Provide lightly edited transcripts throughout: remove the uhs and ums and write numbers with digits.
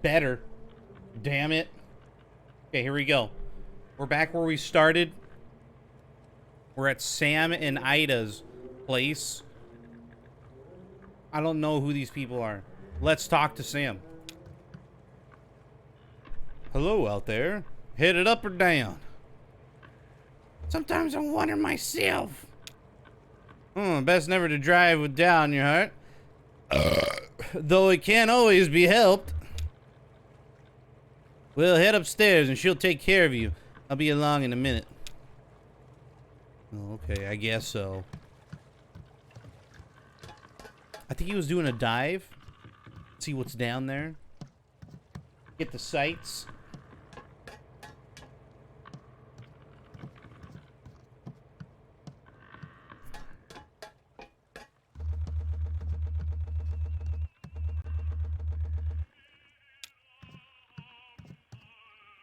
better. Damn it. Okay, here we go. We're back where we started. We're at Sam and Ida's place. I don't know who these people are. Let's talk to Sam. Hello out there. Headed up or down? Sometimes I wonder myself. Best never to drive with doubt in your heart. Though it can't always be helped. Well, head upstairs and she'll take care of you. I'll be along in a minute. Okay, I guess so. I think he was doing a dive. See what's down there. Get the sights.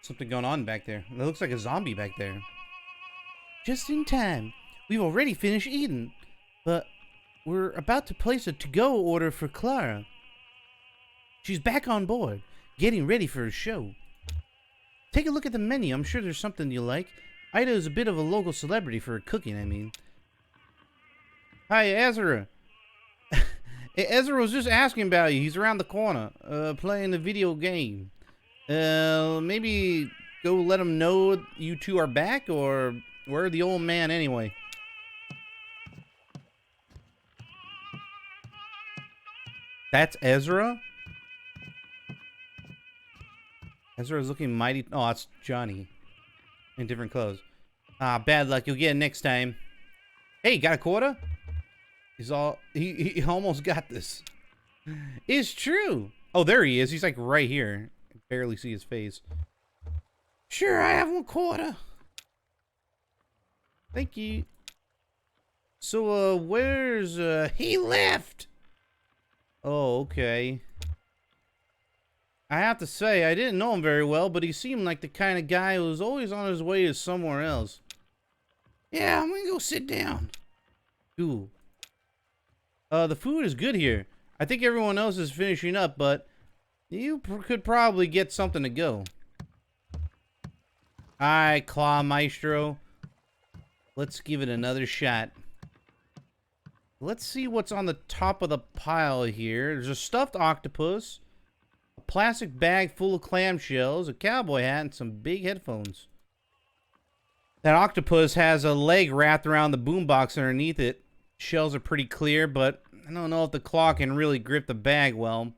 Something going on back there. It looks like a zombie back there. Just in time. We've already finished eating, but we're about to place a to-go order for Clara. She's back on board, getting ready for a show. Take a look at the menu. I'm sure there's something you'll like. Ida is a bit of a local celebrity for cooking, I mean. Hi, Ezra. Ezra was just asking about you. He's around the corner, playing the video game. Maybe go let him know you two are back, or where's the old man anyway? That's Ezra? Ezra's looking mighty. Oh, it's Johnny. In different clothes. Ah, bad luck. You'll get it next time. Hey, got a quarter? He's all... He almost got this. It's true. Oh, there he is. He's like right here. I barely see his face. Sure, I have 1/4. Thank you. So, where's... He left! Oh, okay. I have to say, I didn't know him very well, but he seemed like the kind of guy who was always on his way to somewhere else. Yeah, I'm gonna go sit down. Cool. The food is good here. I think everyone else is finishing up, but you could probably get something to go. Alright, Claw Maestro. Let's give it another shot. Let's see what's on the top of the pile here. There's a stuffed octopus, a plastic bag full of clamshells, a cowboy hat, and some big headphones. That octopus has a leg wrapped around the boombox underneath it. Shells are pretty clear, but I don't know if the claw can really grip the bag well.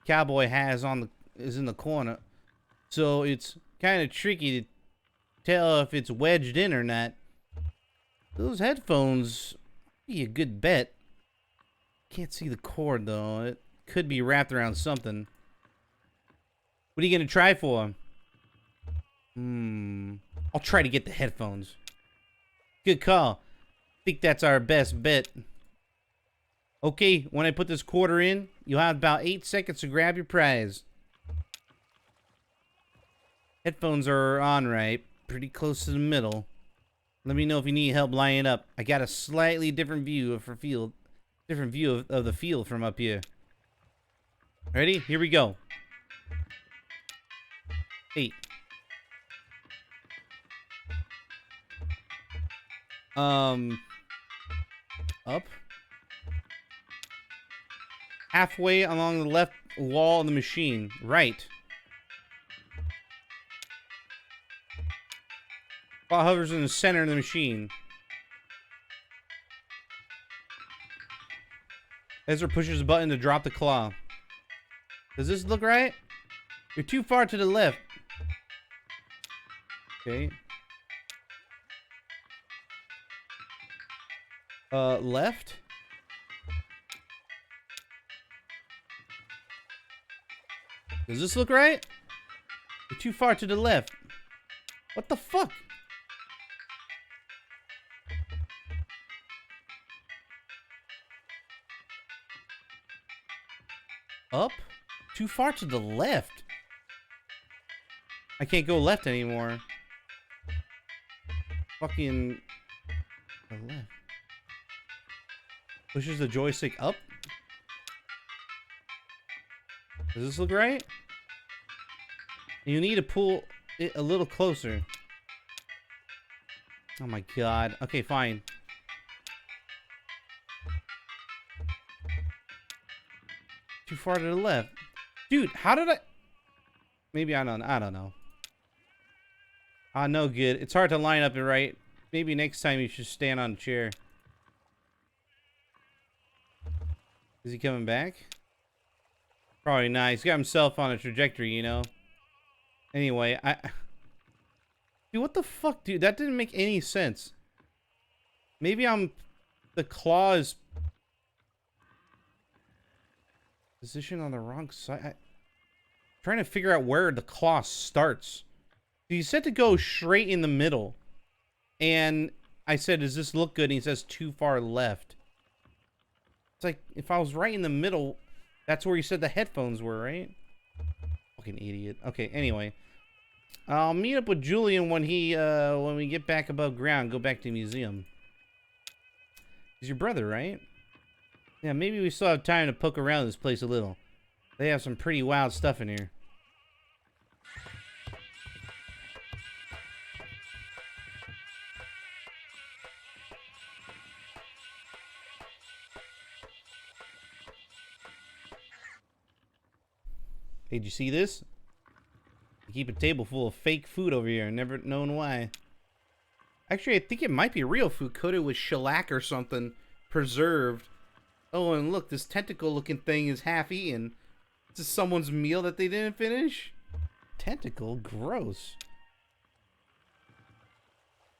Cowboy hat is in the corner, so it's kind of tricky to tell if it's wedged in or not. Those headphones be a good bet. Can't see the cord though. It could be wrapped around something. What are you gonna try for? I'll try to get the headphones. Good call. Think that's our best bet. Okay, when I put this quarter in, you'll have about 8 seconds to grab your prize. Headphones are on right, pretty close to the middle. Let me know if you need help lining up. I got a slightly different view of the field from up here. Ready? Here we go. 8. Up. Halfway along the left wall of the machine. Right. Claw hovers in the center of the machine. Ezra pushes the button to drop the claw. Does this look right? You're too far to the left. Okay. Left? Does this look right? You're too far to the left. What the fuck? Up? Too far to the left. I can't go left anymore. Fucking... the left. Pushes the joystick up. Does this look right? You need to pull it a little closer. Oh my god. Okay, fine. Too far to the left. Dude, how did I... Maybe I don't know. No good. It's hard to line up it right. Maybe next time you should stand on a chair. Is he coming back? Probably not. He's got himself on a trajectory, you know? Anyway, Dude, what the fuck, dude? That didn't make any sense. Maybe the claw is positioned on the wrong side. Trying to figure out where the claw starts. He said to go straight in the middle. And I said, does this look good? And he says too far left. It's like, if I was right in the middle, that's where you said the headphones were, right? Fucking idiot. Okay, anyway. I'll meet up with Julian when we get back above ground, go back to the museum. He's your brother, right? Yeah, maybe we still have time to poke around this place a little. They have some pretty wild stuff in here. Hey, did you see this? You keep a table full of fake food over here, never known why. Actually, I think it might be real food coated with shellac or something, preserved. Oh, and look, this tentacle-looking thing is half-eaten. Is this someone's meal that they didn't finish? Tentacle? Gross.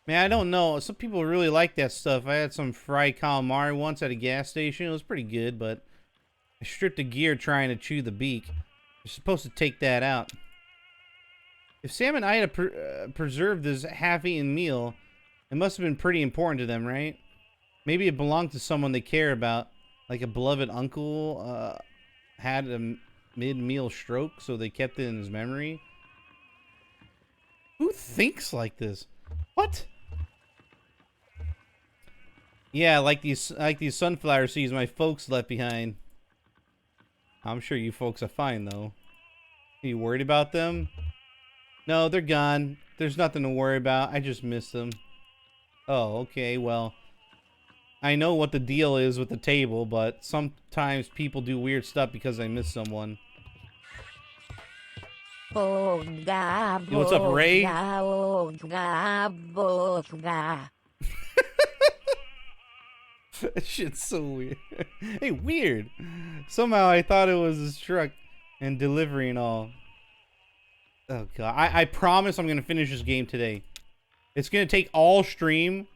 Man, I don't know. Some people really like that stuff. I had some fried calamari once at a gas station. It was pretty good, but I stripped the gear trying to chew the beak. You're supposed to take that out. If Sam and Ida preserved this half-eaten meal, it must have been pretty important to them, right? Maybe it belonged to someone they care about, like a beloved uncle had a mid-meal stroke, so they kept it in his memory. Who thinks like this? What? Yeah, like these sunflower seeds my folks left behind. I'm sure you folks are fine, though. Are you worried about them? No, they're gone. There's nothing to worry about. I just miss them. Oh, okay, well. I know what the deal is with the table, but sometimes people do weird stuff because I miss someone. Yo, what's up, Ray? That shit's so weird. Hey, weird. Somehow I thought it was his truck and delivery and all. Oh, God. I promise I'm going to finish this game today. It's going to take all stream,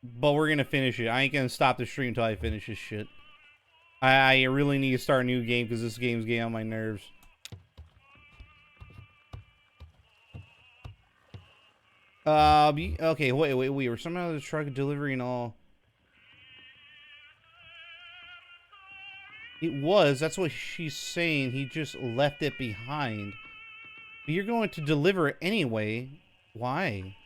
but we're going to finish it. I ain't going to stop the stream until I finish this shit. I really need to start a new game because this game's getting on my nerves. Okay, wait. We're somehow the truck delivery and all. It was. That's what she's saying. He just left it behind. But you're going to deliver it anyway. Why?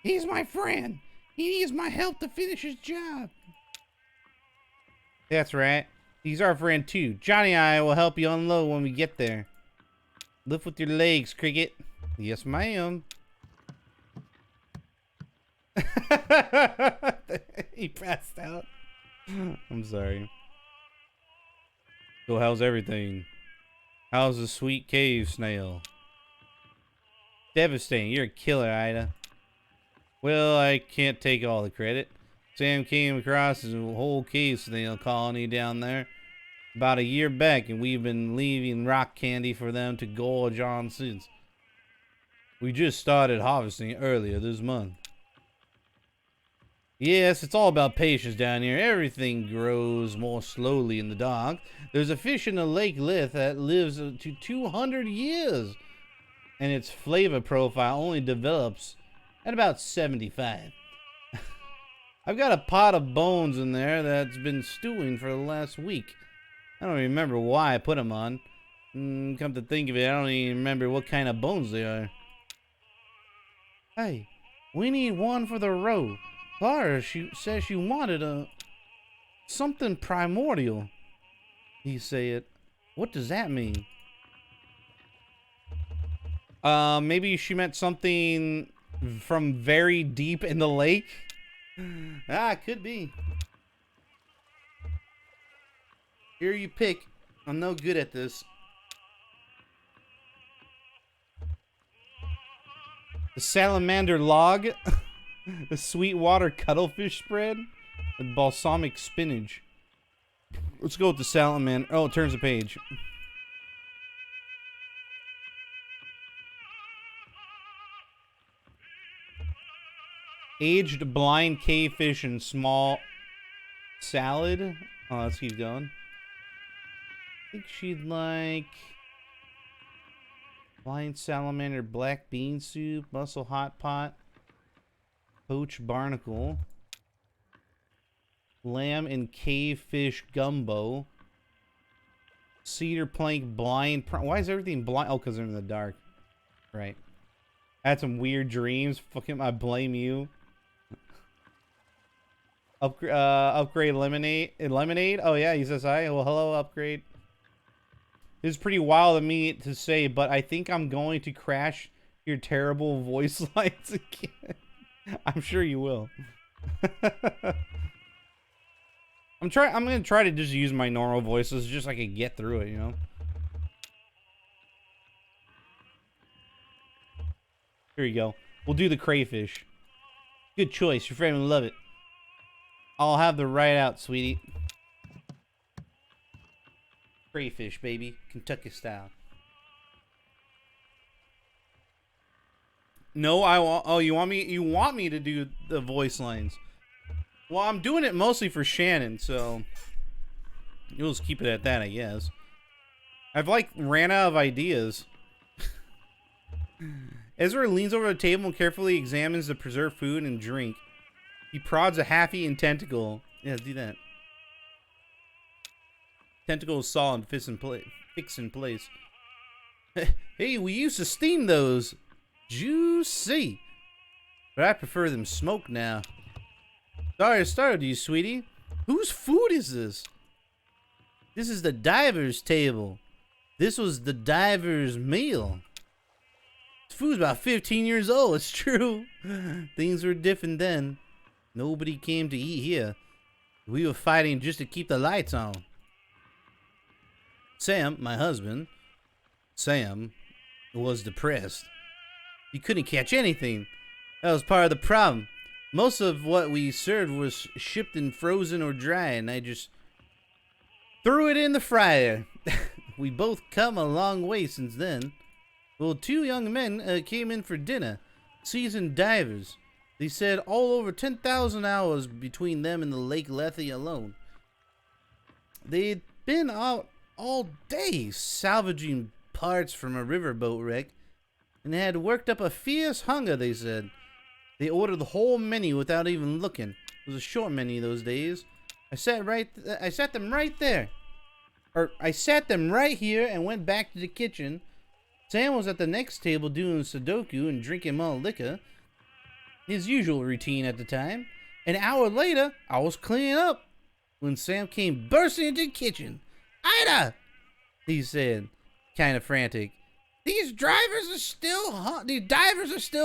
He's my friend. He needs my help to finish his job. That's right. He's our friend too. Johnny and I will help you unload when we get there. Lift with your legs, Cricket. Yes, ma'am. He passed out. I'm sorry. So how's everything? How's the sweet cave snail? Devastating. You're a killer, Ida. Well, I can't take all the credit. Sam came across his whole cave snail colony down there about a year back, and we've been leaving rock candy for them to gorge on since. We just started harvesting earlier this month. Yes, it's all about patience down here. Everything grows more slowly in the dark. There's a fish in the Lake Lith that lives to 200 years, and its flavor profile only develops at about 75. I've got a pot of bones in there that's been stewing for the last week. I don't remember why I put them on. Come to think of it, I don't even remember what kind of bones they are. Hey, we need one for the road. Clara, she says she wanted something primordial. He said, What does that mean? Maybe she meant something from very deep in the lake. Ah, could be. Here you pick. I'm no good at this. The salamander log. The sweetwater cuttlefish spread. With balsamic spinach. Let's go with the salamander. Oh, it turns the page. Aged blind cavefish and small salad. Oh, let's keep going. I think she'd like blind salamander black bean soup, mussel hot pot, poached barnacle, lamb and cavefish gumbo, cedar plank blind. Why is everything blind? Oh, because they're in the dark. Right. I had some weird dreams. Fucking, I blame you. Upgrade lemonade. Lemonade? Oh yeah, he says hi. Well, hello, upgrade. This is pretty wild of me to say, but I think I'm going to crash your terrible voice lines again. I'm sure you will. I'm gonna try to just use my normal voices just so I can get through it, you know. Here you go. We'll do the crayfish. Good choice. Your friend will love it. I'll have the right out, sweetie. Crayfish, baby. Kentucky style. No, I want... Oh, you want me to do the voice lines. Well, I'm doing it mostly for Shannon, so... You'll just keep it at that, I guess. I've, like, ran out of ideas. Ezra leans over the table and carefully examines the preserved food and drink. He prods a half-eaten tentacle. Yeah, do that. Tentacle is solid, fixed in place. Hey, we used to steam those. Juicy. But I prefer them smoked now. Sorry to startle you, sweetie. Whose food is this? This is the diver's table. This was the diver's meal. This food's about 15 years old, it's true. Things were different then. Nobody came to eat here. We were fighting just to keep the lights on. Sam, my husband, Sam, was depressed. He couldn't catch anything. That was part of the problem. Most of what we served was shipped in frozen or dry, and I just threw it in the fryer. We both come a long way since then. Well, two young men came in for dinner, seasoned divers. They said all over 10,000 hours between them and the Lake Lethe alone. They'd been out all day salvaging parts from a riverboat wreck and had worked up a fierce hunger, they said. They ordered the whole menu without even looking. It was a short menu those days. I sat them right there. Or I sat them right here and went back to the kitchen. Sam was at the next table doing Sudoku and drinking malt liquor. His usual routine at the time. An hour later, I was cleaning up when Sam came bursting into the kitchen. Ida, he said, kind of frantic. These divers are still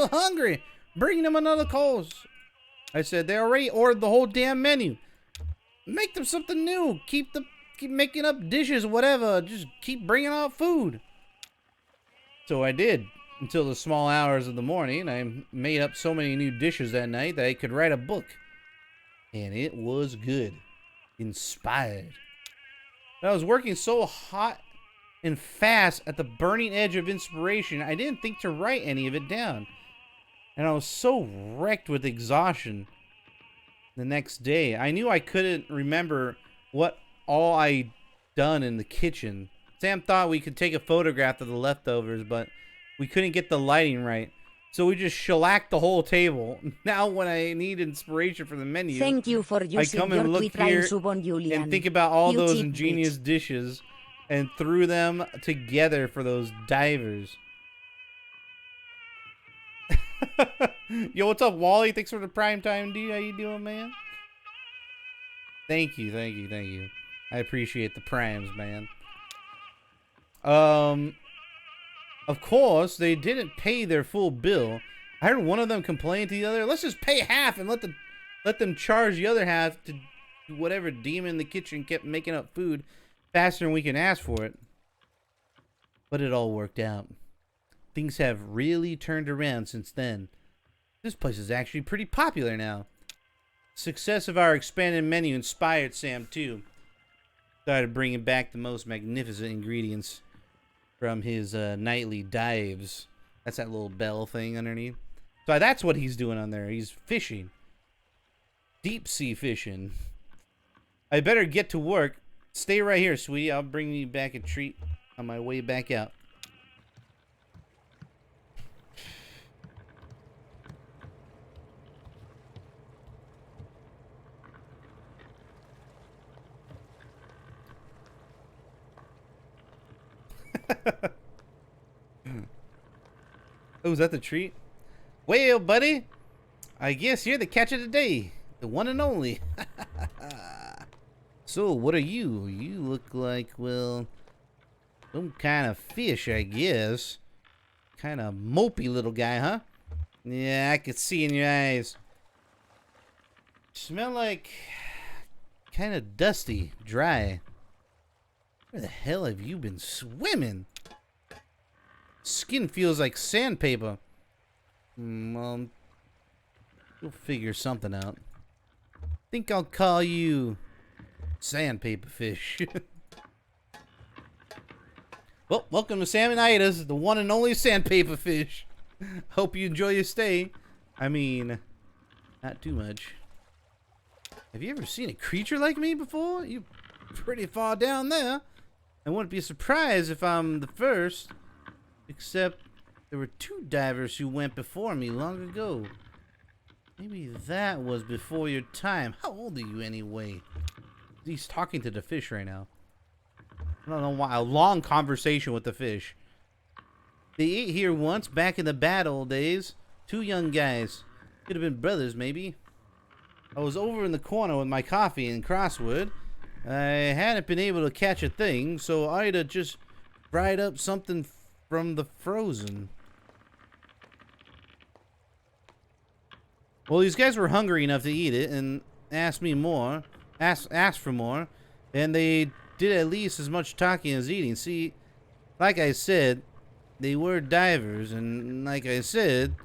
hungry. Bring them another course. I said, they already ordered the whole damn menu. Make them something new. Keep making up dishes, whatever. Just keep bringing out food. So I did. Until the small hours of the morning, I made up so many new dishes that night that I could write a book. And it was good. Inspired. But I was working so hot and fast at the burning edge of inspiration, I didn't think to write any of it down. And I was so wrecked with exhaustion the next day. I knew I couldn't remember what all I'd done in the kitchen. Sam thought we could take a photograph of the leftovers, but we couldn't get the lighting right. So we just shellacked the whole table. Now when I need inspiration for the menu, thank you for I come and look here and think about all those ingenious dishes and threw them together for those divers. Yo, what's up, Wally? Thanks for the prime time, dude. How you doing, man? Thank you. I appreciate the primes, man. Of course, they didn't pay their full bill. I heard one of them complain to the other, let's just pay half and let them charge the other half to whatever demon in the kitchen kept making up food faster than we can ask for it. But it all worked out. Things have really turned around since then. This place is actually pretty popular now. Success of our expanded menu inspired Sam too. Started bringing back the most magnificent ingredients from his nightly dives. That's that little bell thing underneath. So that's what he's doing on there. He's fishing. Deep sea fishing. I better get to work. Stay right here, sweetie. I'll bring you back a treat on my way back out. Oh, is that the treat? Well, buddy, I guess you're the catch of the day. The one and only. So, what are you? You look like, well, some kind of fish, I guess. Kind of mopey little guy, huh? Yeah, I could see in your eyes. Smell like kind of dusty, dry. Where the hell have you been swimming? Skin feels like sandpaper. Well, we'll figure something out. Think I'll call you Sandpaper Fish. Well, welcome to Salmonitis, the one and only Sandpaper Fish. Hope you enjoy your stay. I mean, not too much. Have you ever seen a creature like me before? You're pretty far down there. I wouldn't be surprised if I'm the first. Except there were 2 divers who went before me long ago. Maybe that was before your time. How old are you anyway? He's talking to the fish right now. I don't know why. A long conversation with the fish. They ate here once back in the bad old days. 2 young guys. Could have been brothers, maybe. I was over in the corner with my coffee and crossword. I hadn't been able to catch a thing, so I'd have just fried up something from the frozen. Well, these guys were hungry enough to eat it and asked me more. Asked for more. And they did at least as much talking as eating. See, like I said, they were divers. And like I said,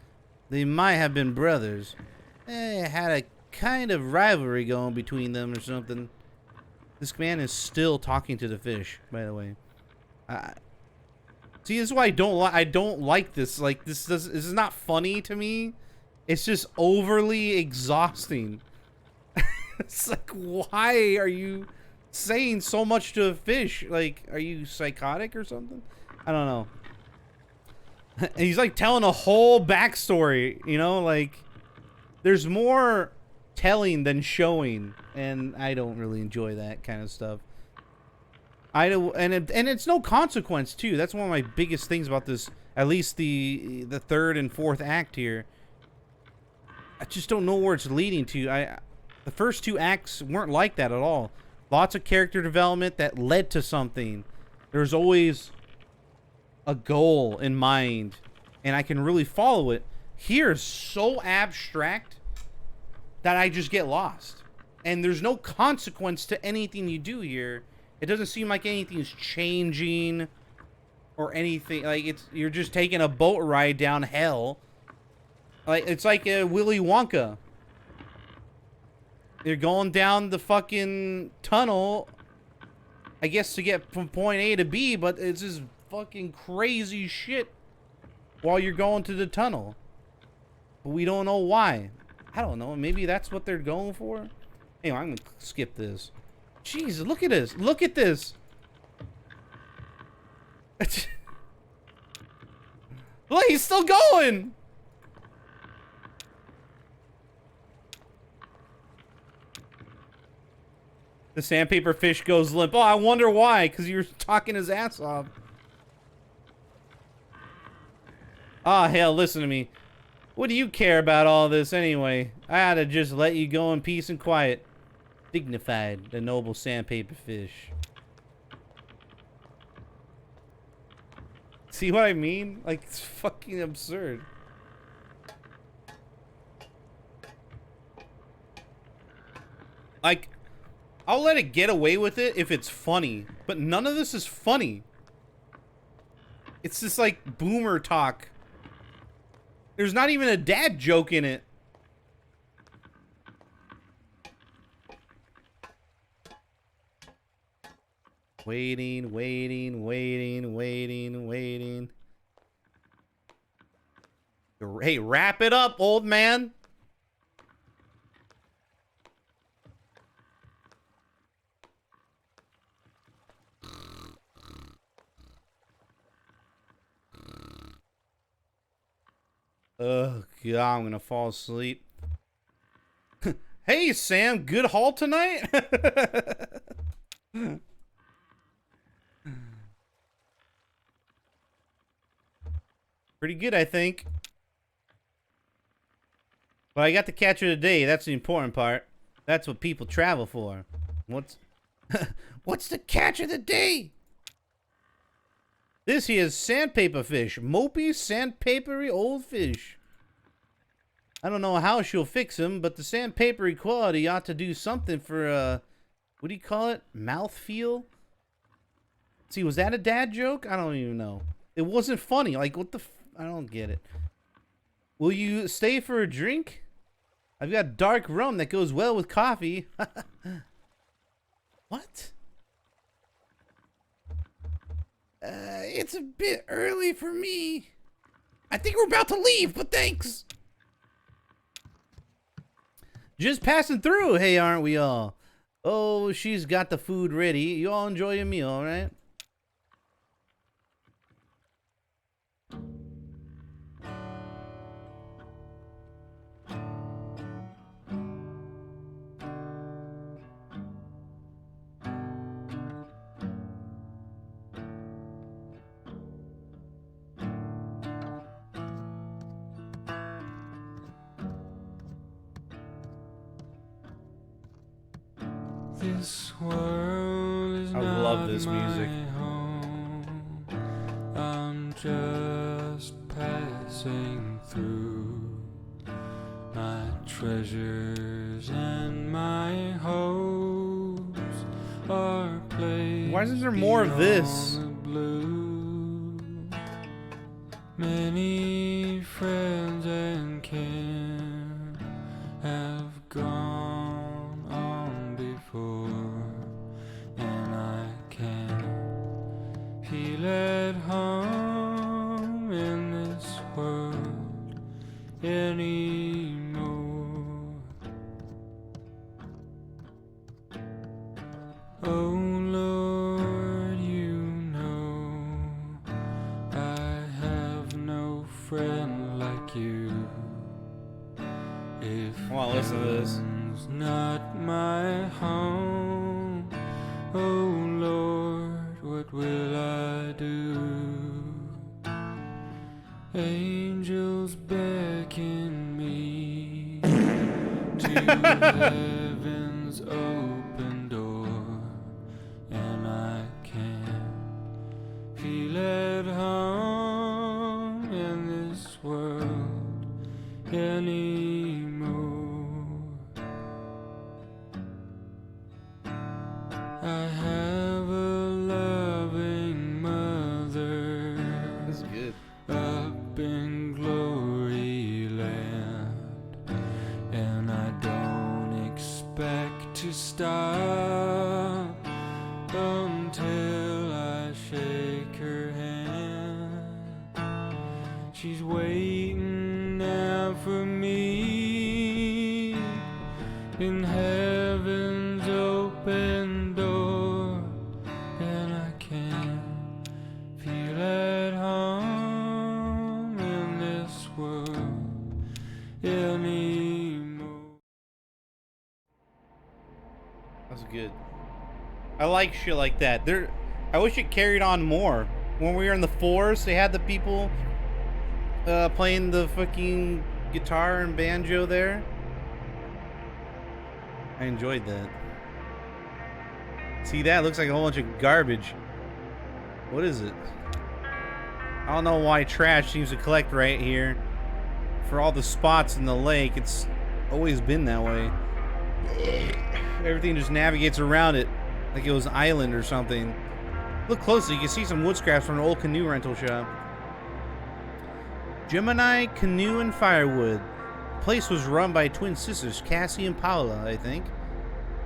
they might have been brothers. They had a kind of rivalry going between them or something. This man is still talking to the fish, by the way. See, this is why I don't like this. Like, this is not funny to me. It's just overly exhausting. It's like, why are you saying so much to a fish? Like, are you psychotic or something? I don't know. And he's like telling a whole backstory, you know, like there's more telling than showing, and I don't really enjoy that kind of stuff. And it's no consequence too. That's one of my biggest things about this. At least the 3rd and 4th act here. I just don't know where it's leading to. The first 2 acts weren't like that at all. Lots of character development that led to something. There's always a goal in mind, and I can really follow it. Here is so abstract that I just get lost. And there's no consequence to anything you do here. It doesn't seem like anything's changing or anything. Like, you're just taking a boat ride down hell. Like, it's like a Willy Wonka. You're going down the fucking tunnel, I guess, to get from point A to B, but it's just fucking crazy shit while you're going to the tunnel. But we don't know why. I don't know. Maybe that's what they're going for. Anyway, I'm gonna skip this. Jeez, look at this. Look at this. Look, he's still going. The sandpaper fish goes limp. Oh, I wonder why. Because you're talking his ass off. Ah, hell, listen to me. What do you care about all this anyway? I ought to just let you go in peace and quiet. Dignified, the noble sandpaper fish. See what I mean? Like, it's fucking absurd. Like, I'll let it get away with it if it's funny, but none of this is funny. It's just like boomer talk. There's not even a dad joke in it. Waiting, waiting, waiting, waiting, waiting. Hey, wrap it up, old man. Oh, God, I'm gonna fall asleep. Hey, Sam, good haul tonight? Pretty good, I think. But I got the catch of the day. That's the important part. That's what people travel for. What's what's the catch of the day? This here is sandpaper fish. Mopey, sandpapery old fish. I don't know how she'll fix him, but the sandpapery quality ought to do something for, what do you call it? Mouthfeel? See, was that a dad joke? I don't even know. It wasn't funny. Like, what the I don't get it. Will you stay for a drink? I've got dark rum that goes well with coffee. What? It's a bit early for me. I think we're about to leave, but thanks. Just passing through. Hey, aren't we all? Oh, she's got the food ready. You all enjoy your meal, all right? This world is I love this music. Home. I'm just passing through. My treasures and my hopes are placed. Why isn't there more of this? beyond the blue. Many friends and kin have gone on before, and I can't feel at home in this world anymore. Oh Lord, you know I have no friend like you. If Come on, listen to this. heaven's not my home, oh Lord, what will I do? Angels beckon me to heaven's open door, and I can't feel at home in this world anymore. I have a loving mother. This is good. Up in glory land, and I don't expect to stop until I shake her hand. She's waiting now for me in heaven's open door, and I can't feel at home in this world anymore. That's good. I like shit like that. I wish it carried on more. When we were in the forest, they had the people playing the fucking guitar and banjo there. I enjoyed that. See that? Looks like a whole bunch of garbage. What is it? I don't know why trash seems to collect right here. For all the spots in the lake, it's always been that way. Everything just navigates around it like it was an island or something. Look closely, you can see some wood scraps from an old canoe rental shop. Gemini Canoe and Firewood. The place was run by twin sisters, Cassie and Paula, I think.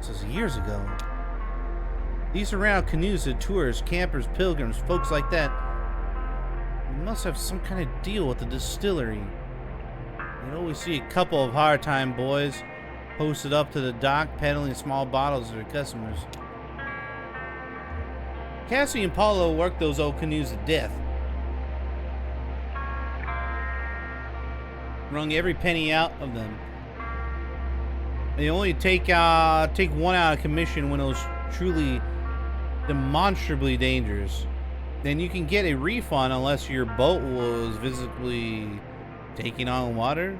This was years ago. These around canoes to tourists, campers, pilgrims, folks like that. We must have some kind of deal with the distillery. You always see a couple of hard time boys posted up to the dock peddling small bottles to their customers. Cassie and Paula worked those old canoes to death. Wrung every penny out of them. They only take one out of commission when it was truly demonstrably dangerous. Then you can get a refund unless your boat was visibly taking on water.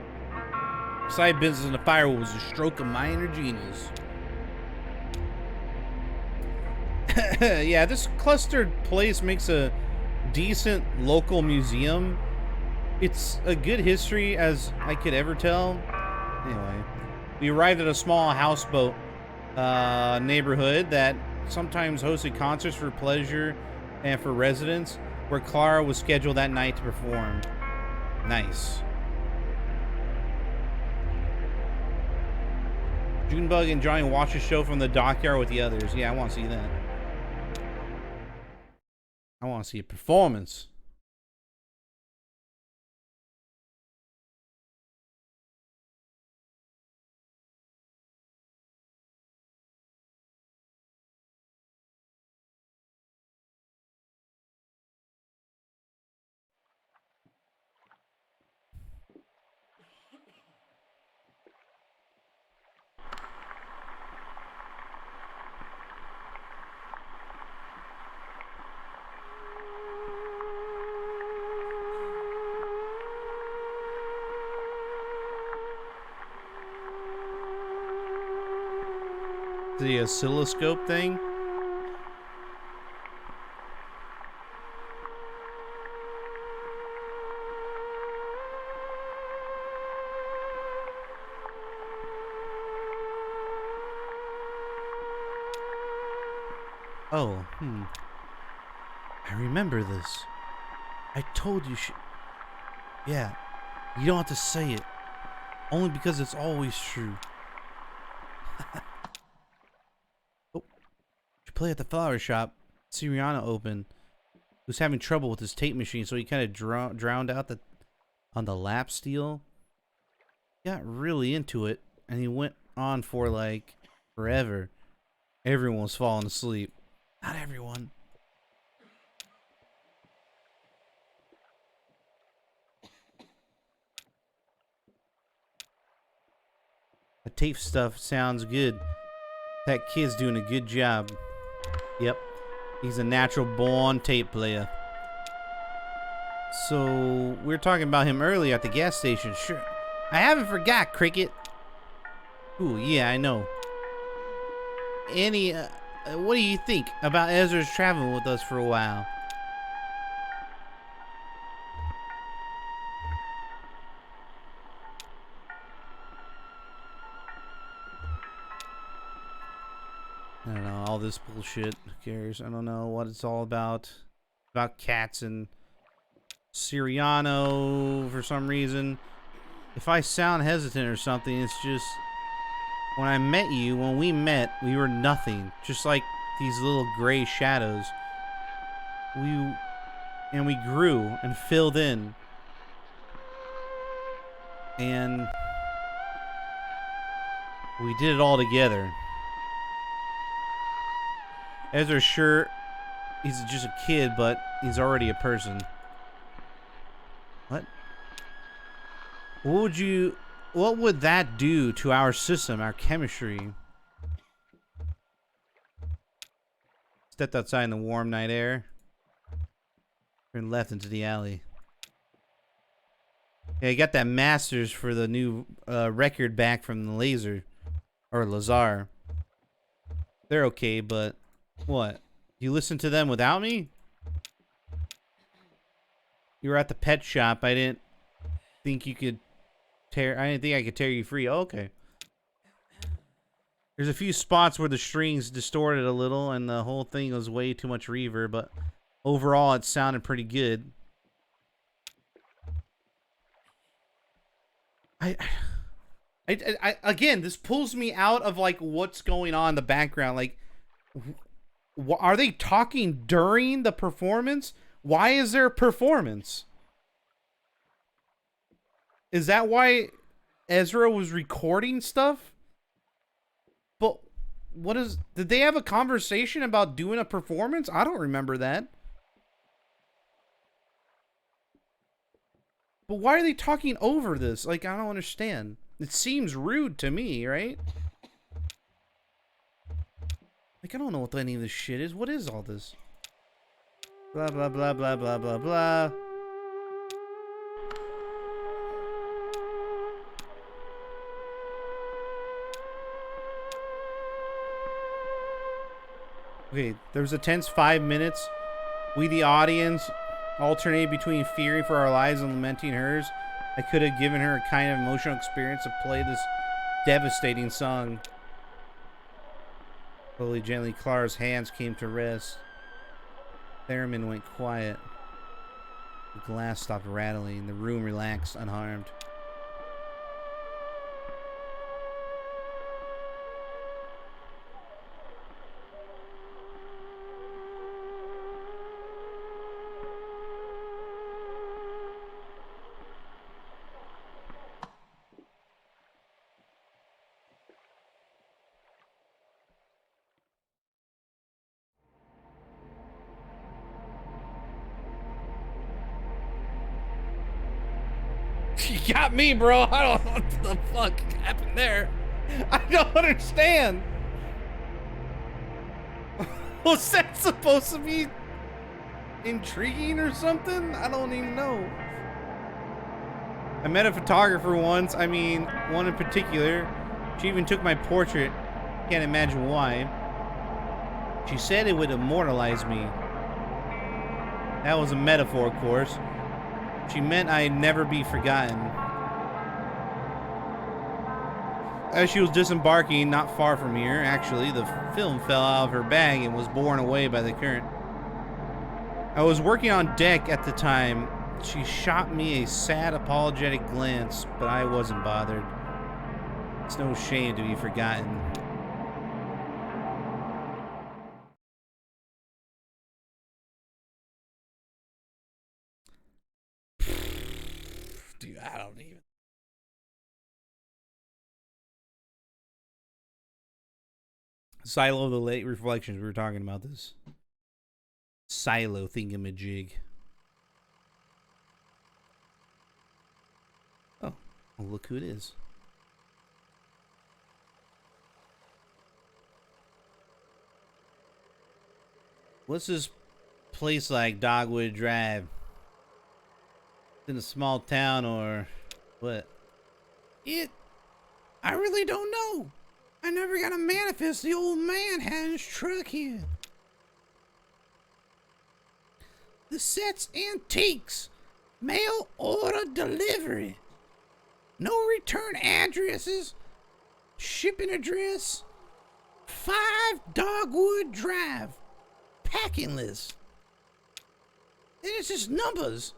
Side business in the firewood was a stroke of minor genius. Yeah, this clustered place makes a decent local museum. It's a good history as I could ever tell. Anyway, we arrived at a small houseboat neighborhood that sometimes hosted concerts for pleasure and for residents, where Clara was scheduled that night to perform. Nice. Junebug and Johnny watch a show from the dockyard with the others. Yeah, I want to see that. I want to see a performance. The oscilloscope thing. Oh, I remember this. I told you Yeah, you don't have to say it. Only because it's always true. Oh, you play at the flower shop. Siriana opened. He was having trouble with his tape machine, so he kind of drowned out on the lap steel. He got really into it, and he went on for like forever. Everyone was falling asleep. Not everyone. The tape stuff sounds good. That kid's doing a good job. Yep. He's a natural born tape player. So, we were talking about him earlier at the gas station. Sure. I haven't forgot, Cricket. Ooh, yeah, I know. Annie, what do you think about Ezra's traveling with us for a while? I don't know, all this bullshit. Who cares? I don't know what it's all about. About cats and Siriano for some reason. If I sound hesitant or something, it's just when we met, we were nothing. Just like these little gray shadows. We grew and filled in. And we did it all together. Ezra, sure, he's just a kid, but he's already a person. What? What would that do to our system, our chemistry? Stepped outside in the warm night air. Turned left into the alley. Yeah, I got that masters for the new record back from the Laser. Or Lazar. They're okay, but what? You listen to them without me? You were at the pet shop. I didn't think you could tear. I didn't think I could tear you free. Oh, okay. There's a few spots where the strings distorted a little, and the whole thing was way too much reverb. But overall, it sounded pretty good. Again, this pulls me out of like what's going on in the background. Like, are they talking during the performance? Why is there a performance? Is that why Ezra was recording stuff? But what is... Did they have a conversation about doing a performance? I don't remember that. But why are they talking over this? Like, I don't understand. It seems rude to me, right? Like, I don't know what any of this shit is. What is all this? Blah, blah, blah, blah, blah, blah, blah. Okay, there was a tense 5 minutes. We, the audience, alternated between fearing for our lives and lamenting hers. I could have given her a kind of emotional experience to play this devastating song. Slowly, gently, Clara's hands came to rest. Theremin went quiet. The glass stopped rattling. The room relaxed, unharmed. You got me, bro. I don't know what the fuck happened there. I don't understand. Was that supposed to be intriguing or something? I don't even know. I met a photographer once. I mean, one in particular. She even took my portrait. Can't imagine why. She said it would immortalize me. That was a metaphor, of course. She meant I'd never be forgotten. As she was disembarking, not far from here, actually, the film fell out of her bag and was borne away by the current. I was working on deck at the time. She shot me a sad, apologetic glance, but I wasn't bothered. It's no shame to be forgotten. Dude, I don't even... Silo of the Late Reflections. We were talking about this. Silo thingamajig. Oh, well, look who it is. What's this place like, Dogwood Drive? In a small town or what? I really don't know. I never got a manifest the old man had in his truck here. The set's antiques. Mail order delivery. No return addresses. Shipping address. 5 Dogwood Drive. Packing list. And it's just numbers.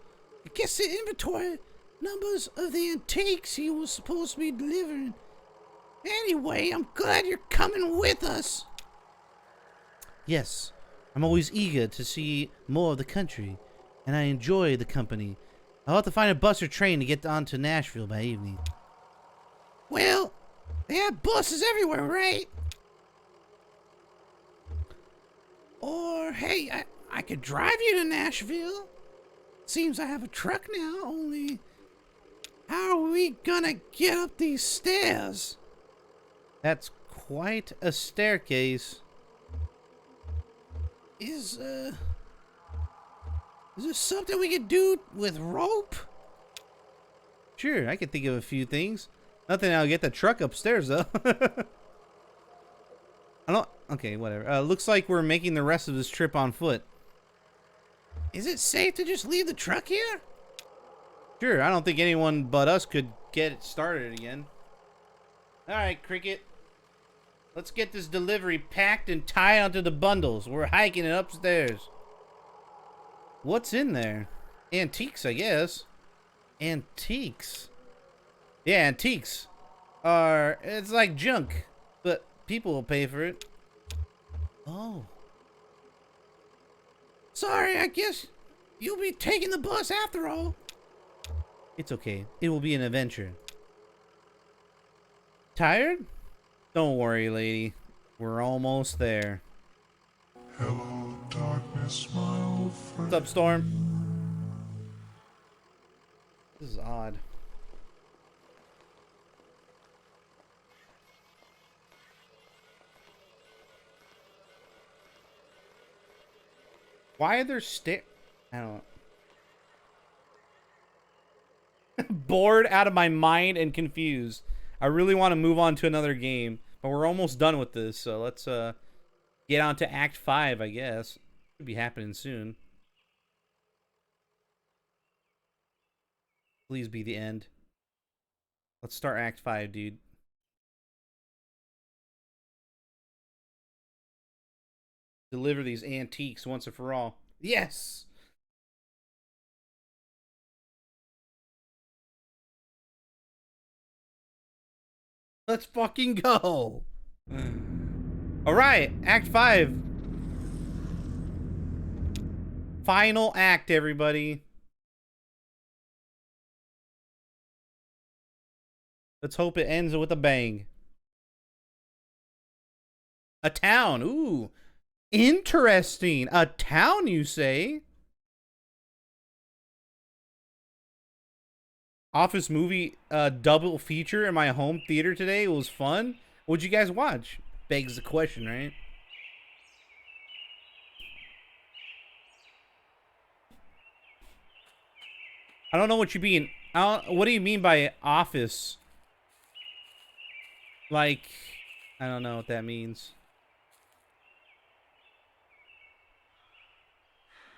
I guess the inventory numbers of the antiques he was supposed to be delivering. Anyway, I'm glad you're coming with us. Yes, I'm always eager to see more of the country, and I enjoy the company. I'll have to find a bus or train to get on to Nashville by evening. Well, they have buses everywhere, right? Or, hey, I could drive you to Nashville. Seems I have a truck now, only how are we gonna get up these stairs? That's quite a staircase. Is there something we could do with rope? Sure, I could think of a few things. Nothing that'll get the truck upstairs, though. Okay, whatever. Looks like we're making the rest of this trip on foot. Is it safe to just leave the truck here? Sure, I don't think anyone but us could get it started again. Alright, Cricket. Let's get this delivery packed and tied onto the bundles. We're hiking it upstairs. What's in there? Antiques, I guess. Antiques. Yeah, antiques are... It's like junk, but people will pay for it. Oh. Sorry, I guess you'll be taking the bus after all. It's okay. It will be an adventure. Tired? Don't worry, lady. We're almost there. Hello, darkness, my old friend. What's up, Storm? This is odd. Why are there I don't know. Bored out of my mind and confused. I really want to move on to another game, but we're almost done with this, so let's get on to Act 5, I guess. Should be happening soon. Please be the end. Let's start Act 5, dude. Deliver these antiques once and for all. Yes! Let's fucking go! Alright, Act 5. Final act, everybody. Let's hope it ends with a bang. A town, ooh. Interesting. A town, you say? Office movie double feature in my home theater today. It was fun. What'd you guys watch? Begs the question, right? I don't know what you mean. What do you mean by office? Like, I don't know what that means.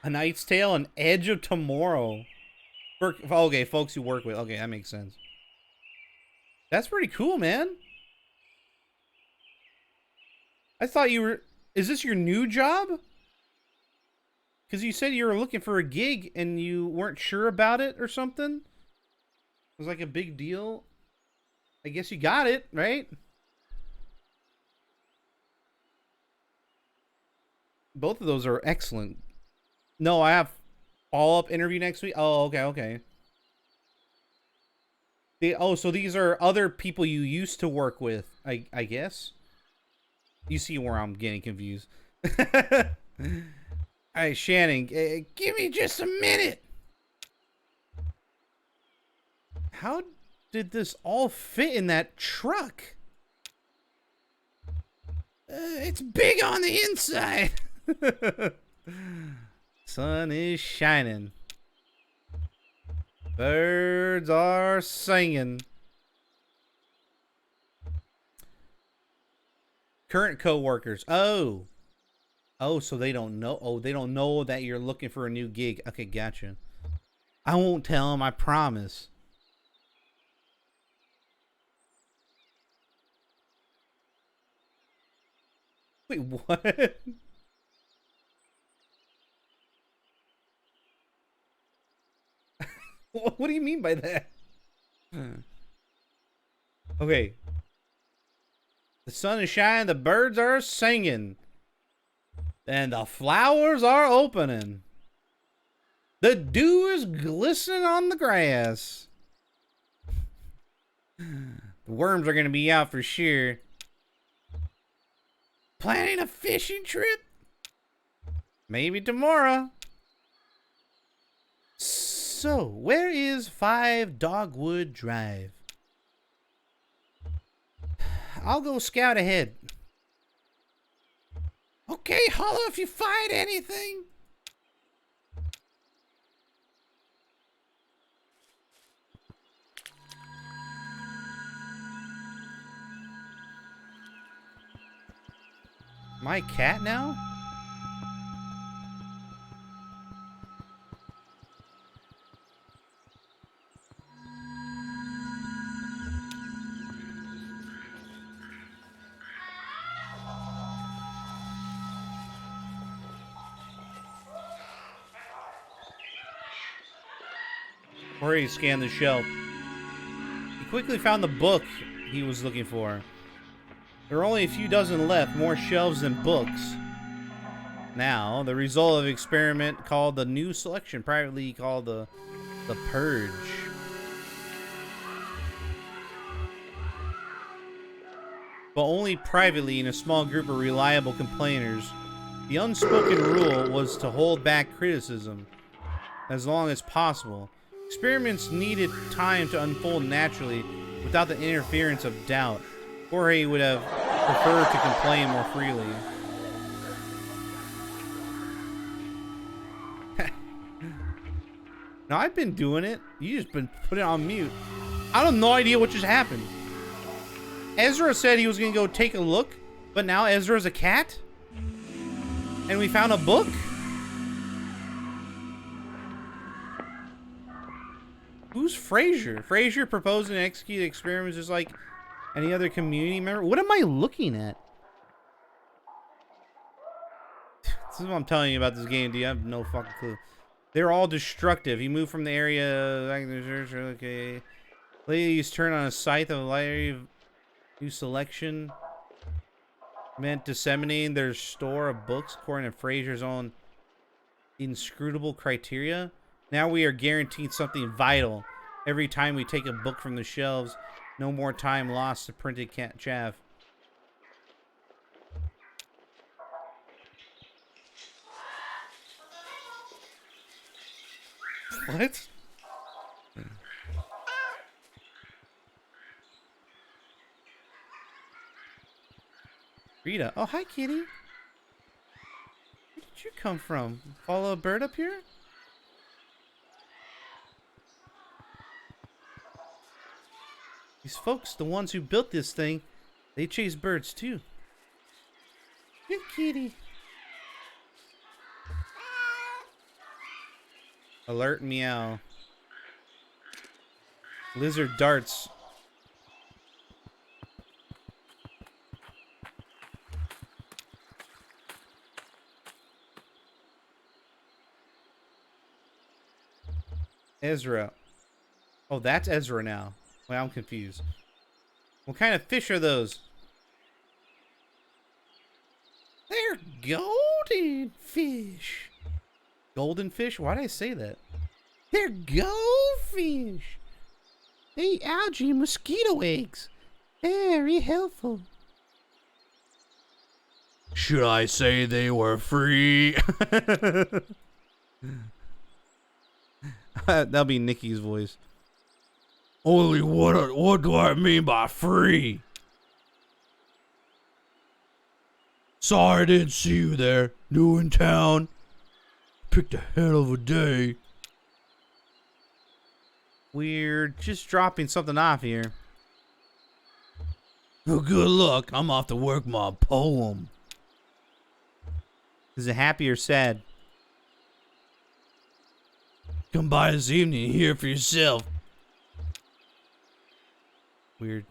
A Knight's Tale, An Edge of Tomorrow. Okay, folks you work with. Okay, that makes sense. That's pretty cool, man. I thought you were... Is this your new job? Because you said you were looking for a gig and you weren't sure about it or something? It was like a big deal. I guess you got it, right? Both of those are excellent. No, I have follow-up interview next week. Oh, okay. So these are other people you used to work with, I guess. You see where I'm getting confused. All right, Shannon, give me just a minute. How did this all fit in that truck? It's big on the inside. Sun is shining. Birds are singing. Current co-workers. Oh, so they don't know. Oh, they don't know that you're looking for a new gig. Okay, gotcha. I won't tell them, I promise. Wait, what? What do you mean by that? Okay. The sun is shining, the birds are singing, and the flowers are opening. The dew is glistening on the grass. The worms are going to be out for sure. Planning a fishing trip? Maybe tomorrow. So, where is 5 Dogwood Drive? I'll go scout ahead. Okay, holler if you find anything. My cat now? Jorge scanned the shelf. He quickly found the book he was looking for. There were only a few dozen left, more shelves than books. Now, the result of an experiment called the new selection, privately called the Purge. But only privately in a small group of reliable complainers. The unspoken rule was to hold back criticism as long as possible. Experiments needed time to unfold naturally without the interference of doubt. Jorge would have preferred to complain more freely. Now, I've been doing it. You just been putting it on mute. I have no idea what just happened. Ezra said he was going to go take a look, but now Ezra's a cat? And we found a book? Who's Frazier? Frazier proposed and executed experiments just like any other community member? What am I looking at? This is what I'm telling you about this game, dude. I have no fucking clue. They're all destructive. He moved from the area. Okay. Ladies turn on a scythe of library. New selection. Meant disseminating their store of books according to Frazier's own inscrutable criteria. Now we are guaranteed something vital every time we take a book from the shelves. No more time lost to printed chaff. What? Rita. Oh, hi, kitty. Where did you come from? Follow a bird up here? These folks, the ones who built this thing, they chase birds too. Good kitty. Alert meow. Lizard darts. Ezra. Oh, that's Ezra now. Well, I'm confused. What kind of fish are those? They're golden fish. Golden fish? Why did I say that? They're goldfish. They eat algae and mosquito eggs. Very helpful. Should I say they were free? That'll be Nikki's voice. Only what do I mean by free? Sorry I didn't see you there. New in town. Picked a hell of a day. We're just dropping something off here. Oh, good luck. I'm off to work my poem. Is it happy or sad? Come by this evening and hear it for yourself. Weird.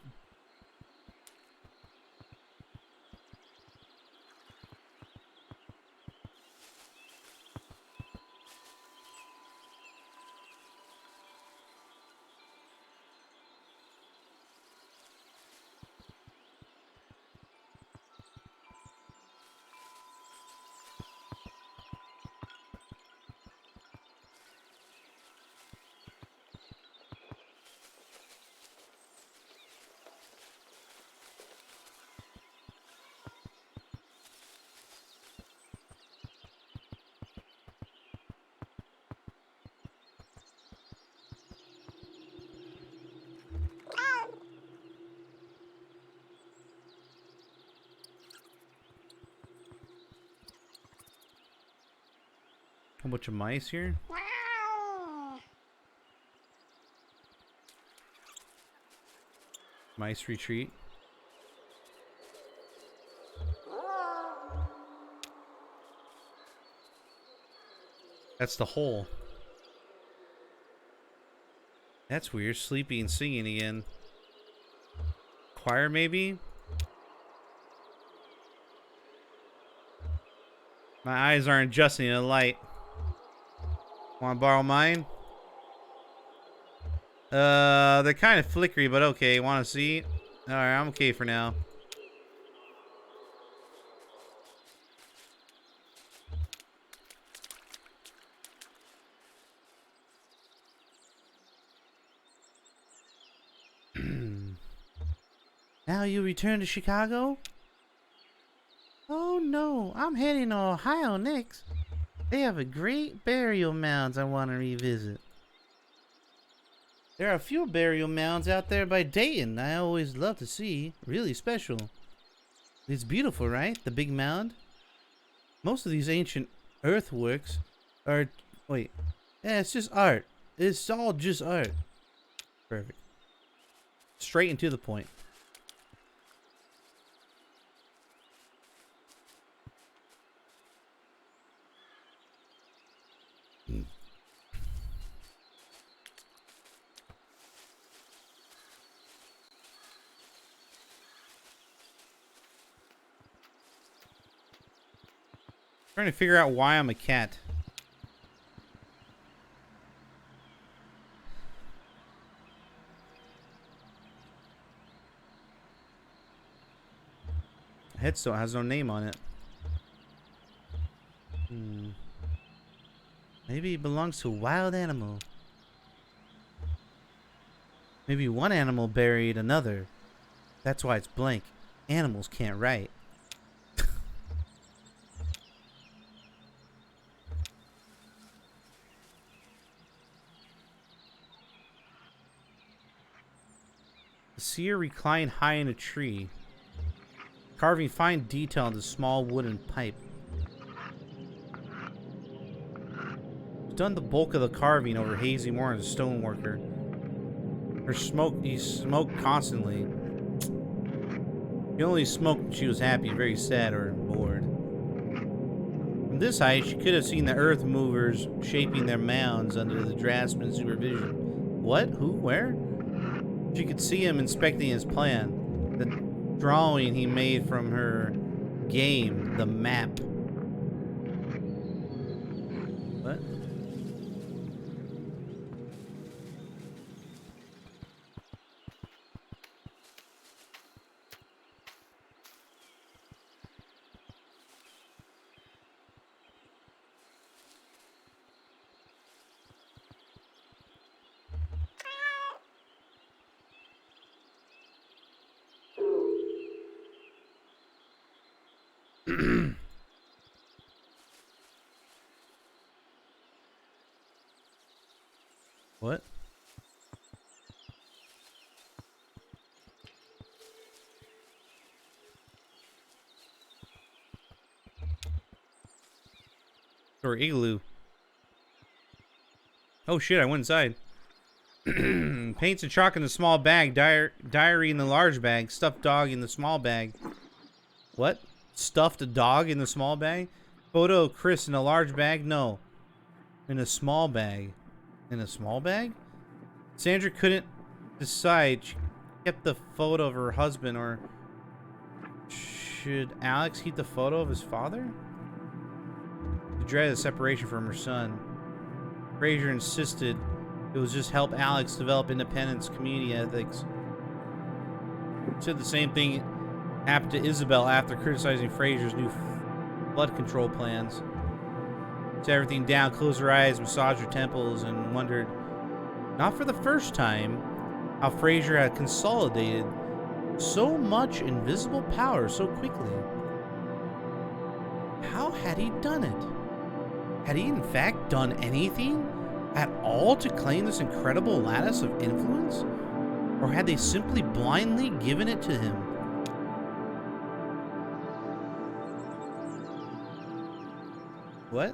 A bunch of mice here. Mice retreat. That's the hole. That's weird. Sleepy and singing again. Choir, maybe? My eyes aren't adjusting to the light. Want to borrow mine? They're kind of flickery, but okay. Want to see? All right, I'm okay for now. Now you return to Chicago? Oh no, I'm heading to Ohio next. They have a great burial mounds I want to revisit. There are a few burial mounds out there by Dayton I always love to see. Really special. It's beautiful, right? The big mound. Most of these ancient earthworks are... Wait. Yeah, it's just art. It's all just art. Perfect. Straight and to the point. Trying to figure out why I'm a cat. Headstone has no name on it. Maybe it belongs to a wild animal. Maybe one animal buried another. That's why it's blank. Animals can't write. The seer reclined high in a tree, carving fine detail on the small wooden pipe. He's done the bulk of the carving over hazy morning as a stoneworker. He smoked constantly. He only smoked when she was happy, very sad, or bored. From this height, she could have seen the earth movers shaping their mounds under the draftsman's supervision. What? Who? Where? She could see him inspecting his plan. The drawing he made from her game, the map. What? What? Or igloo. Oh shit, I went inside. Paints and chalk in the small bag, diary in the large bag, stuffed dog in the small bag. What? Stuffed a dog in the small bag? Photo of Chris in a large bag? No. In a small bag. In a small bag? Sandra couldn't decide. She kept the photo of her husband, or should Alex keep the photo of his father? She dreaded the separation from her son. Frazier insisted it was just help Alex develop independence, community ethics. Said the same thing happened to Isabel after criticizing Frazier's new blood control plans. Set everything down, closed her eyes, massaged her temples, and wondered, not for the first time, how Frazier had consolidated so much invisible power so quickly. How had he done it? Had he in fact done anything at all to claim this incredible lattice of influence? Or had they simply blindly given it to him? What?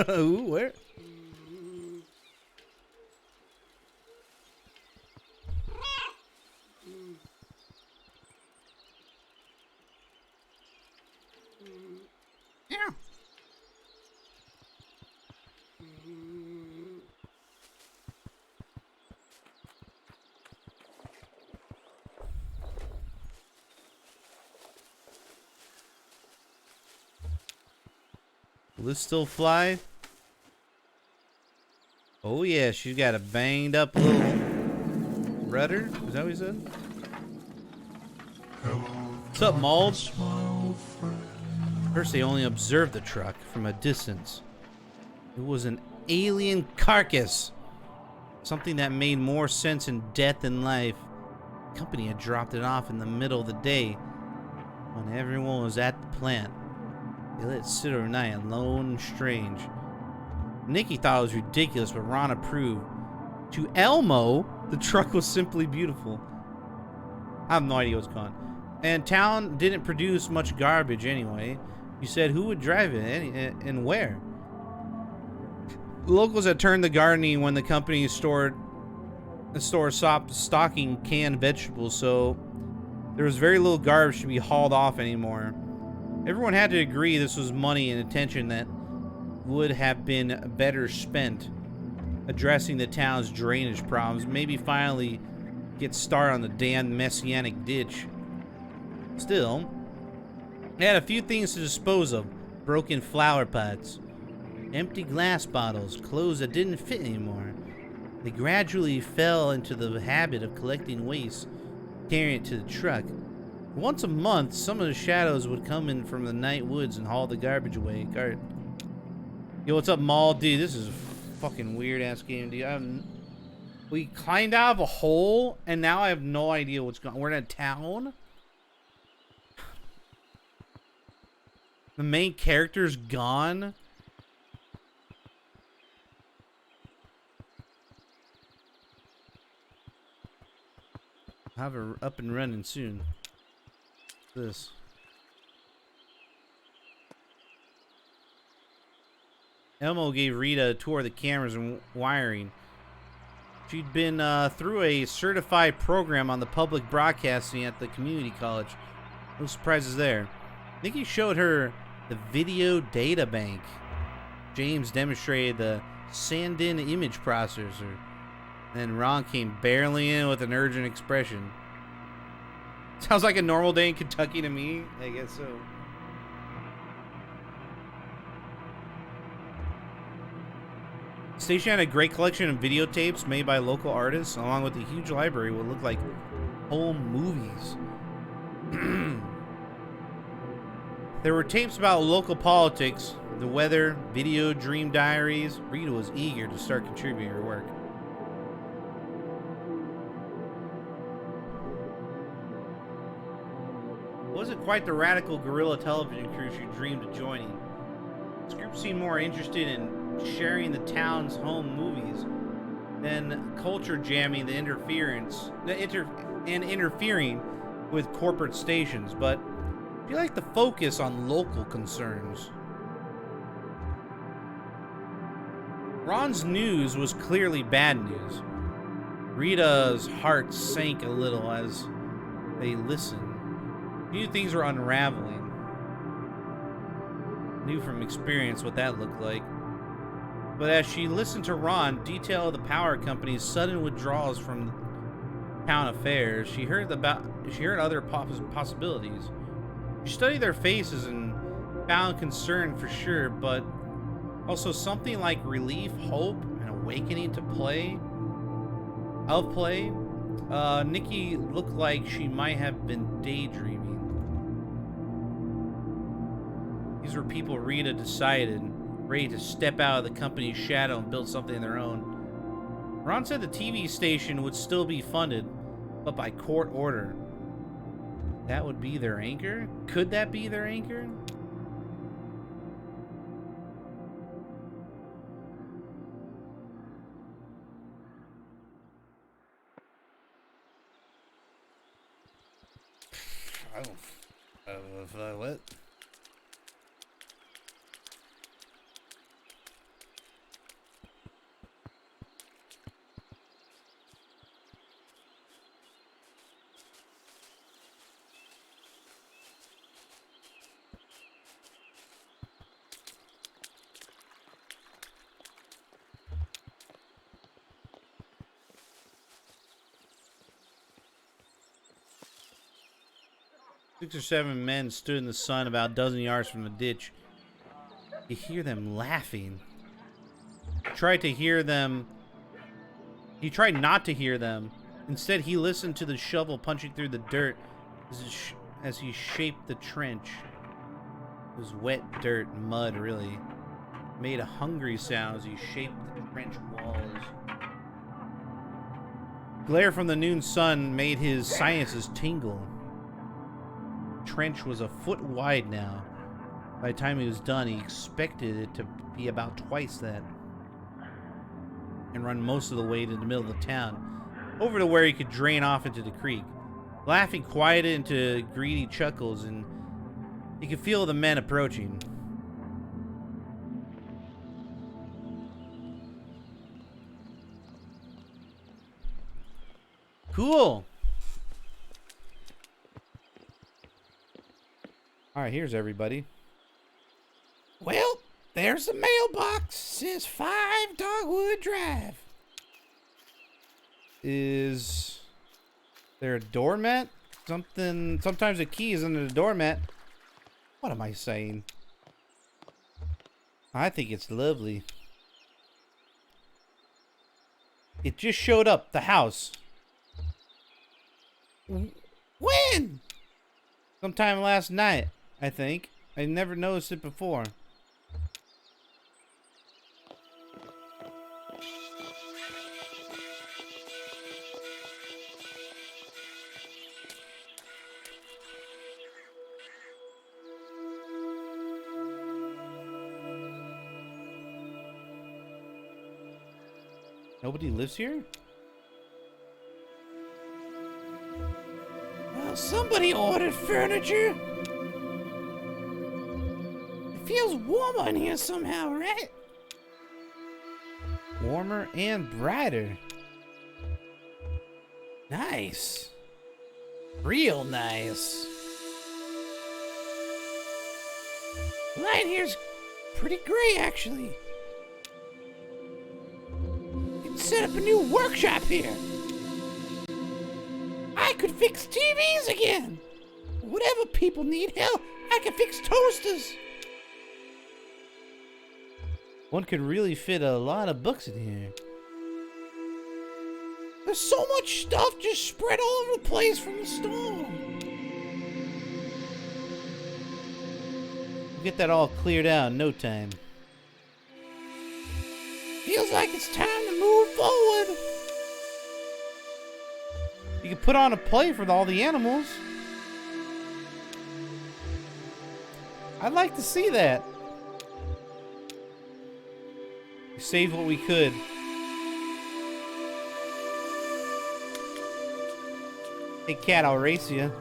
Ooh, where? Yeah. Will this still fly? Oh yeah, she's got a banged up little rudder. Is that what he said? Hello, What's up, Mauld? darkness, my old friend. First, they only observed the truck from a distance. It was an alien carcass. Something that made more sense in death than life. The company had dropped it off in the middle of the day when everyone was at the plant. They let it sit overnight alone and strange. Nikki thought it was ridiculous, but Ron approved. To Elmo, the truck was simply beautiful. I have no idea what's going on. And town didn't produce much garbage anyway. You said who would drive it and where? Locals had turned to gardening when the company store stopped stocking canned vegetables, so there was very little garbage to be hauled off anymore. Everyone had to agree this was money and attention that would have been better spent addressing the town's drainage problems. Maybe finally get started on the damn messianic ditch. Still, they had a few things to dispose of. Broken flower pots, empty glass bottles, clothes that didn't fit anymore. They gradually fell into the habit of collecting waste, carrying it to the truck. Once a month, some of the shadows would come in from the night woods and haul the garbage away. Yo, what's up, Maul? Dude, this is a fucking weird-ass game, dude. We climbed out of a hole, and now I have no idea what's going on. We're in a town? The main character's gone? I'll have her up and running soon. This. Elmo gave Rita a tour of the cameras and wiring. She'd been through a certified program on the public broadcasting at the community college. No surprises there. Nikki showed her the video data bank. James demonstrated the Sandin image processor. Then Ron came barreling in with an urgent expression. Sounds like a normal day in Kentucky to me. I guess so. The station had a great collection of videotapes made by local artists, along with a huge library what looked like home movies. There were tapes about local politics, the weather, video, dream diaries. Rita was eager to start contributing her work. It wasn't quite the radical guerrilla television crew she dreamed of joining. This group seemed more interested in sharing the town's home movies than culture jamming the interfering with corporate stations, but she liked the focus on local concerns. Ron's news was clearly bad news. Rita's heart sank a little as they listened. She knew things were unraveling. Knew from experience what that looked like. But as she listened to Ron detail the power company's sudden withdrawals from town affairs, she heard other possibilities. She studied their faces and found concern for sure, but also something like relief, hope, and awakening to play. Nikki looked like she might have been daydreaming. These were people Rita decided, ready to step out of the company's shadow and build something of their own. Ron said the TV station would still be funded, but by court order. That would be their anchor? Could that be their anchor? I don't what? Six or seven men stood in the sun about a dozen yards from the ditch. You hear them laughing. Tried to hear them He tried not to hear them. Instead, he listened to the shovel punching through the dirt as he shaped the trench. It was wet dirt, mud, really. Made a hungry sound as he shaped the trench walls. Glare from the noon sun made his sinuses tingle. The trench was a foot wide now. By the time he was done, he expected it to be about twice that. And run most of the way to the middle of the town, over to where he could drain off into the creek. Laughing quieted into greedy chuckles, and he could feel the men approaching. Cool. All right, here's everybody. Well, there's the mailbox. Says 5 Dogwood Drive. Is there a doormat? Sometimes a key is under the doormat. What am I saying? I think it's lovely. It just showed up, the house. When? Sometime last night, I think. I never noticed it before. Nobody lives here? Well, somebody ordered furniture. It feels warmer in here somehow, right? Warmer and brighter. Nice. Real nice. Light here's pretty gray, actually. Set up a new workshop here. I could fix TVs again. Whatever people need, hell, I could fix toasters. One could really fit a lot of books in here. There's so much stuff just spread all over the place from the storm. We'll get that all cleared out in no time. Feels like it's time to move forward. You can put on a play for all the animals. I'd like to see that. We saved what we could. Hey, cat, I'll race you.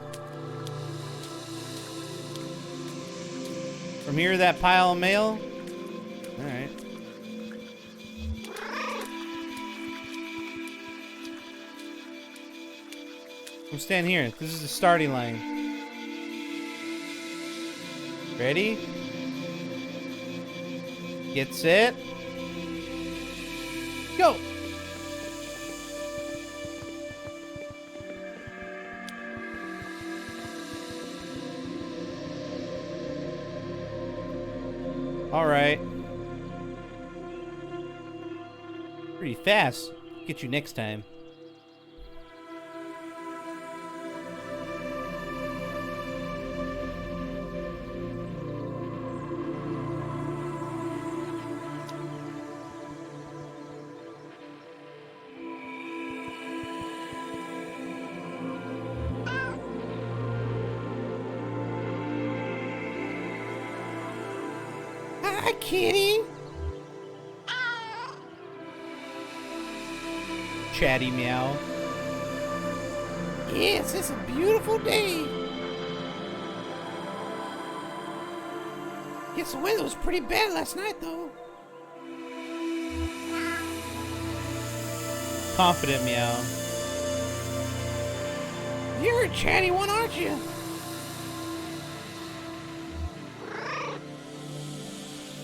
From here to that pile of mail? Alright. I'm standing here. This is the starting line. Ready? Get set. Go! Alright. Pretty fast. Get you next time. Hi, kitty. Chatty meow. Yes, it's a beautiful day. Guess the weather was pretty bad last night, though. Confident meow. You're a chatty one, aren't you?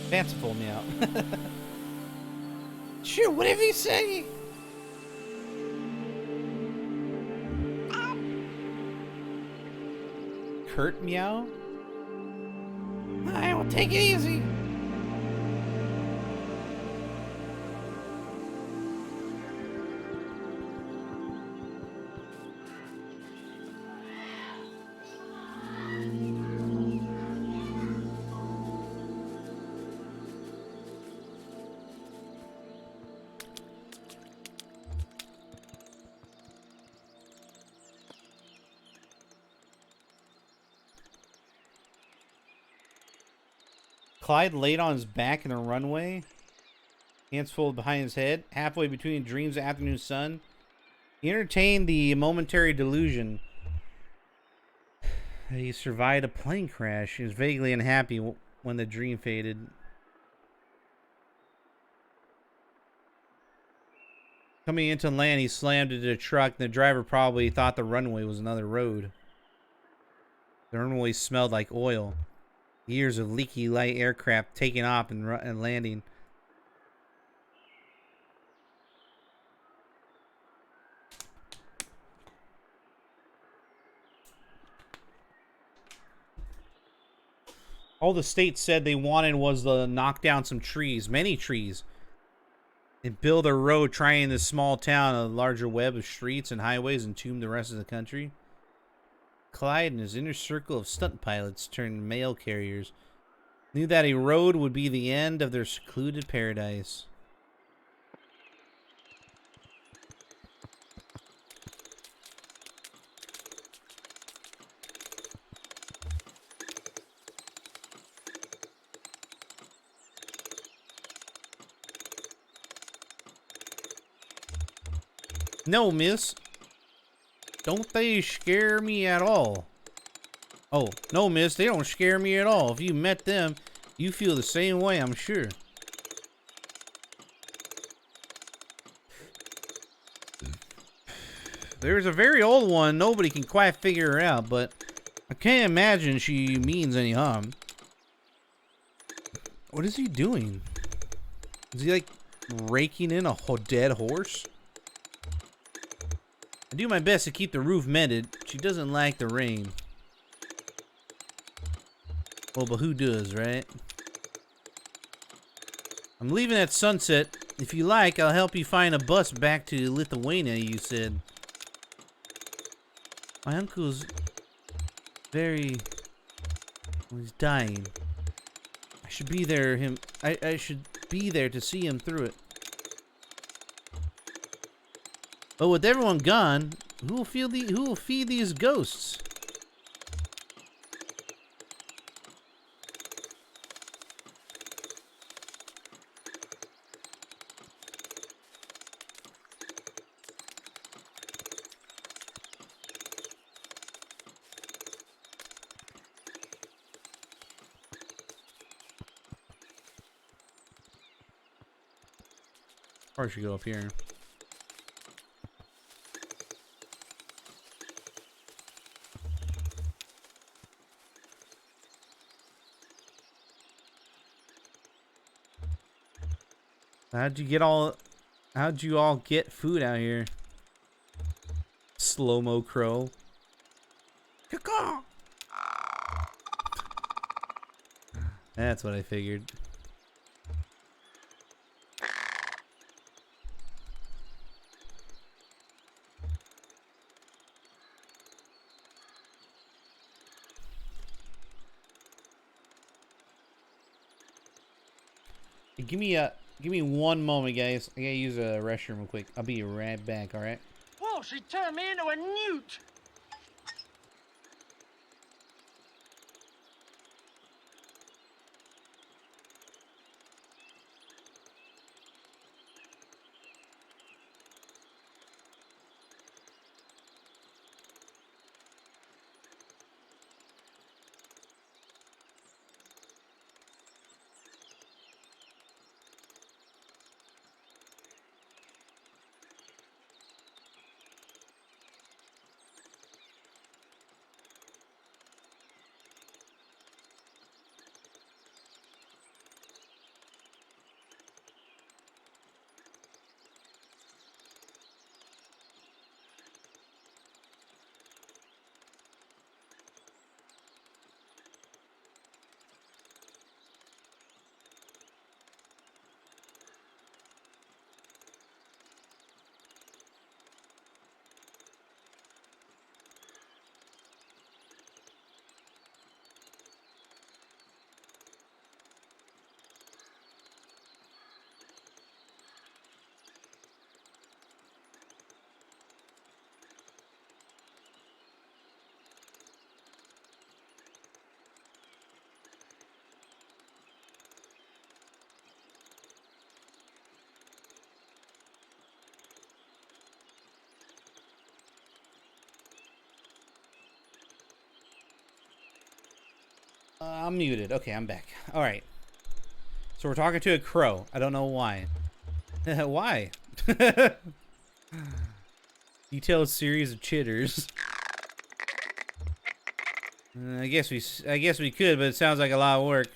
Fanciful meow. Sure, whatever you say. Curt meow. Alright, well, take it easy. Clyde laid on his back in the runway, hands folded behind his head, halfway between dreams and afternoon sun. He entertained the momentary delusion that he survived a plane crash. He was vaguely unhappy when the dream faded. Coming into land, he slammed into the truck, and the driver probably thought the runway was another road. The runway smelled like oil. Years of leaky light aircraft taking off and landing. All the state said they wanted was to knock down some trees, many trees, and build a road trying this small town a larger web of streets and highways and tomb the rest of the country. Clyde and his inner circle of stunt pilots turned mail carriers knew that a road would be the end of their secluded paradise. No, miss. Don't they scare me at all. Oh, no, miss, they don't scare me at all. If you met them, you feel the same way, I'm sure. There's a very old one. Nobody can quite figure her out, but I can't imagine she means any harm. What is he doing? Is he, like, raking in a dead horse? I do my best to keep the roof mended. She doesn't like the rain. Well, but who does, right? I'm leaving at sunset. If you like, I'll help you find a bus back to Lithuania, you said. My uncle's very... well, he's dying. I should be there, I should be there to see him through it. But with everyone gone, who will feed these ghosts? Or I should go up here. How'd you all get food out here? Slow-mo crow. Caw-caw. That's what I figured. Hey, give me one moment, guys. I gotta use a restroom real quick. I'll be right back, alright? Whoa, she turned me into a newt! I'm muted. Okay, I'm back. All right. So we're talking to a crow. I don't know why. Why? You tell a series of chitters. I guess we could, but it sounds like a lot of work.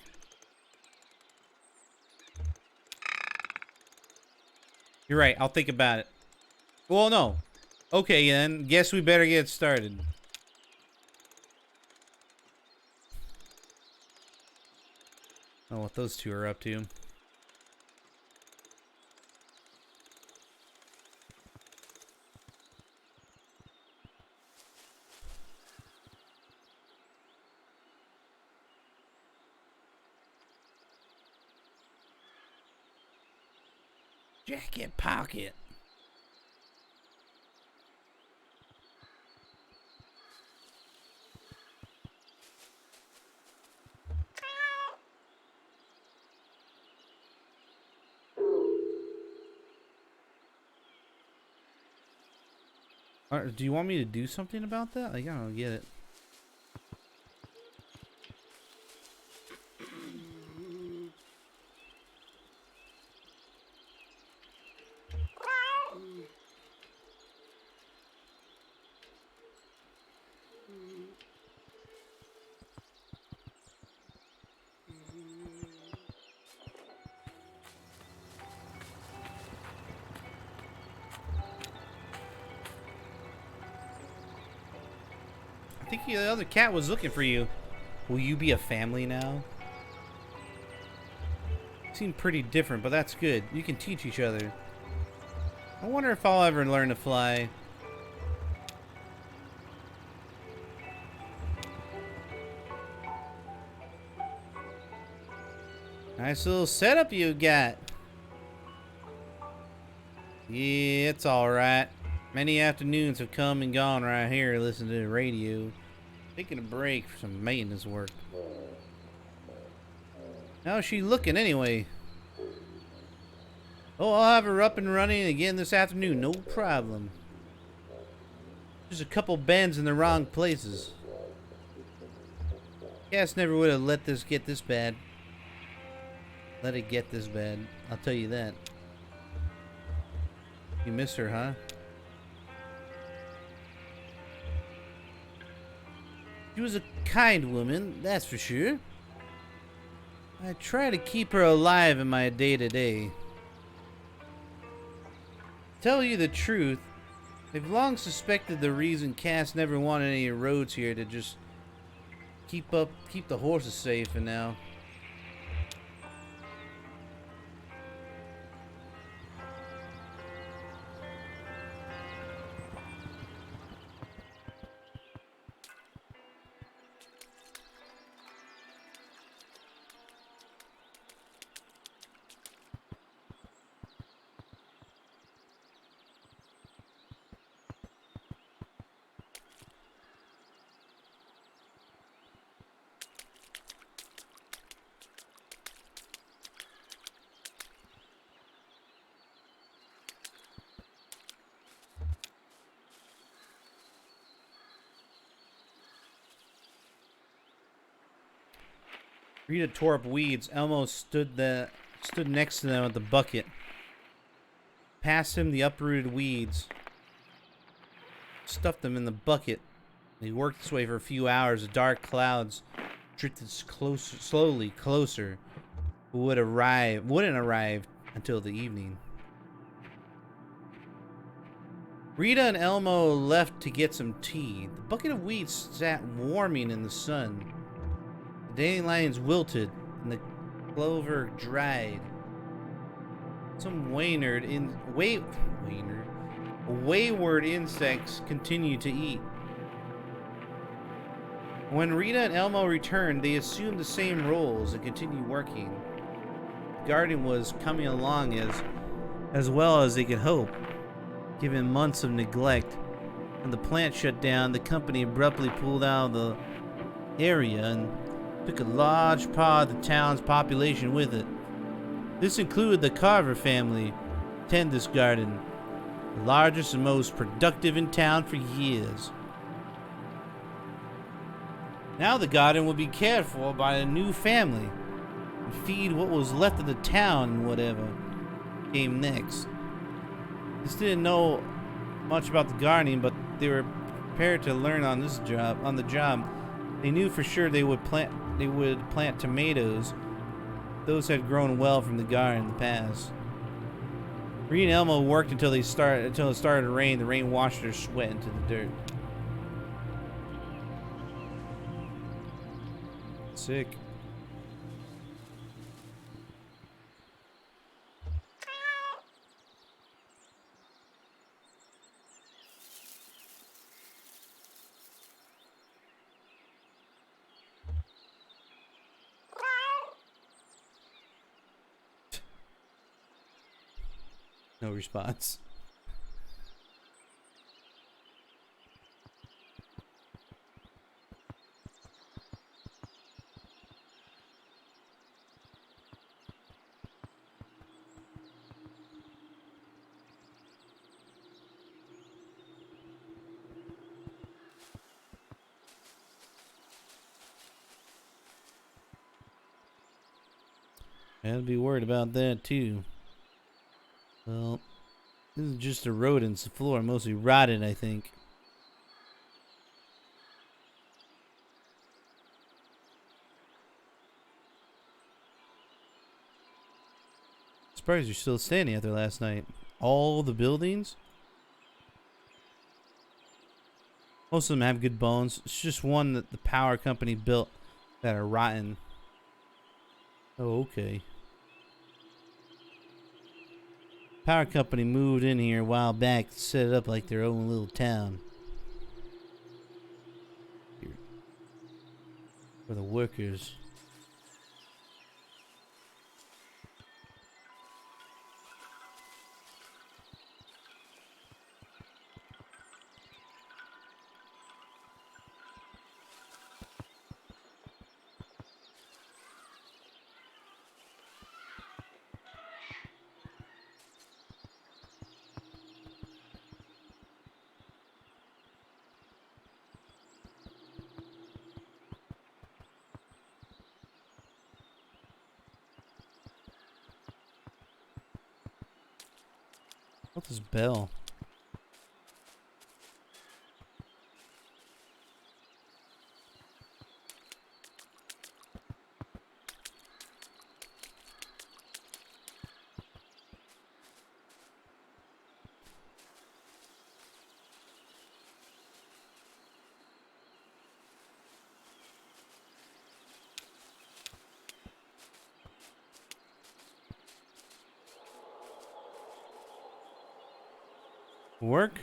You're right. I'll think about it. Well, no. Okay, then. Guess we better get started. I don't know what those two are up to. Jacket pocket. Do you want me to do something about that? Like, I don't get it. I think the other cat was looking for you. Will you be a family now? Seem pretty different, but that's good. You can teach each other. I wonder if I'll ever learn to fly. Nice little setup you got. Yeah, it's alright. Many afternoons have come and gone right here listening to the radio. Taking a break for some maintenance work. How's she looking anyway? Oh, I'll have her up and running again this afternoon, no problem. Just a couple bends in the wrong places. Cass never would have let this get this bad. Let it get this bad. I'll tell you that. You miss her, huh? She was a kind woman, that's for sure. I try to keep her alive in my day-to-day. Tell you the truth, I've long suspected the reason Cass never wanted any roads here to just keep the horses safe and now. Rita tore up weeds. Elmo stood next to them with the bucket. Passed him the uprooted weeds. Stuffed them in the bucket. He worked this way for a few hours. The dark clouds drifted slowly closer, but wouldn't arrive until the evening. Rita and Elmo left to get some tea. The bucket of weeds sat warming in the sun. The dandelions wilted and the clover dried. Some wayward insects continued to eat. When Rita and Elmo returned, they assumed the same roles and continued working. The garden was coming along as well as they could hope. Given months of neglect, when the plant shut down, the company abruptly pulled out of the area and took a large part of the town's population with it. This included the Carver family, tend this garden, the largest and most productive in town for years. Now the garden would be cared for by a new family and feed what was left of the town and whatever came next. Just didn't know much about the gardening, but they were prepared to learn on the job. They knew for sure they would plant tomatoes. Those had grown well from the garden in the past. Bree and Elmo worked until it started to rain. The rain washed their sweat into the dirt. Sick. No response. I'd be worried about that too. Well, this is just the rodents. The floor mostly rotted, I think. Surprised you're still standing after last night. All the buildings? Most of them have good bones. It's just one that the power company built that are rotten. Oh, okay. Power company moved in here a while back to set it up like their own little town. For the workers. What's this bell? Work?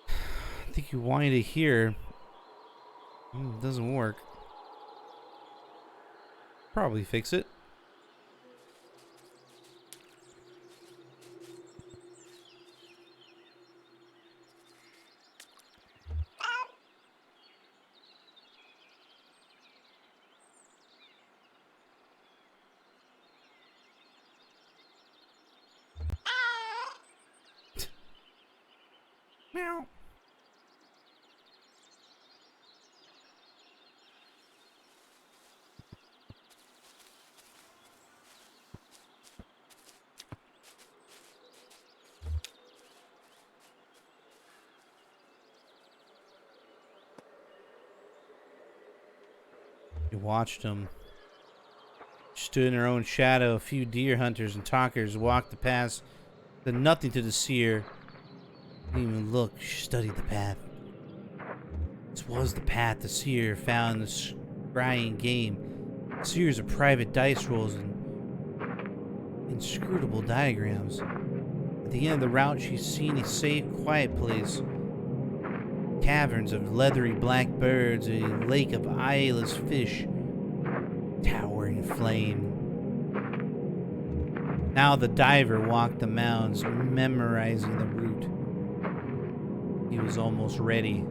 I think you wind it here. It doesn't work. Probably fix it. Meow. You watched them. Stood in their own shadow. A few deer hunters and talkers walked the path. Said nothing to the seer. Didn't even look. She studied the path. This was the path the seer found in the scrying game. The seers of private dice rolls and inscrutable diagrams. At the end of the route, she's seen a safe, quiet place. Caverns of leathery black birds, a lake of eyeless fish, towering flame. Now the diver walked the mounds, memorizing the route. He was almost ready.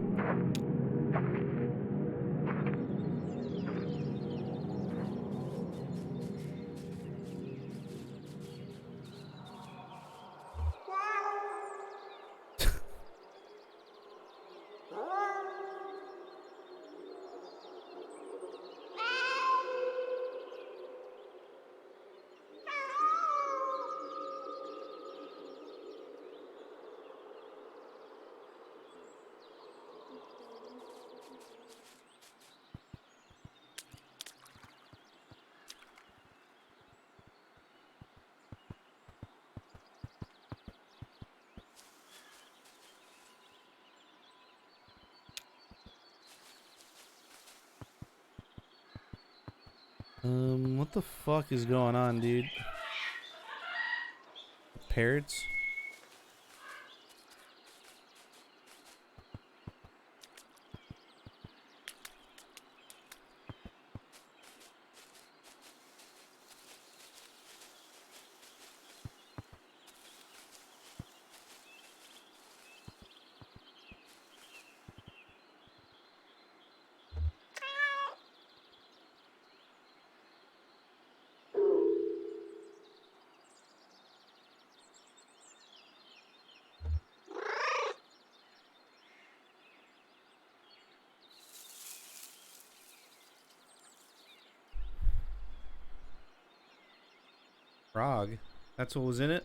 What the fuck is going on, dude? Parrots? Frog? That's what was in it?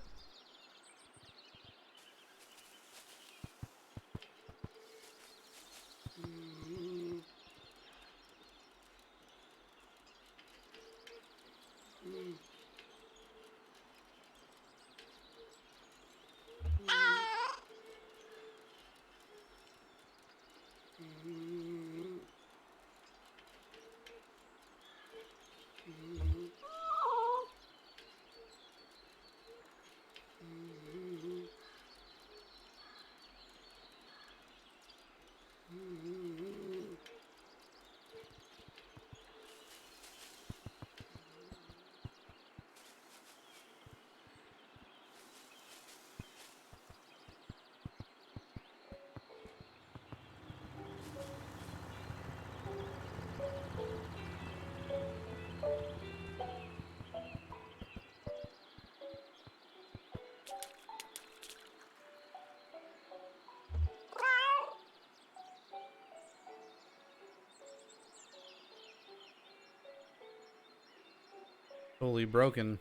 Totally broken.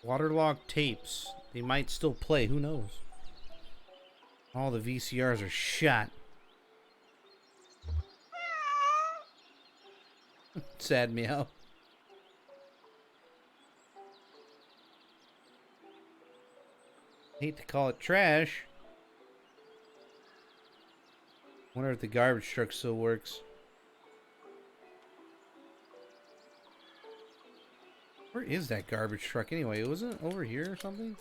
Waterlogged tapes. They might still play. Who knows? All the VCRs are shot. Sad meow. Hate to call it trash. Wonder if the garbage truck still works. Where is that garbage truck anyway? Wasn't it over here or something?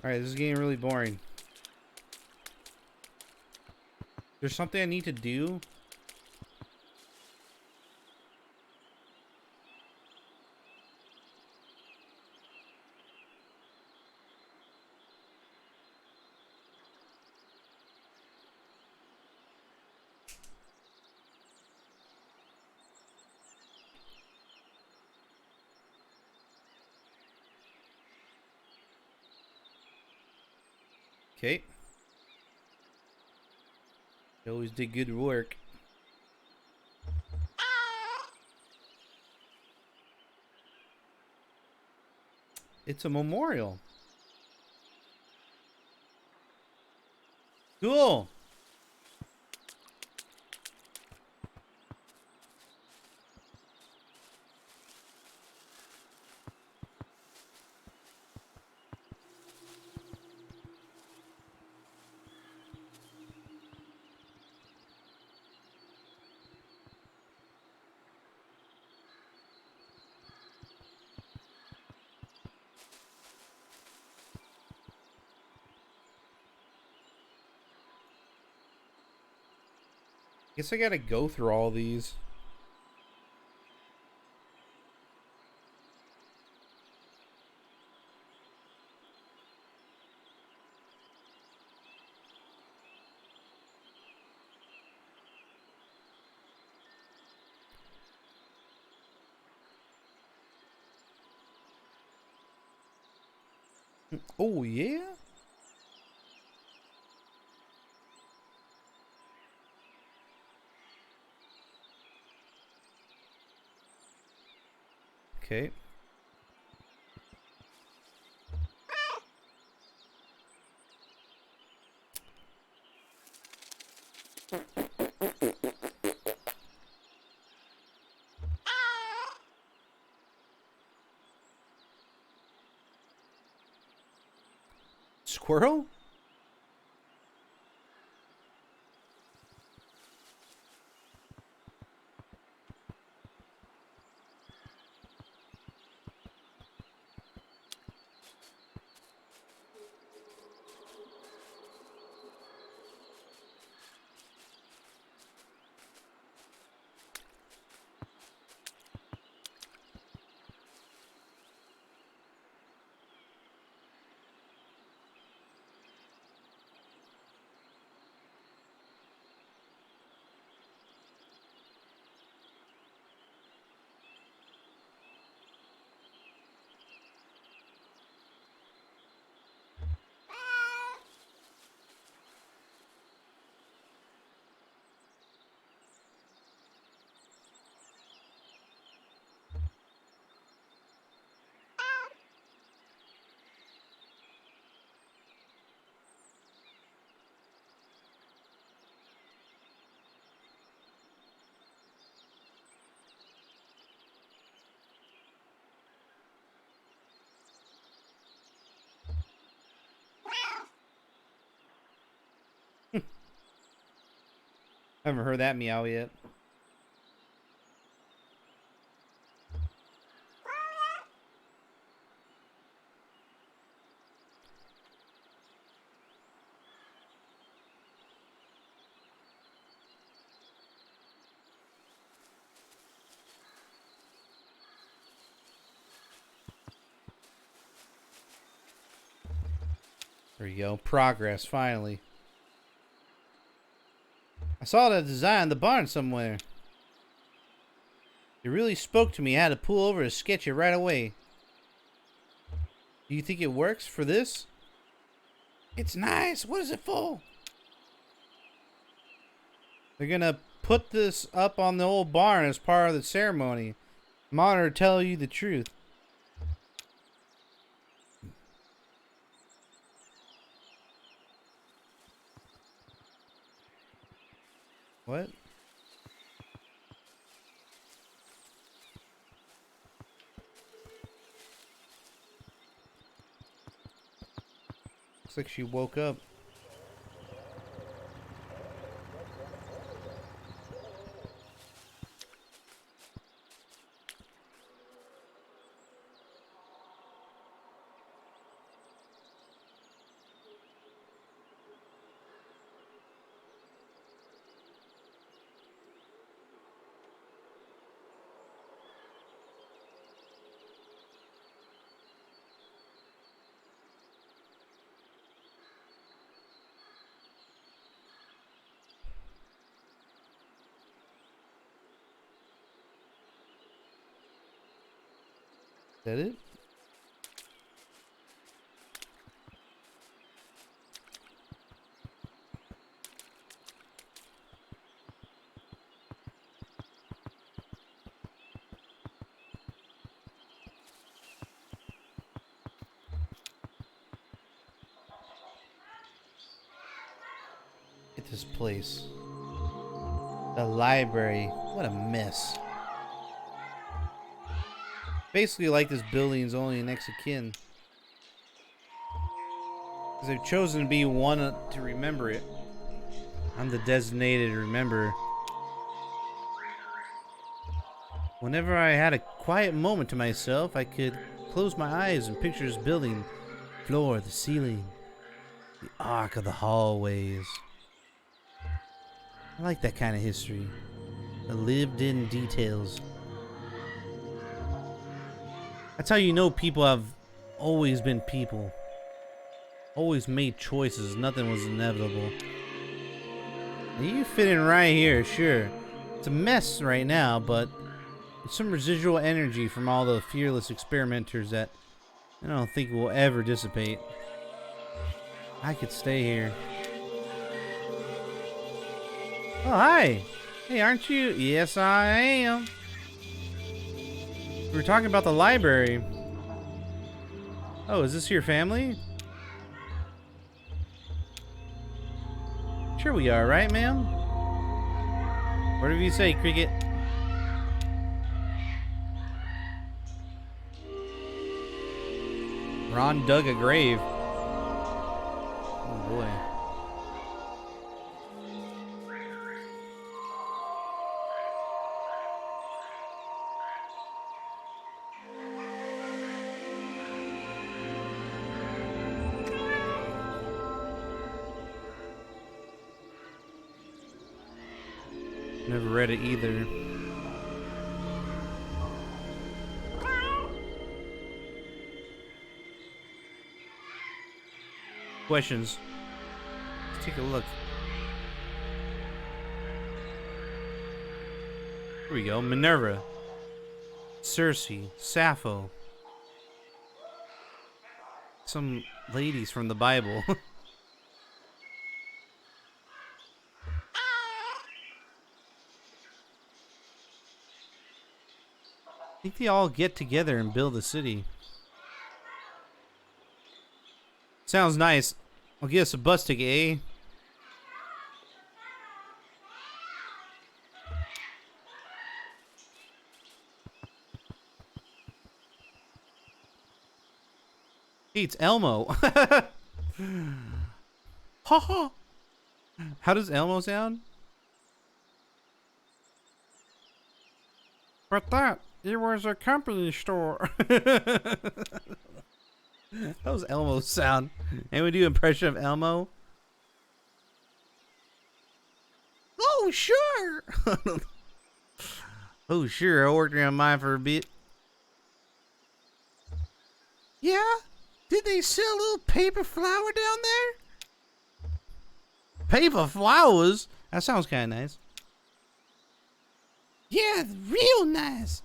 Alright, this is getting really boring. There's something I need to do. Okay. You always did good work. It's a memorial. Cool. Guess I gotta go through all these. Oh, yeah? Okay. squirrel? I haven't heard that meow yet. There you go. Progress, finally. I saw that design on the barn somewhere. It really spoke to me. I had to pull over to sketch it right away. Do you think it works for this? It's nice. What is it for? They're gonna put this up on the old barn as part of the ceremony. I'm honored to tell you the truth. What? Looks like she woke up. Is that it? At this place. The library. What a mess. Basically like this building's only next of kin. Because they've chosen to be one to remember it. I'm the designated rememberer. Whenever I had a quiet moment to myself, I could close my eyes and picture this building. Floor, the ceiling, the arc of the hallways. I like that kind of history. The lived-in details. That's how you know people have always been people. Always made choices. Nothing was inevitable. You fit in right here, sure. It's a mess right now, but it's some residual energy from all the fearless experimenters that I don't think will ever dissipate. I could stay here. Oh, hi. Hey, aren't you? Yes, I am. We were talking about the library. Oh, is this your family? Sure we are, right, ma'am? Whatever you say, Cricket. Ron dug a grave. boy. Never read it either. Questions. Let's take a look. Here we go. Minerva, Circe, Sappho. Some ladies from the Bible. I think they all get together and build a city. Sounds nice. I'll get us a bus ticket, eh? Hey, it's Elmo. Ha ha. How does Elmo sound? But that, it was a company store. How does Elmo sound? Anyone do an impression of Elmo? Oh, sure. Oh, sure. I worked around mine for a bit. Yeah? Did they sell a little paper flower down there? Paper flowers? That sounds kind of nice. Yeah, real nice.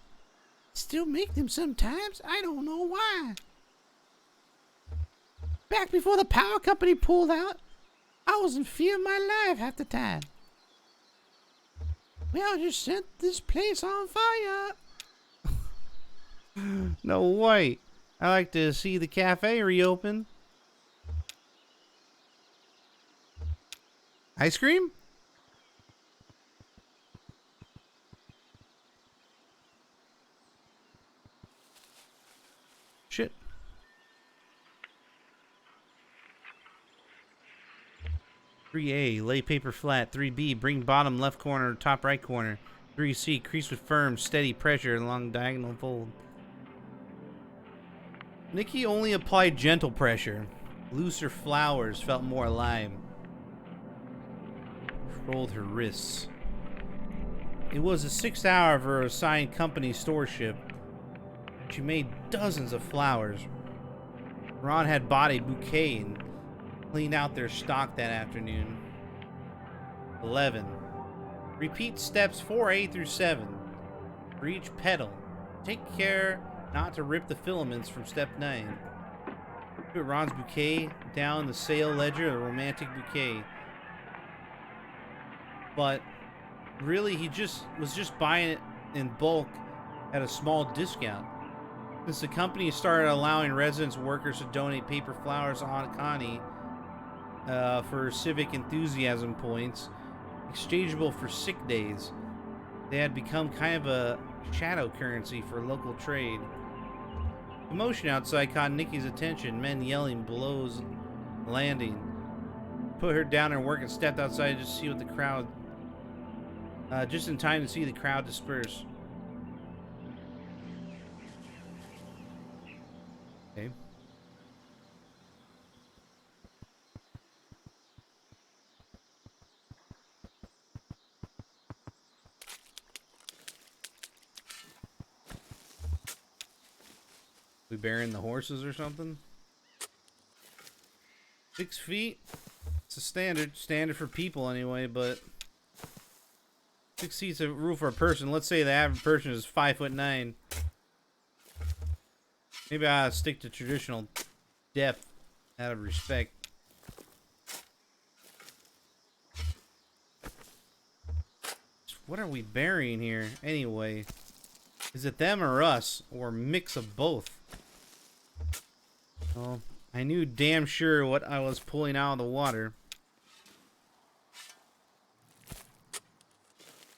Still make them sometimes. I don't know why. Back before the power company pulled out, I was in fear of my life half the time. Well, just set this place on fire. No way. I like to see the cafe reopen. Ice cream? Shit. 3A, lay paper flat. 3B, bring bottom left corner, top right corner. 3C, crease with firm, steady pressure along diagonal fold. Nikki only applied gentle pressure. Looser flowers felt more alive. Rolled her wrists. It was the 6th hour of her assigned company store shift. She made dozens of flowers. Ron had bought a bouquet and cleaned out their stock that afternoon. 11. Repeat steps 4A through 7. For each petal, take care not to rip the filaments from step 9. Put Ron's bouquet down the sale ledger of a romantic bouquet. But really, he was just buying it in bulk at a small discount. Since the company started allowing residents and workers to donate paper flowers to Aunt Connie for civic enthusiasm points, exchangeable for sick days, they had become kind of a shadow currency for local trade. Commotion outside caught Nikki's attention, men yelling below the landing. Put her down her work and stepped outside to see what the crowd, just in time to see the crowd disperse. Okay. We burying the horses or something? 6 feet? It's a standard for people anyway, but 6 feet's a rule for a person. Let's say the average person is 5'9". Maybe I ought to stick to traditional depth out of respect. What are we burying here anyway? Is it them or us, or a mix of both? Well, I knew damn sure what I was pulling out of the water.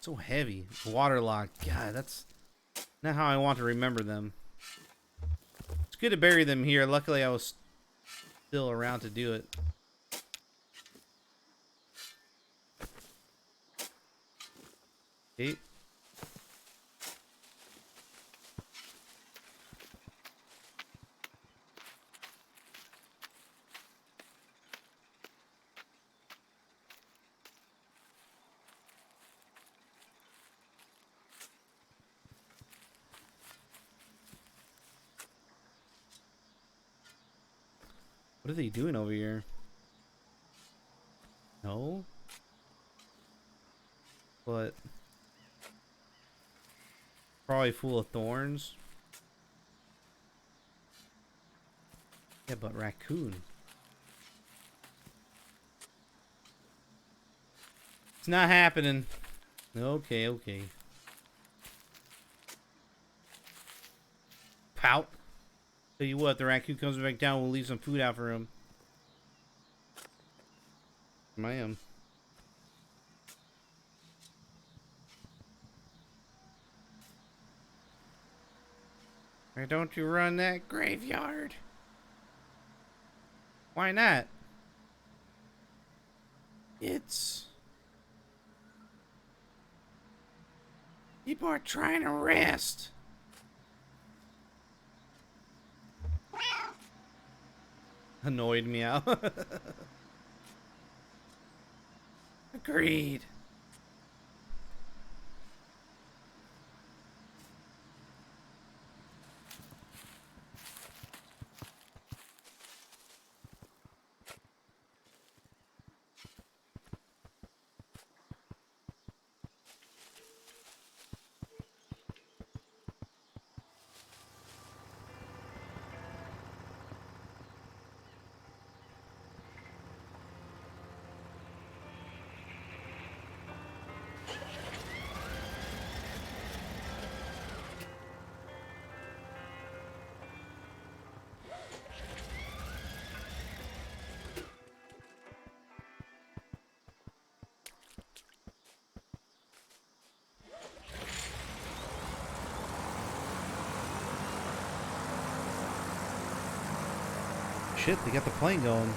So heavy. Waterlogged. God, that's not how I want to remember them. It's good to bury them here. Luckily, I was still around to do it. Okay. What are they doing over here? No? But probably full of thorns. Yeah, but raccoon. It's not happening. Okay, okay. Pout. Tell you what, the raccoon comes back down, we'll leave some food out for him. I am. Why don't you run that graveyard? Why not? It's... People are trying to rest. Annoyed me out. Agreed. Shit, they got the plane going.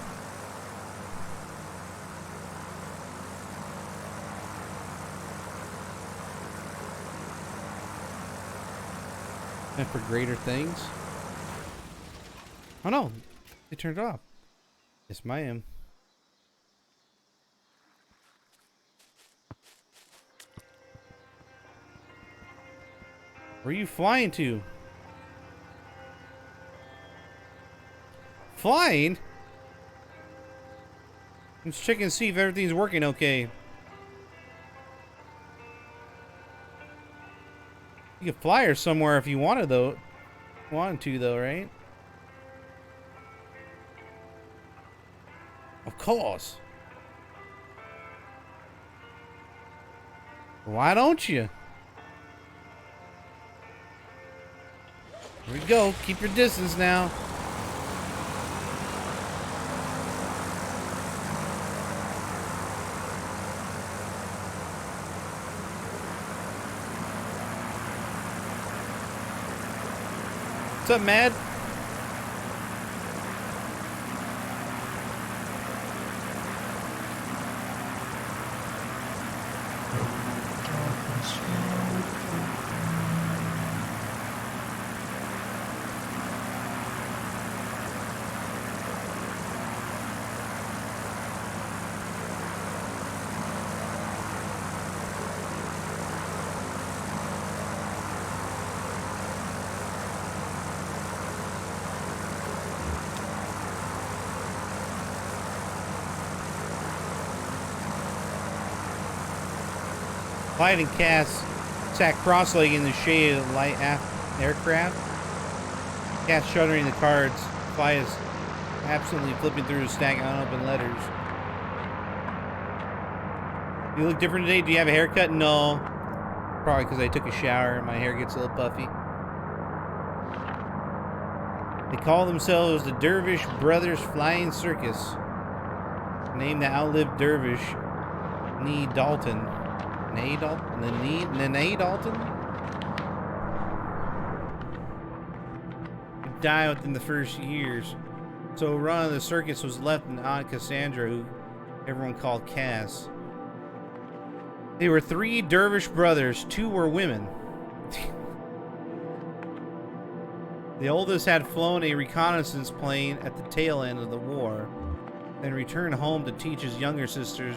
And for greater things. Oh no, they turned it off. Yes, ma'am. Where are you flying to? Flying? Let's check and see if everything's working okay. You could fly her somewhere if you wanted though. Wanted to though, right? Of course. Why don't you? Here we go. Keep your distance now. What's up, Mad? Clyde and Cass sat cross-legged in the shade of the light aircraft. Cass shuddering the cards. Clyde is absently flipping through a stack of unopened letters. You look different today. Do you have a haircut? No. Probably because I took a shower and my hair gets a little puffy. They call themselves the Dervish Brothers Flying Circus. A name that outlived Dervish Nee Dalton. Nene Dalton? He died within the first years. So a run of the circus was left in Aunt Cassandra, who everyone called Cass. They were 3 dervish brothers. 2 were women. The oldest had flown a reconnaissance plane at the tail end of the war, then returned home to teach his younger sisters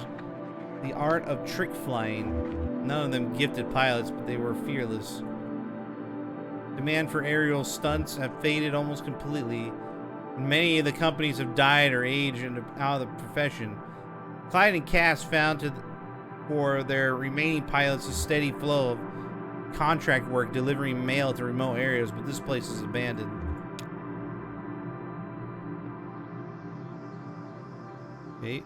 the art of trick flying. None of them gifted pilots, but they were fearless. Demand for aerial stunts have faded almost completely, and many of the companies have died or aged out of the profession. Clyde and Cass found for their remaining pilots a steady flow of contract work delivering mail to remote areas, but this place is abandoned. Okay.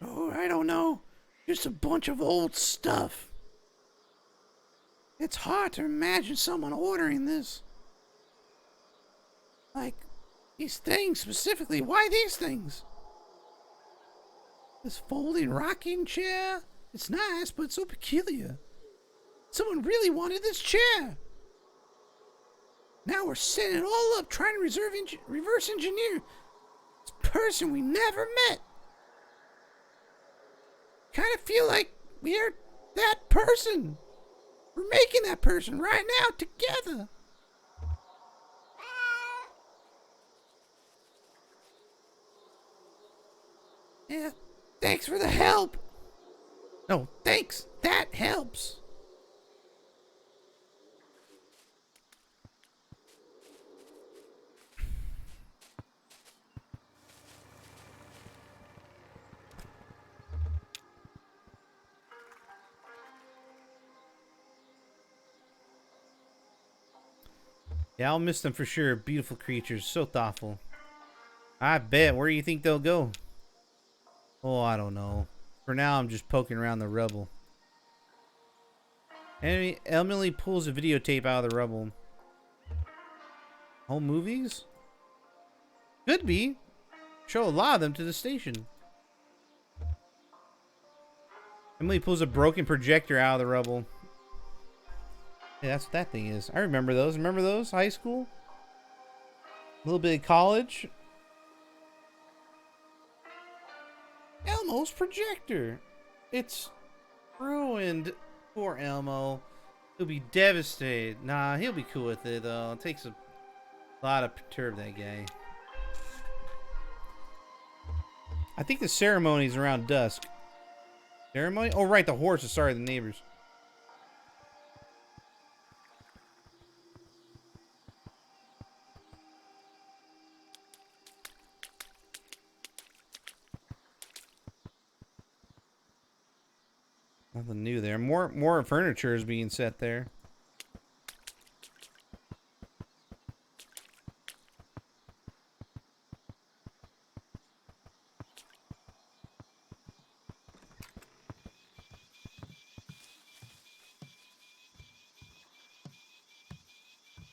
Oh, I don't know. Just a bunch of old stuff. It's hard to imagine someone ordering this. Like, these things specifically. Why these things? This folding rocking chair? It's nice, but it's so peculiar. Someone really wanted this chair. Now we're setting it all up, trying to reverse engineer this person we never met. Kind of feel like we're that person. We're making that person right now together. Yeah, thanks for the help. No, thanks. That helps. Yeah, I'll miss them for sure. Beautiful creatures, so thoughtful. I bet. Where do you think they'll go? Oh, I don't know. For now, I'm just poking around the rubble. Emily pulls a videotape out of the rubble. Home movies? Could be. Show a lot of them to the station. Emily pulls a broken projector out of the rubble. Yeah, that's what that thing is. I remember those. Remember those? High school? A little bit of college. Elmo's projector. It's ruined. Poor Elmo. He'll be devastated. Nah, he'll be cool with it, though. It takes a lot to perturb that guy. I think the ceremony's around dusk. Ceremony? Oh, right, the horses. Sorry, the neighbors. Nothing new there. More furniture is being set there.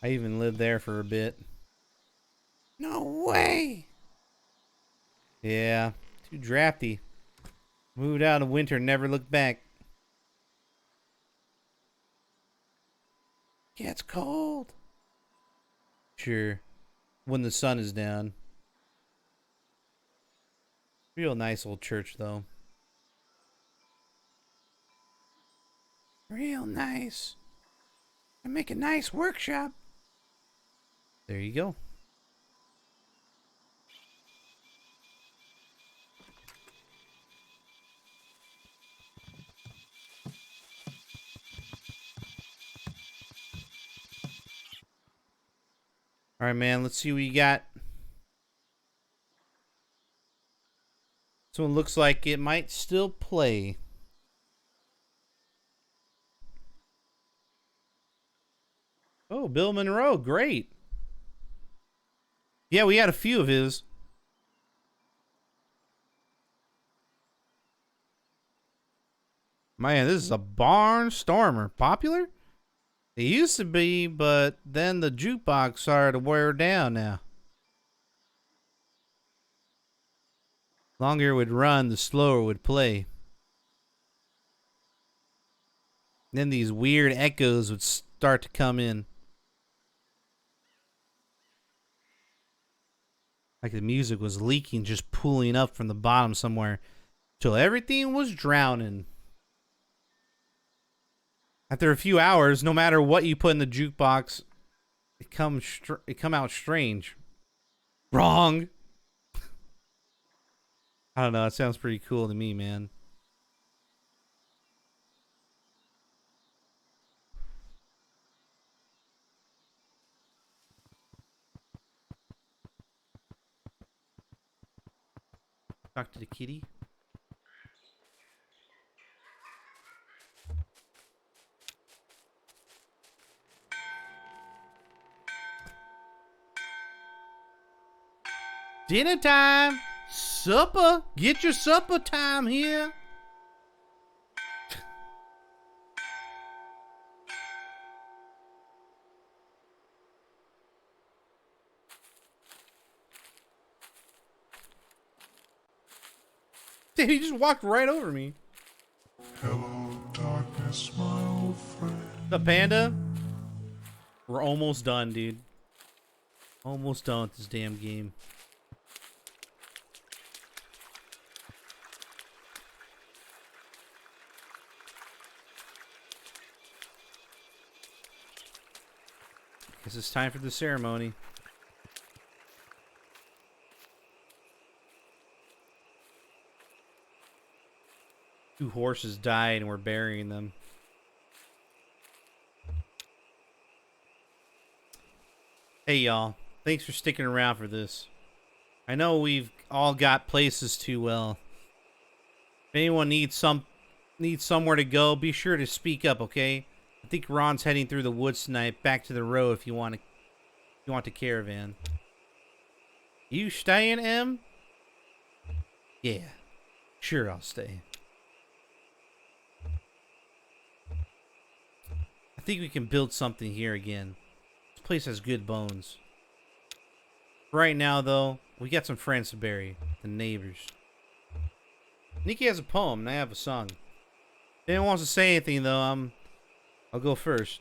I even lived there for a bit. No way! Yeah, too drafty. Moved out in winter, never looked back. Gets cold. Sure. When the sun is down. Real nice old church, though. Real nice. I make a nice workshop. There you go. All right, man. Let's see what you got. This one looks like it might still play. Oh, Bill Monroe. Great. Yeah, we had a few of his. Man, this is a barnstormer. Popular? It used to be, but then the jukebox started to wear down now. Longer it would run, the slower it would play. Then these weird echoes would start to come in. Like the music was leaking, just pooling up from the bottom somewhere. Till everything was drowning. After a few hours, no matter what you put in the jukebox, it come out strange. Wrong. I don't know. It sounds pretty cool to me, man. Talk to the kitty. Dinner time. Supper. Get your supper time here. Dude, he just walked right over me. Hello, darkness, my old friend. The panda. We're almost done, dude. Almost done with this damn game. Guess it's time for the ceremony. Two horses died and we're burying them. Hey y'all, thanks for sticking around for this. I know we've all got places to, well, if anyone needs somewhere to go, be sure to speak up, okay? I think Ron's heading through the woods tonight, back to the road if you want to caravan. You staying, Em? Yeah, sure I'll stay. I think we can build something here again. This place has good bones. Right now, though, we got some friends to bury. The neighbors. Nikki has a poem, and I have a song. If anyone wants to say anything, though, I'll go first.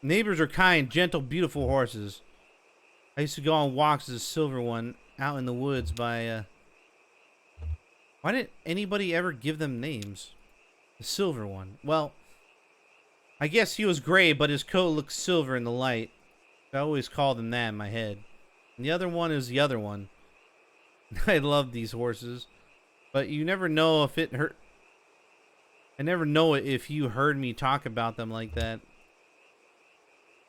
Neighbors are kind, gentle, beautiful horses. I used to go on walks as a silver one out in the woods by, Why didn't anybody ever give them names? The silver one. Well, I guess he was gray, but his coat looked silver in the light. I always called him that in my head. And the other one is the other one. I love these horses, but you never know if it hurt. I never know if you heard me talk about them like that.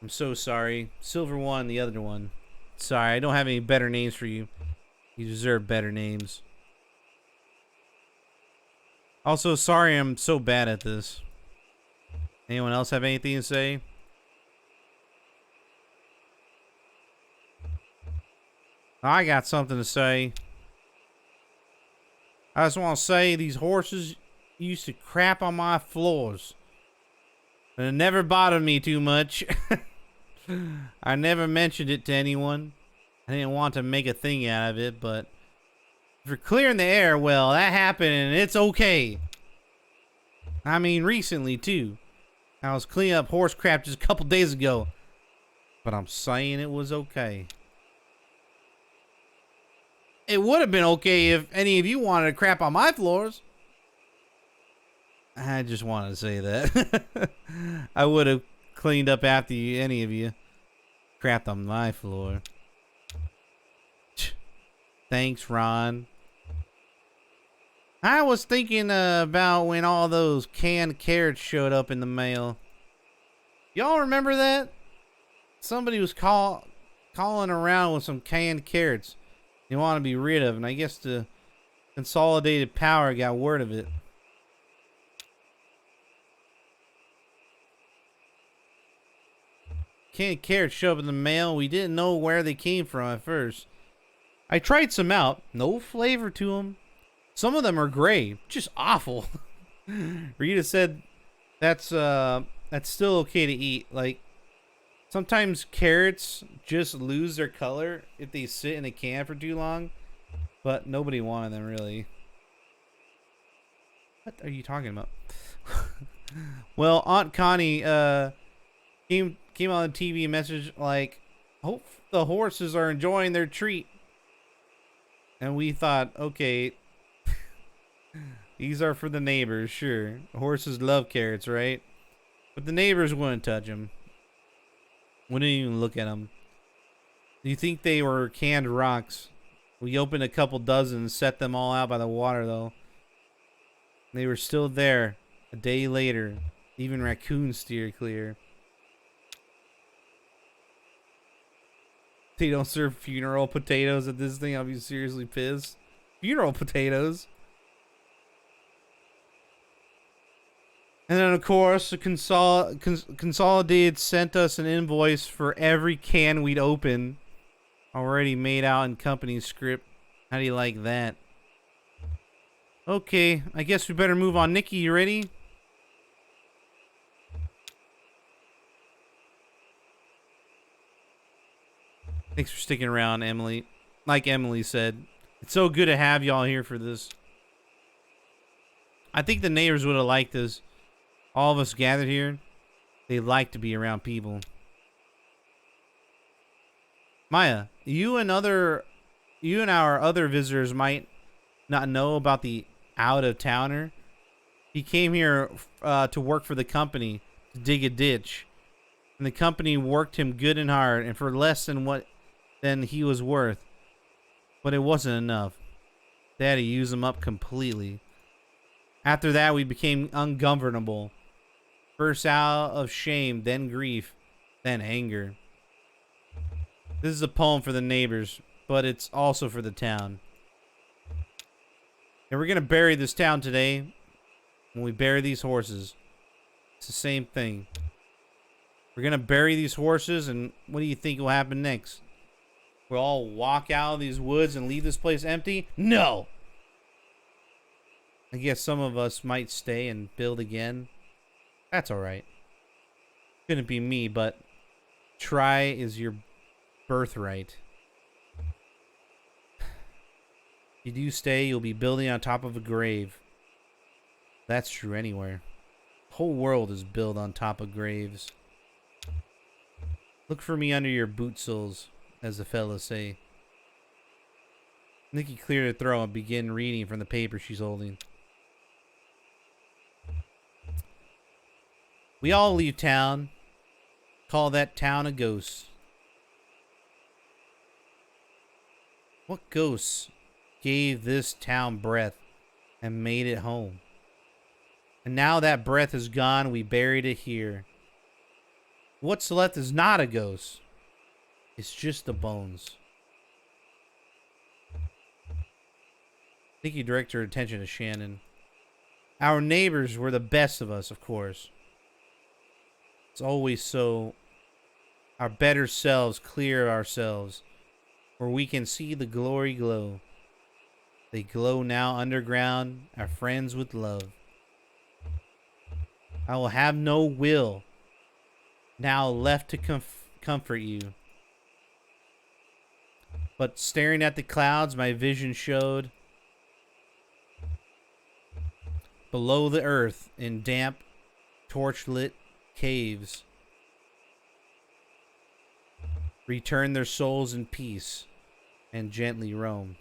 I'm so sorry. Silver one, the other one. Sorry, I don't have any better names for you. You deserve better names. Also, sorry I'm so bad at this. Anyone else have anything to say? I got something to say. I just want to say these horses used to crap on my floors. And it never bothered me too much. I never mentioned it to anyone. I didn't want to make a thing out of it, but if you're clearing the air, well, that happened and it's okay. I mean, recently too. I was cleaning up horse crap just a couple days ago. But I'm saying it was okay. It would have been okay if any of you wanted to crap on my floors. I just wanted to say that. I would have cleaned up after you, any of you crapped on my floor. Thanks, Ron. I was thinking about when all those canned carrots showed up in the mail. Y'all remember that? Somebody was calling around with some canned carrots they want to be rid of, and I guess the Consolidated Power got word of it. Canned carrots showed up in the mail. We didn't know where they came from at first. I tried some out. No flavor to them. Some of them are gray. Just awful. Rita said that's still okay to eat. Like, sometimes carrots just lose their color if they sit in a can for too long. but nobody wanted them really. What are you talking about? Well, Aunt Connie came on the TV message like, hope the horses are enjoying their treat. And we thought, okay, these are for the neighbors, sure. Horses love carrots, right? But the neighbors wouldn't touch them. Wouldn't even look at them. Do you think they were canned rocks? We opened a couple dozen and set them all out by the water, though. They were still there a day later. Even raccoons steer clear. They don't serve funeral potatoes at this thing. I'll be seriously pissed. Funeral potatoes. And then, of course, the Consolidated sent us an invoice for every can we'd open. Already made out in company script. How do you like that? Okay, I guess we better move on. Nikki, you ready? Thanks for sticking around, Emily. Like Emily said, it's so good to have y'all here for this. I think the neighbors would have liked this. All of us gathered here, they like to be around people. Maya, you and our other visitors might not know about the out-of-towner. He came here to work for the company, to dig a ditch. And the company worked him good and hard, and for less than he was worth. But it wasn't enough. They had to use him up completely. After that, we became ungovernable. First out of shame, then grief, then anger. This is a poem for the neighbors, but it's also for the town. And we're going to bury this town today when we bury these horses. It's the same thing. We're going to bury these horses, and what do you think will happen next? We'll all walk out of these woods and leave this place empty? No! I guess some of us might stay and build again. That's alright. Couldn't be me, but try is your birthright. If you do stay, you'll be building on top of a grave. That's true anywhere. The whole world is built on top of graves. Look for me under your boot soles, as the fellas say. Nikki cleared her throat and began reading from the paper she's holding. We all leave town. Call that town a ghost. What ghosts gave this town breath and made it home? And now that breath is gone, we buried it here. What's left is not a ghost. It's just the bones. Nikki directed her attention to Shannon. Our neighbors were the best of us, of course. It's always so. Our better selves clear of ourselves, where we can see the glory glow. They glow now underground, our friends with love. I will have no will now left to comfort you. But staring at the clouds, my vision showed below the earth in damp, torch-lit caves. Return their souls in peace and gently roam.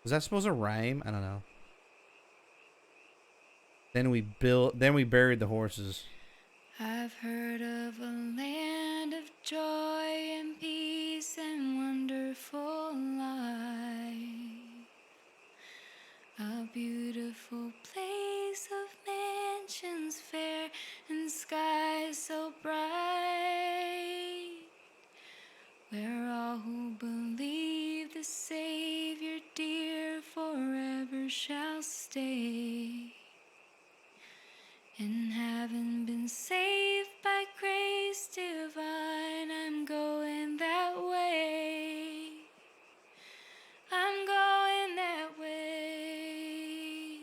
Was that supposed to rhyme? I don't know. Then we buried the horses. I've heard of a land of joy and peace and wonderful life. A beautiful place of mansions fair and skies so bright, where all who believe the Savior dear forever shall stay. And having been saved by grace divine, I'm going that way. I'm going that way.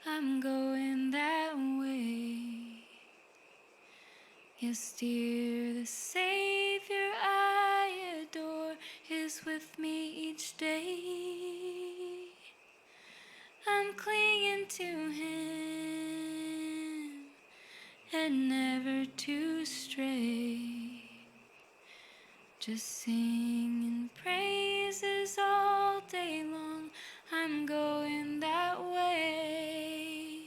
I'm going that way. Yes, dear, the Savior I adore. with me each day. I'm clinging to him and never to stray. Just singing praises all day long. I'm going that way.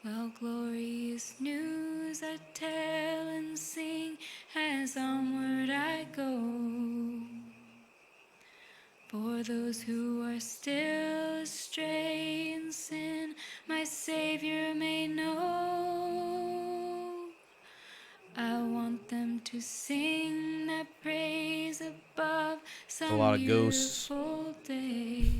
Well, glorious news I tell and sing as onward I go. For those who are still astray in sin, my Savior may know. I want them to sing that praise above some A lot of ghosts. beautiful day.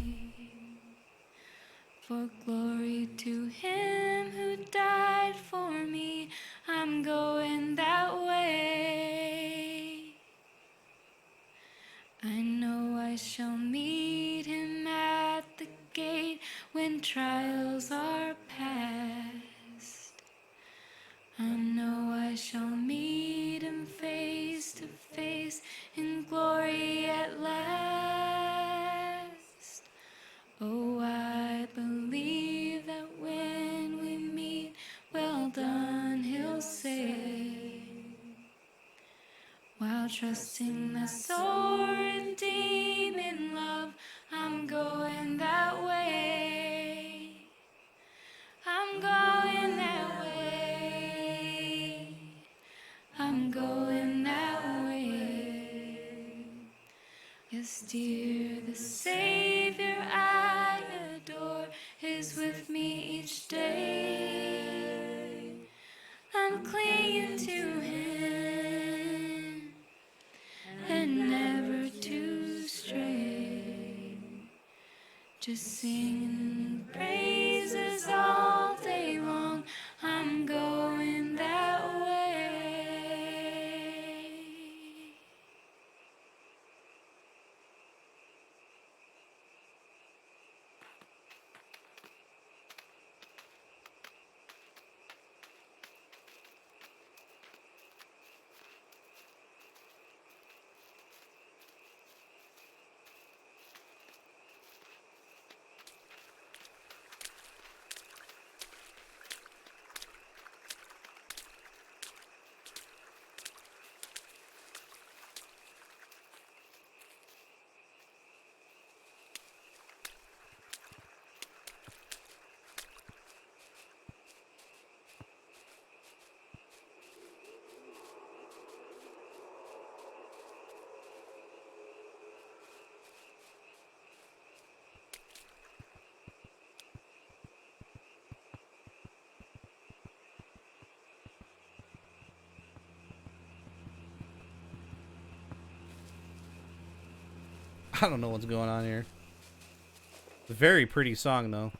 For glory to him who died for me, I'm going that way. I know I shall meet him at the gate when trials are past. I know I shall meet him face to face in glory at last. Oh, I believe that when we meet, well done, he'll say, while trusting that soul redeeming love, I'm going that way. I'm going that way. I'm going that way. Yes, dear, the Savior I adore is with me each day. I'm clinging to him and never to stray. Just singing praises all day long. I'm going that way. I don't know what's going on here. It's a very pretty song, though.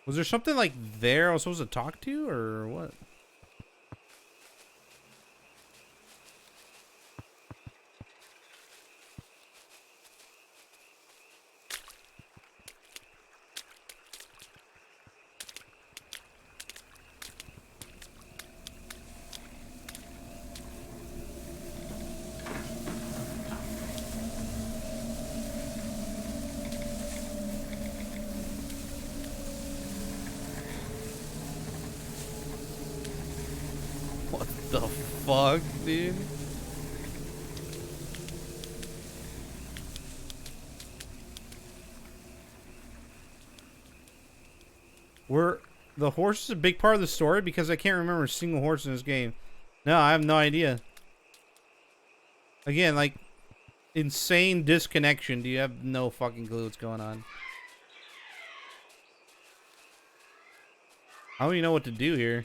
Was there something like there I was supposed to talk to, or what? What the fuck, dude? The horse is a big part of the story because I can't remember a single horse in this game. No, I have no idea. Again, like, insane disconnection. Do you have no fucking clue what's going on? I don't even know what to do here.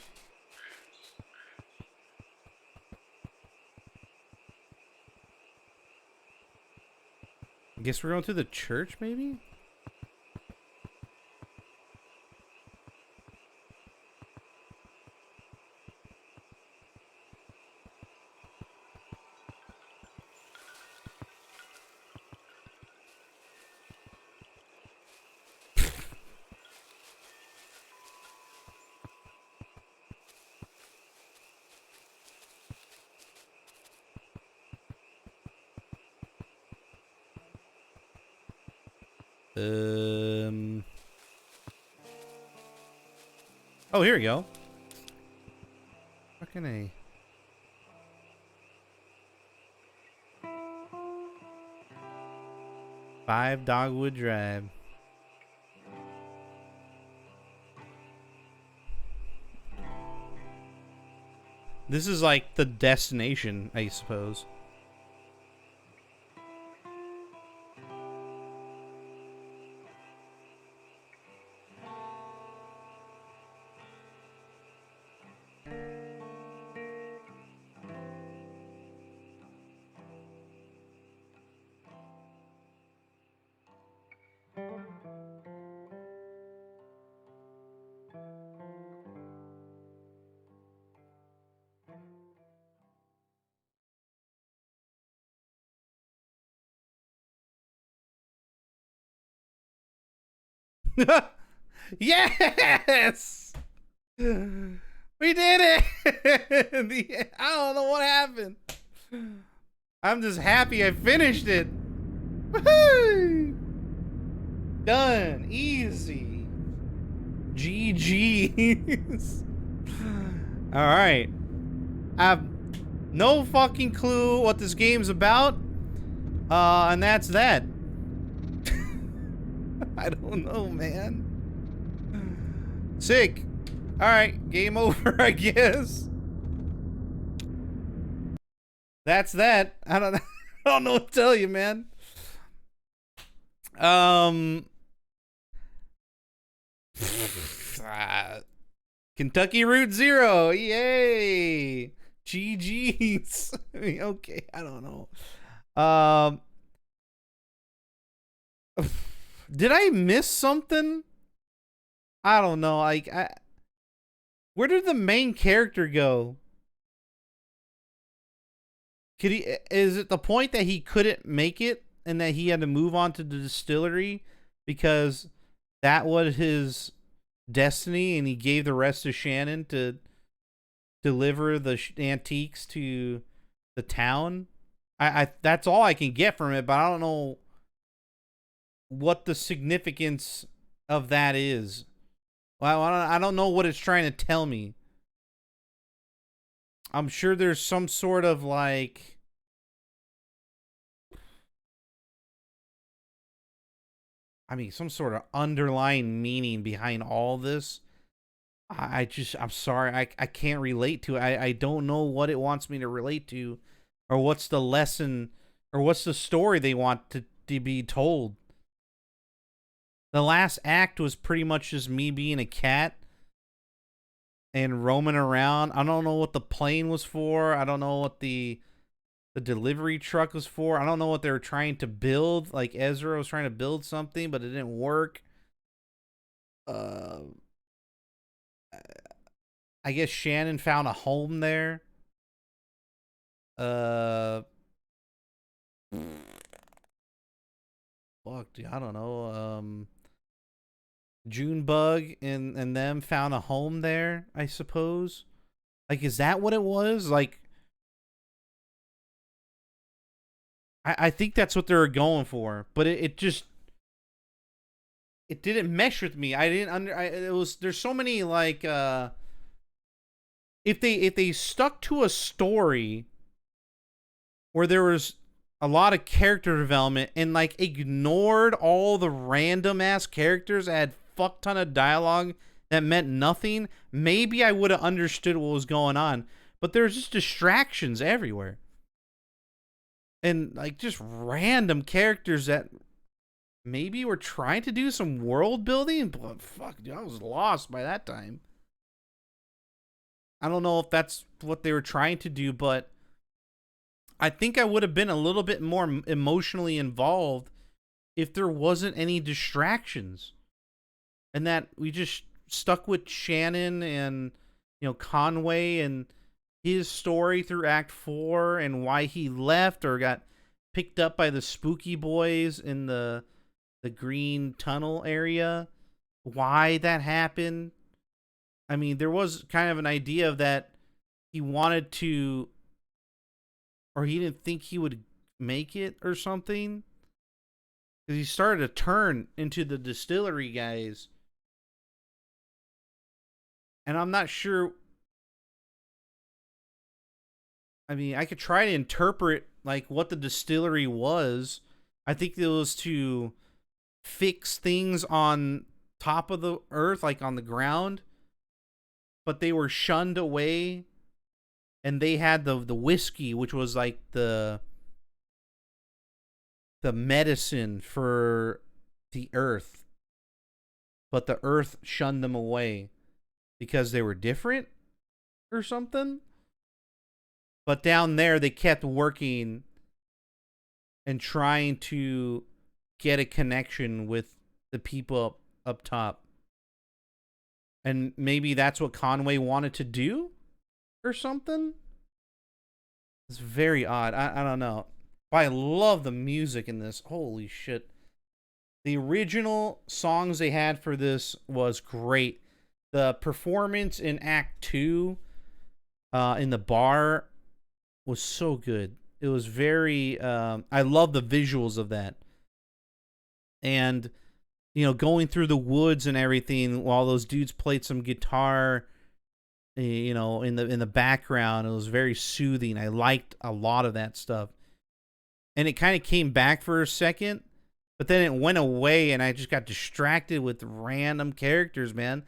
I guess we're going to the church, maybe? Oh, here we go. Fucking A. Five Dogwood Drive. This is like the destination, I suppose. Yes! We did it! I don't know what happened. I'm just happy I finished it. Woohoo! Done. Easy. GG's. Alright. I have no fucking clue what this game's about. And that's that. I don't know, man. Sick. Alright, game over, I guess. That's that. I don't I don't know what to tell you, man. Kentucky Route Zero. Yay. GG's. I mean, okay, I don't know. Did I miss something? I don't know. Like, where did the main character go? Could he? Is it the point that he couldn't make it and that he had to move on to the distillery because that was his destiny, and he gave the rest to Shannon to deliver the antiques to the town? I that's all I can get from it, but I don't know what the significance of that is. Well, I don't know what it's trying to tell me. I'm sure there's some sort of like some sort of underlying meaning behind all this. I'm sorry, I can't relate to it. I don't know what it wants me to relate to, or what's the lesson, or what's the story they want to be told. The last act was pretty much just me being a cat and roaming around. I don't know what the plane was for. I don't know what the delivery truck was for. I don't know what they were trying to build. Like Ezra was trying to build something, but it didn't work. I guess Shannon found a home there. Fuck, dude, I don't know. Junebug and them found a home there, I suppose. Like, is that what it was? Like, I think that's what they were going for, but it just it didn't mesh with me. I didn't it was, there's so many like if they stuck to a story where there was a lot of character development and like ignored all the random ass characters that had fuck ton of dialogue that meant nothing, maybe I would have understood what was going on. But there's just distractions everywhere. And like just random characters that maybe were trying to do some world building, but fuck, dude, I was lost by that time. I don't know if that's what they were trying to do, but I think I would have been a little bit more emotionally involved if there wasn't any distractions. And that we just stuck with Shannon and, Conway and his story through Act 4 and why he left or got picked up by the spooky boys in the green tunnel area. Why that happened. I mean, there was kind of an idea of that he wanted to, or he didn't think he would make it or something. Because he started to turn into the distillery guys. And I'm not sure. I mean, I could try to interpret like what the distillery was. I think it was to fix things on top of the earth, like on the ground. But they were shunned away. And they had the whiskey, which was like the medicine for the earth. But the earth shunned them away because they were different or something. But down there, they kept working and trying to get a connection with the people up top. And maybe that's what Conway wanted to do or something. It's very odd. I don't know. But I love the music in this. Holy shit. The original songs they had for this was great. The performance in Act 2 in the bar was so good. It was very... I love the visuals of that. And, you know, going through the woods and everything while those dudes played some guitar, you know, in the background. It was very soothing. I liked a lot of that stuff. And it kind of came back for a second, but then it went away and I just got distracted with random characters, man.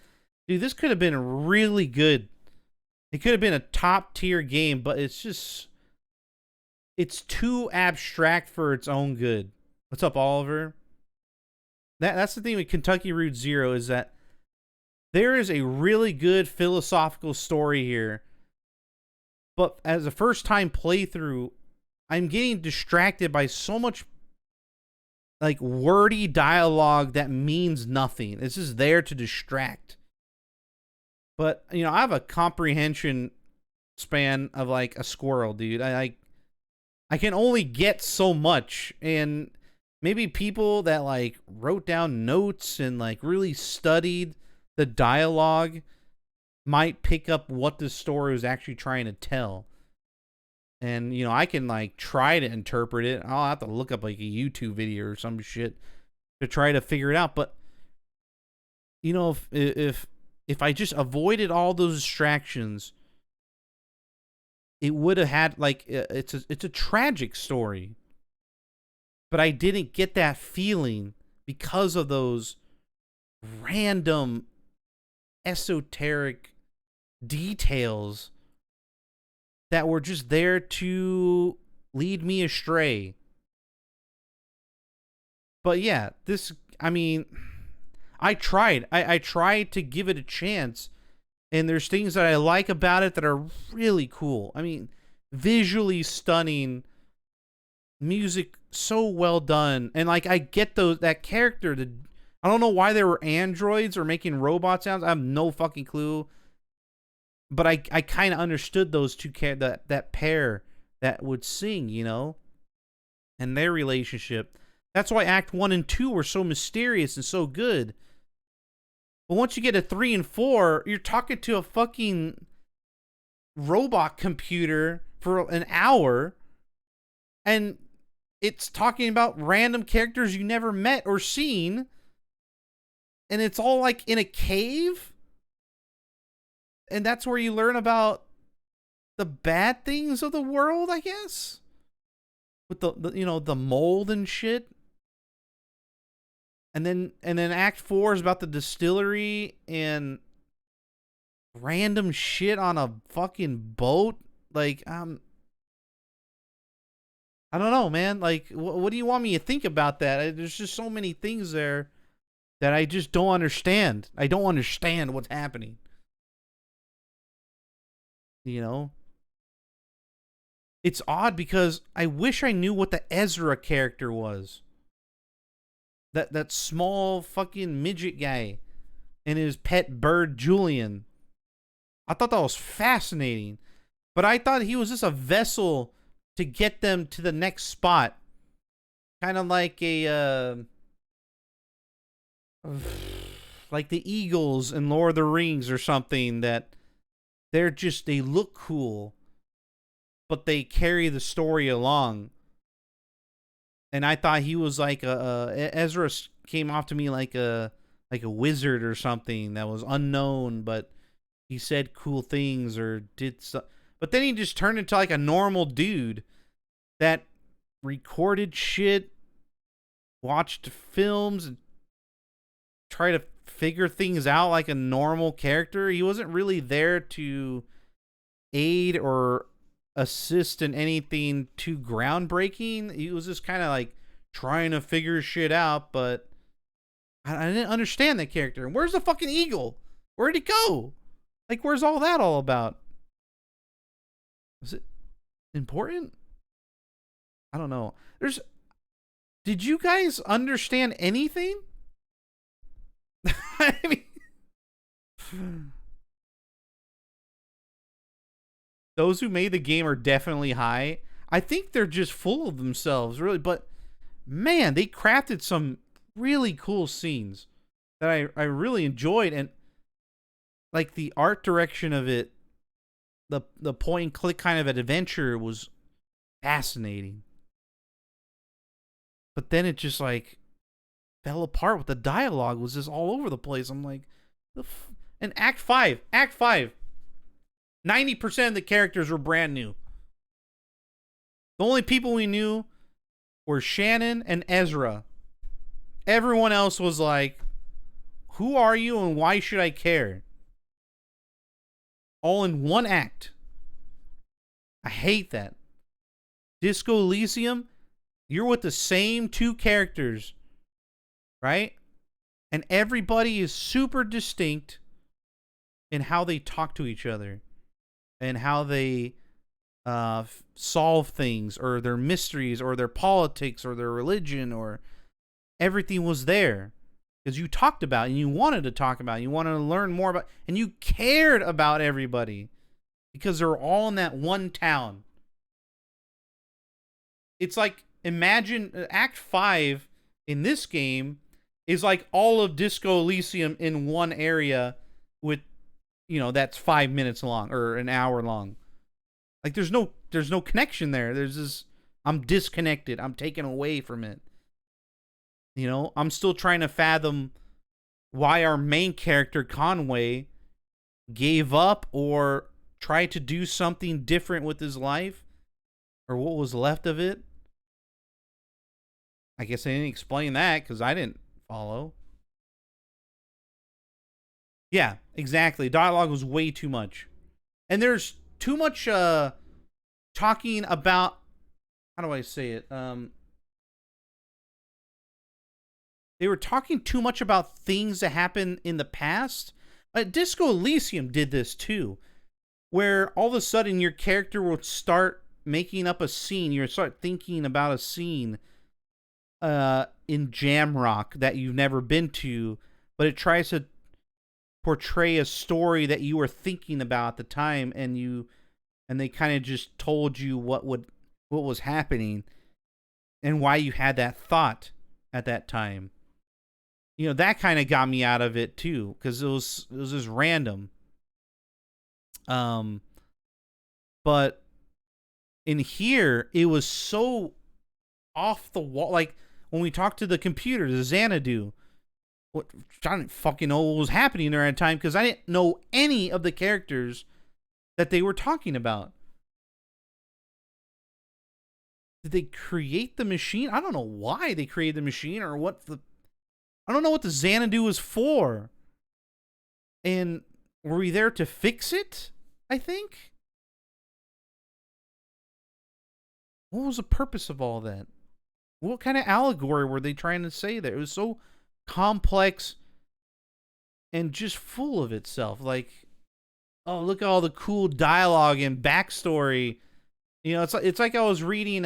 Dude, this could have been really good. It could have been a top tier game, but it's just... It's too abstract for its own good. What's up, Oliver? That's the thing with Kentucky Route Zero is that there is a really good philosophical story here. But as a first-time playthrough, I'm getting distracted by so much like wordy dialogue that means nothing. It's just there to distract. But, you know, I have a comprehension span of like a squirrel, dude. I can only get so much, and maybe people that like wrote down notes and like really studied the dialogue might pick up what the story was actually trying to tell. And, you know, I can like try to interpret it. I'll have to look up like a YouTube video or some shit to try to figure it out. But, you know, if I just avoided all those distractions, it would have had like it's a tragic story. But I didn't get that feeling because of those random esoteric details that were just there to lead me astray. But yeah, this, I mean, I tried. I tried to give it a chance. And there's things that I like about it that are really cool. I mean, visually stunning. Music so well done. And like, I get that character. I don't know why there were androids or making robot sounds. I have no fucking clue. But I kind of understood those two that pair that would sing, you know, and their relationship. That's why Act 1 and 2 were so mysterious and so good. But once you get to 3 and 4, you're talking to a fucking robot computer for an hour, and it's talking about random characters you never met or seen, and it's all like in a cave. And that's where you learn about the bad things of the world, I guess. With the you know, the mold and shit. And then Act 4 is about the distillery and random shit on a fucking boat. Like, I don't know, man. Like, what do you want me to think about that? There's just so many things there that I just don't understand. I don't understand what's happening. You know? It's odd because I wish I knew what the Ezra character was. That small fucking midget guy and his pet bird Julian. I thought that was fascinating. But I thought he was just a vessel to get them to the next spot. Kind of like a like the Eagles in Lord of the Rings or something, that they look cool, but they carry the story along. and I thought he was like Ezra came off to me like a wizard or something that was unknown, but he said cool things or did stuff. But then he just turned into like a normal dude that recorded shit, watched films, and tried to figure things out like a normal character. He wasn't really there to aid or assist in anything too groundbreaking. He was just kind of like trying to figure shit out, but I didn't understand that character. Where's the fucking eagle? Where'd he go? Like, where's all that all about? Is it important? I don't know. Did you guys understand anything? I mean, those who made the game are definitely high. I think they're just full of themselves, really. But man, they crafted some really cool scenes that I really enjoyed, and like the art direction of it, the point and click kind of adventure was fascinating. But then it just like fell apart with the dialogue was just all over the place. I'm like, and Act 5, 90% of the characters were brand new. The only people we knew were Shannon and Ezra. Everyone else was like, who are you and why should I care? All in one act. I hate that. Disco Elysium, you're with the same two characters, right? And everybody is super distinct in how they talk to each other and how they solve things, or their mysteries, or their politics, or their religion, or everything was there because you talked about it and you wanted to talk about it, you wanted to learn more about, and you cared about everybody because they're all in that one town. It's like, imagine Act 5 in this game is like all of Disco Elysium in one area with, that's 5 minutes long or an hour long. Like there's no connection there. There's this, I'm disconnected. I'm taken away from it. I'm still trying to fathom why our main character, Conway, gave up or tried to do something different with his life, or what was left of it. I guess I didn't explain that because I didn't follow. Yeah, exactly. Dialogue was way too much. And there's too much talking about, how do I say it? They were talking too much about things that happened in the past. Disco Elysium did this too, where all of a sudden your character will start making up a scene. You start thinking about a scene in Jamrock that you've never been to, but it tries to portray a story that you were thinking about at the time, and they kind of just told you what was happening and why you had that thought at that time. That kind of got me out of it too, because it was just random. But in here, it was so off the wall. Like when we talked to the computer, the Xanadu, I didn't fucking know what was happening there at the time because I didn't know any of the characters that they were talking about. Did they create the machine? I don't know why they created the machine or I don't know what the Xanadu is for. And were we there to fix it? I think. What was the purpose of all that? What kind of allegory were they trying to say there? It was so complex and just full of itself. Like, oh, look at all the cool dialogue and backstory. It's like I was reading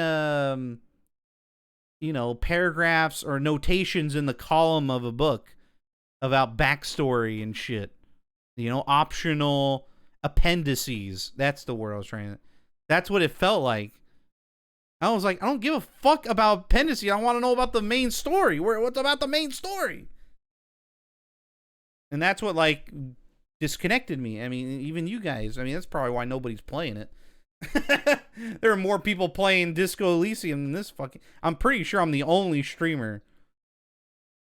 paragraphs or notations in the column of a book about backstory and shit. Optional appendices. That's the word I was trying to. That's what it felt like. I was like, I don't give a fuck about appendices. I want to know about the main story. What's about the main story? And that's what, like, disconnected me. I mean, even you guys. I mean, that's probably why nobody's playing it. There are more people playing Disco Elysium than this fucking... I'm pretty sure I'm the only streamer.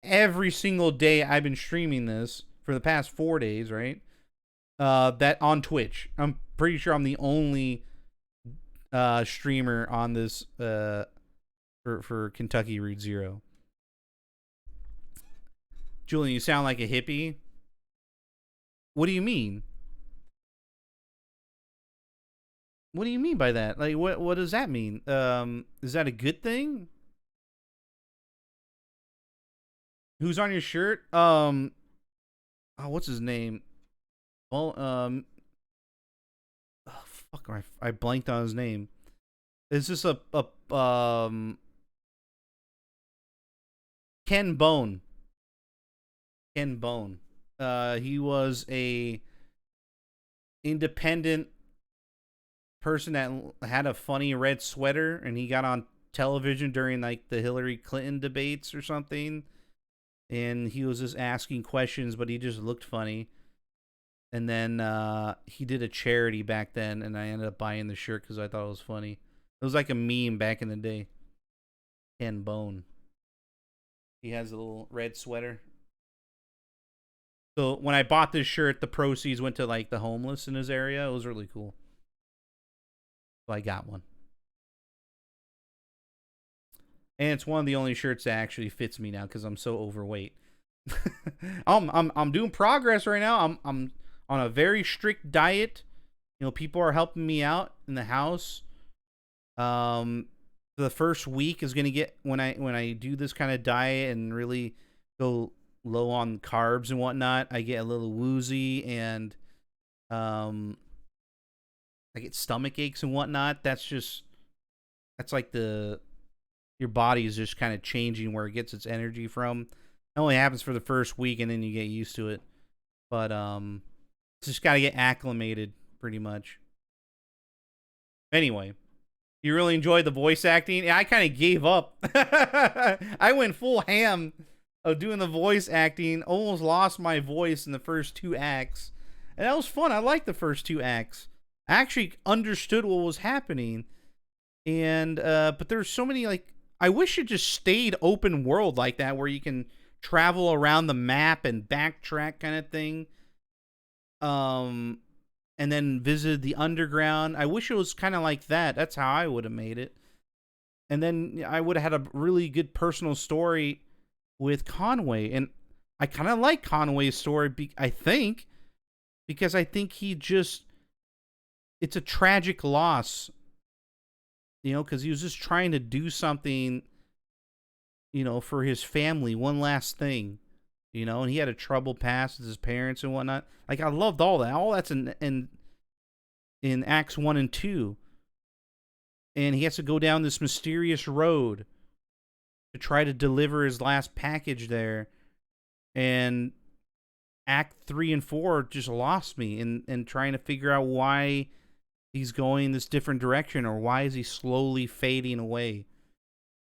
Every single day I've been streaming this for the past 4 days, right? That on Twitch. I'm pretty sure I'm the only streamer on this for Kentucky Route Zero. Julian, you sound like a hippie. What do you mean? What do you mean by that? Like, what does that mean? Is that a good thing? Who's on your shirt? Oh, what's his name? Well, oh, fuck, I blanked on his name. Is this a Ken Bone? Ken Bone. He was a independent person that had a funny red sweater, and he got on television during like the Hillary Clinton debates or something, and he was just asking questions, but he just looked funny. And then he did a charity back then, and I ended up buying the shirt because I thought it was funny. It was like a meme back in the day. Ken Bone. He has a little red sweater. So when I bought this shirt, the proceeds went to like the homeless in his area. It was really cool. So I got one. And it's one of the only shirts that actually fits me now because I'm so overweight. I'm doing progress right now. I'm on a very strict diet. You know, people are helping me out in the house. The first week is gonna get when I do this kind of diet and really go low on carbs and whatnot, I get a little woozy and I get stomach aches and whatnot. That's like your body is just kind of changing where it gets its energy from. It only happens for the first week and then you get used to it. But just gotta get acclimated pretty much. Anyway, you really enjoyed the voice acting? I kind of gave up. I went full ham of doing the voice acting. Almost lost my voice in the first 2 acts. And that was fun. I liked the first 2 acts. I actually understood what was happening. And but there's so many, like, I wish it just stayed open world like that, where you can travel around the map and backtrack kind of thing. And then visited the underground. I wish it was kind of like that. That's how I would have made it. And then I would have had a really good personal story with Conway. And I kind of like Conway's story, I think, because I think it's a tragic loss, you know, because he was just trying to do something, you know, for his family, one last thing. You know, and he had a troubled past with his parents and whatnot. Like, I loved all that. All that's in Acts 1 and 2. And he has to go down this mysterious road to try to deliver his last package there. And Act 3 and 4 just lost me in trying to figure out why he's going this different direction, or why is he slowly fading away.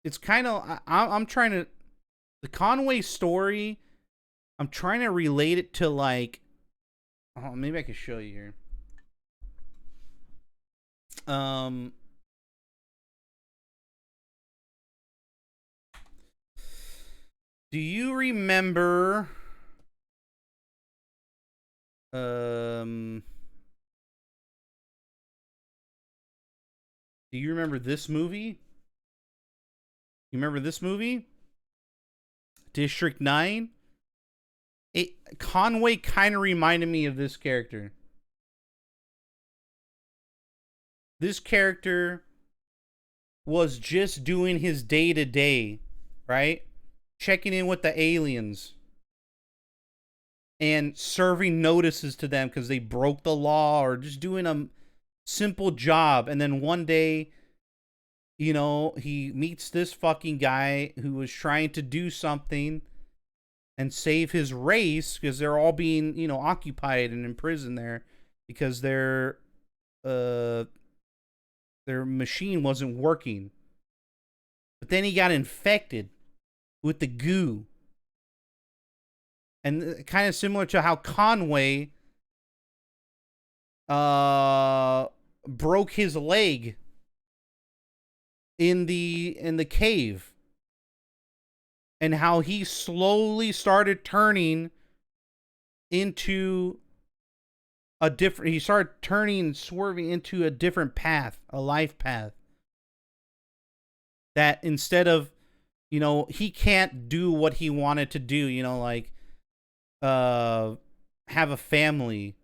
It's kind of... I'm trying to... The Conway story... I'm trying to relate it to, like... Oh, maybe I can show you here. Do you remember... Do you remember this movie? You remember this movie? District 9? Conway kind of reminded me of this character. This character was just doing his day-to-day, right? Checking in with the aliens and serving notices to them because they broke the law, or just doing a simple job. And then one day, you know, he meets this fucking guy who was trying to do something and save his race, because they're all being, you know, occupied and imprisoned there because their machine wasn't working. But then he got infected with the goo. And kind of similar to how Conway broke his leg in the cave, and how he slowly started turning into a different, he started turning, swerving into a different path, a life path. That instead of, you know, he can't do what he wanted to do, you know, like, have a family,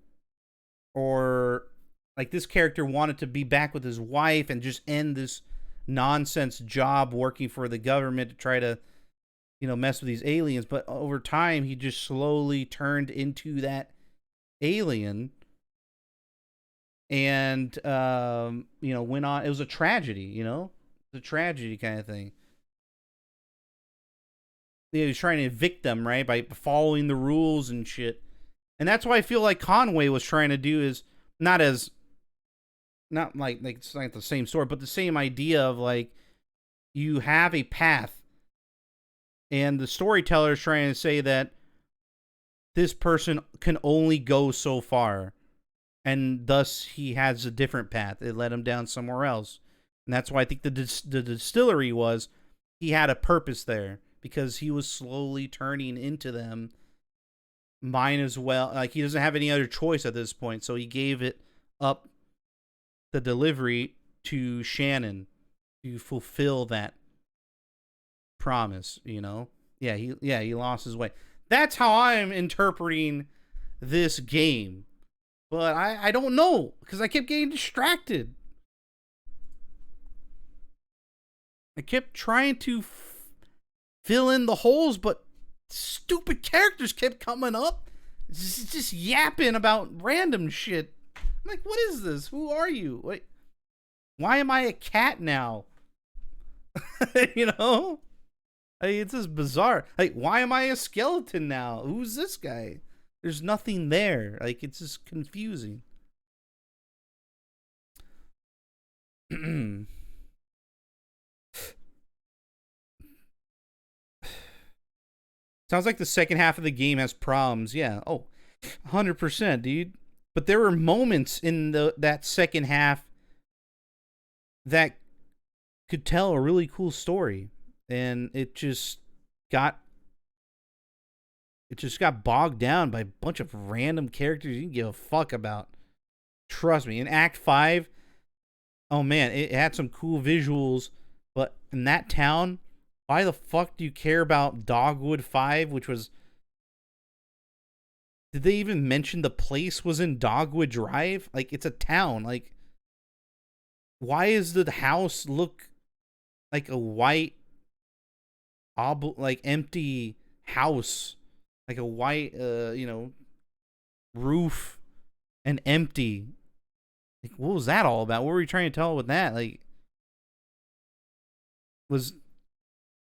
or like this character wanted to be back with his wife and just end this nonsense job working for the government to try to, you know, mess with these aliens. But over time, he just slowly turned into that alien, and you know, went on. It was a tragedy, you know, the tragedy kind of thing. Yeah, he was trying to evict them, right, by following the rules and shit. And that's why I feel like Conway was trying to do is not like it's not the same story, but the same idea of like, you have a path, and the storyteller is trying to say that this person can only go so far, and thus he has a different path. It led him down somewhere else, and that's why I think the distillery was, he had a purpose there, because he was slowly turning into them. Might as well, like, he doesn't have any other choice at this point, so he gave it up, the delivery, to Shannon to fulfill that promise, you know? Yeah, he lost his way. That's how I'm interpreting this game. But I don't know, because I kept getting distracted. I kept trying to fill in the holes, but stupid characters kept coming up, just yapping about random shit. I'm like, what is this? Who are you? Wait, why am I a cat now? You know? It's just bizarre. Like, why am I a skeleton now? Who's this guy? There's nothing there. Like, it's just confusing. Sounds like the second half of the game has problems. Yeah. Oh, 100%, dude. But there were moments in that second half that could tell a really cool story, and it just got bogged down by a bunch of random characters you didn't give a fuck about. Trust me. In Act 5, oh man, it had some cool visuals, but in that town, why the fuck do you care about Dogwood 5, which was... Did they even mention the place was in Dogwood Drive? Like, it's a town. Like, why is the house look like a white, like, empty house? Like a white, you know, roof and empty. Like, what was that all about? What were you trying to tell with that? Like,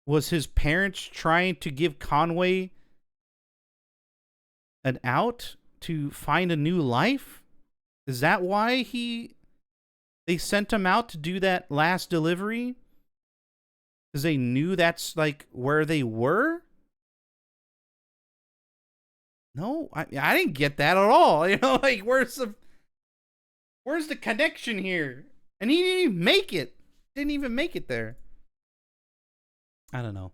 was his parents trying to give Conway an out to find a new life? Is that why they sent him out to do that last delivery? Because they knew that's like where they were? No, I didn't get that at all. You know, like, where's the connection here? And he didn't even make it. Didn't even make it there. I don't know.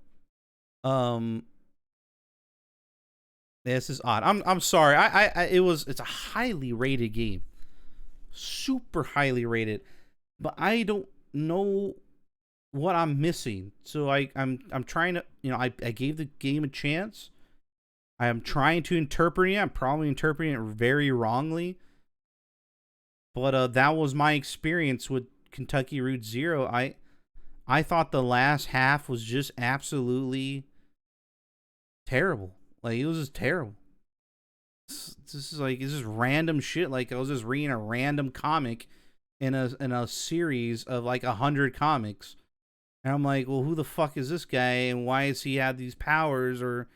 This is odd. I'm sorry. It's a highly rated game. Super highly rated. But I don't know what I'm missing. So I'm trying to, you know, I gave the game a chance. I am trying to interpret it. I'm probably interpreting it very wrongly. But that was my experience with Kentucky Route Zero. I thought the last half was just absolutely terrible. Like, it was just terrible. This is random shit. Like, I was just reading a random comic in a series of like 100 comics. And I'm like, well, who the fuck is this guy, and why does he have these powers? Or,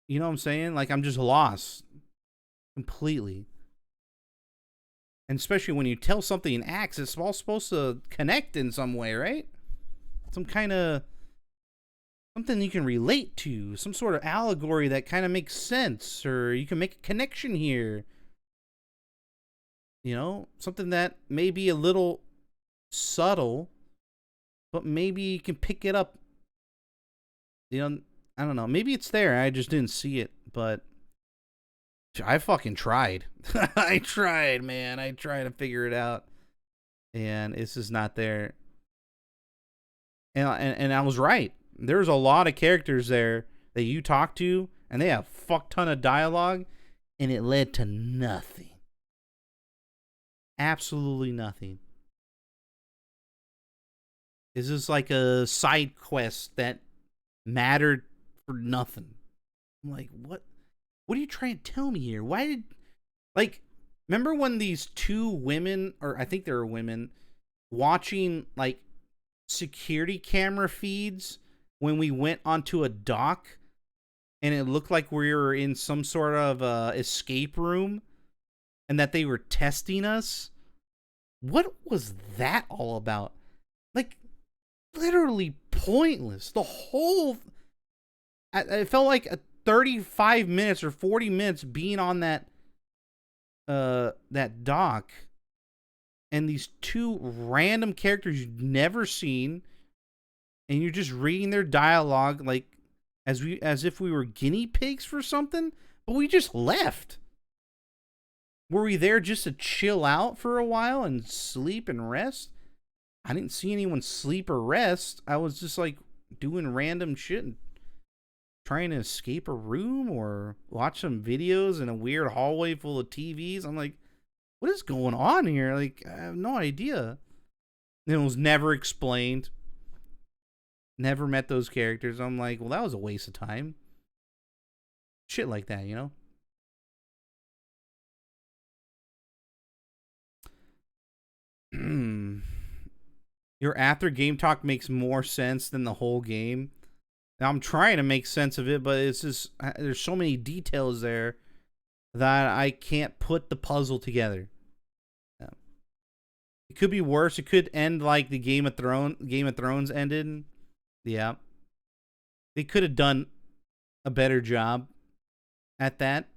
you know what I'm saying? Like, I'm just lost completely. And especially when you tell something in acts, it's all supposed to connect in some way, right? Some kind of... something you can relate to. Some sort of allegory that kind of makes sense. Or you can make a connection here. You know, something that may be a little subtle, but maybe you can pick it up. You know, I don't know. Maybe it's there. I just didn't see it, but I fucking tried. I tried, man. I tried to figure it out, and it's just not there. And I was right. There's a lot of characters there that you talk to, and they have a fuck ton of dialogue, and it led to nothing. Absolutely nothing. This is like a side quest that mattered for nothing. I'm like, what? What are you trying to tell me here? Why did, like, remember when these two women, or I think they were women, watching like security camera feeds when we went onto a dock, and it looked like we were in some sort of escape room, and that they were testing us? What was that all about? Like, literally pointless. The whole, it felt like a 35 minutes or 40 minutes being on that dock, and these two random characters you've never seen, and you're just reading their dialogue like as if we were guinea pigs for something, but we just left. Were we there just to chill out for a while and sleep and rest? I didn't see anyone sleep or rest. I was just like doing random shit and trying to escape a room or watch some videos in a weird hallway full of TVs. I'm like, what is going on here? Like, I have no idea. And it was never explained. Never met those characters. I'm like, well, that was a waste of time. Shit like that, you know? Your after game talk makes more sense than the whole game. Now I'm trying to make sense of it, but it's just there's so many details there that I can't put the puzzle together. Yeah. It could be worse. It could end like the Game of Thrones ended. Yeah. They could have done a better job at that,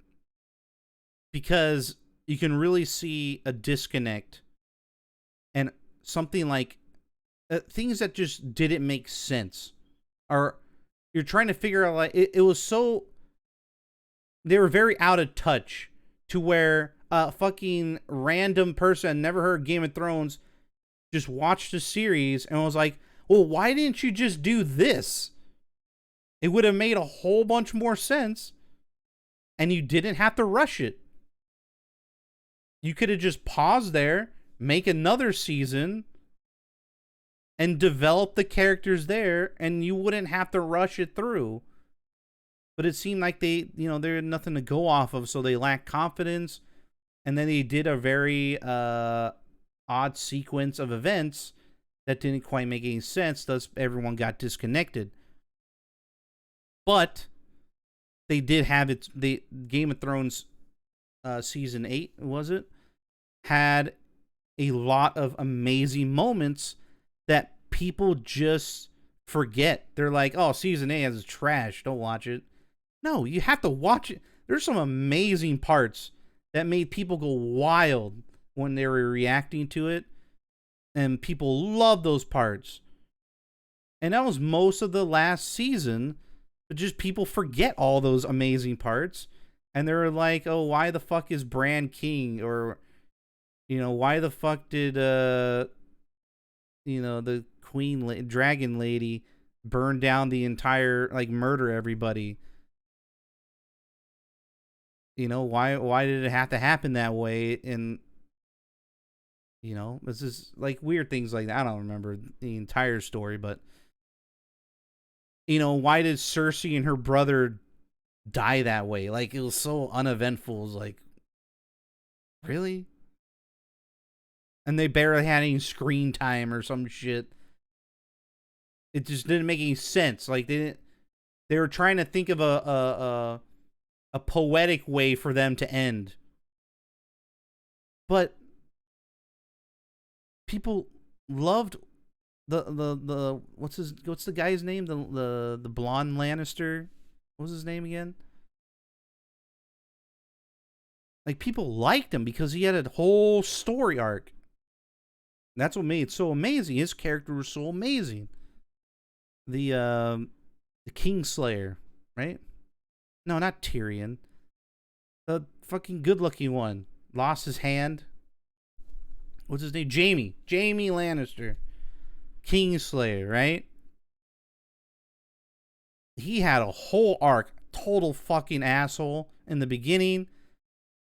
because you can really see a disconnect and something like things that just didn't make sense. Or you're trying to figure out, like, it was so, they were very out of touch to where a fucking random person never heard Game of Thrones just watched the series and was like, well, why didn't you just do this? It would have made a whole bunch more sense, and you didn't have to rush it. You could have just paused there, make another season, and develop the characters there, and you wouldn't have to rush it through. But it seemed like they had nothing to go off of, so they lacked confidence, and then they did a very odd sequence of events that didn't quite make any sense, thus everyone got disconnected. But they did have it. The Game of Thrones season 8, was it? Had a lot of amazing moments that people just forget. They're like, oh, season 8 is trash, don't watch it. No, you have to watch it. There's some amazing parts that made people go wild when they were reacting to it, and people love those parts. And that was most of the last season, but just people forget all those amazing parts, and they're like, oh, why the fuck is Bran king? Or, why the fuck did the dragon lady burn down the entire, like, murder everybody? Why did it have to happen that way? And this is like weird things like that. I don't remember the entire story, but why did Cersei and her brother die that way? Like, it was so uneventful. It was like, really? And they barely had any screen time or some shit. It just didn't make any sense. Like, they were trying to think of a poetic way for them to end. But people loved the what's the guy's name? The blonde Lannister. What was his name again? Like, people liked him because he had a whole story arc. And that's what made it so amazing. His character was so amazing. The Kingslayer, right? No, not Tyrion. The fucking good-looking one. Lost his hand. What's his name? Jaime. Jaime Lannister. Kingslayer, right? He had a whole arc. Total fucking asshole in the beginning.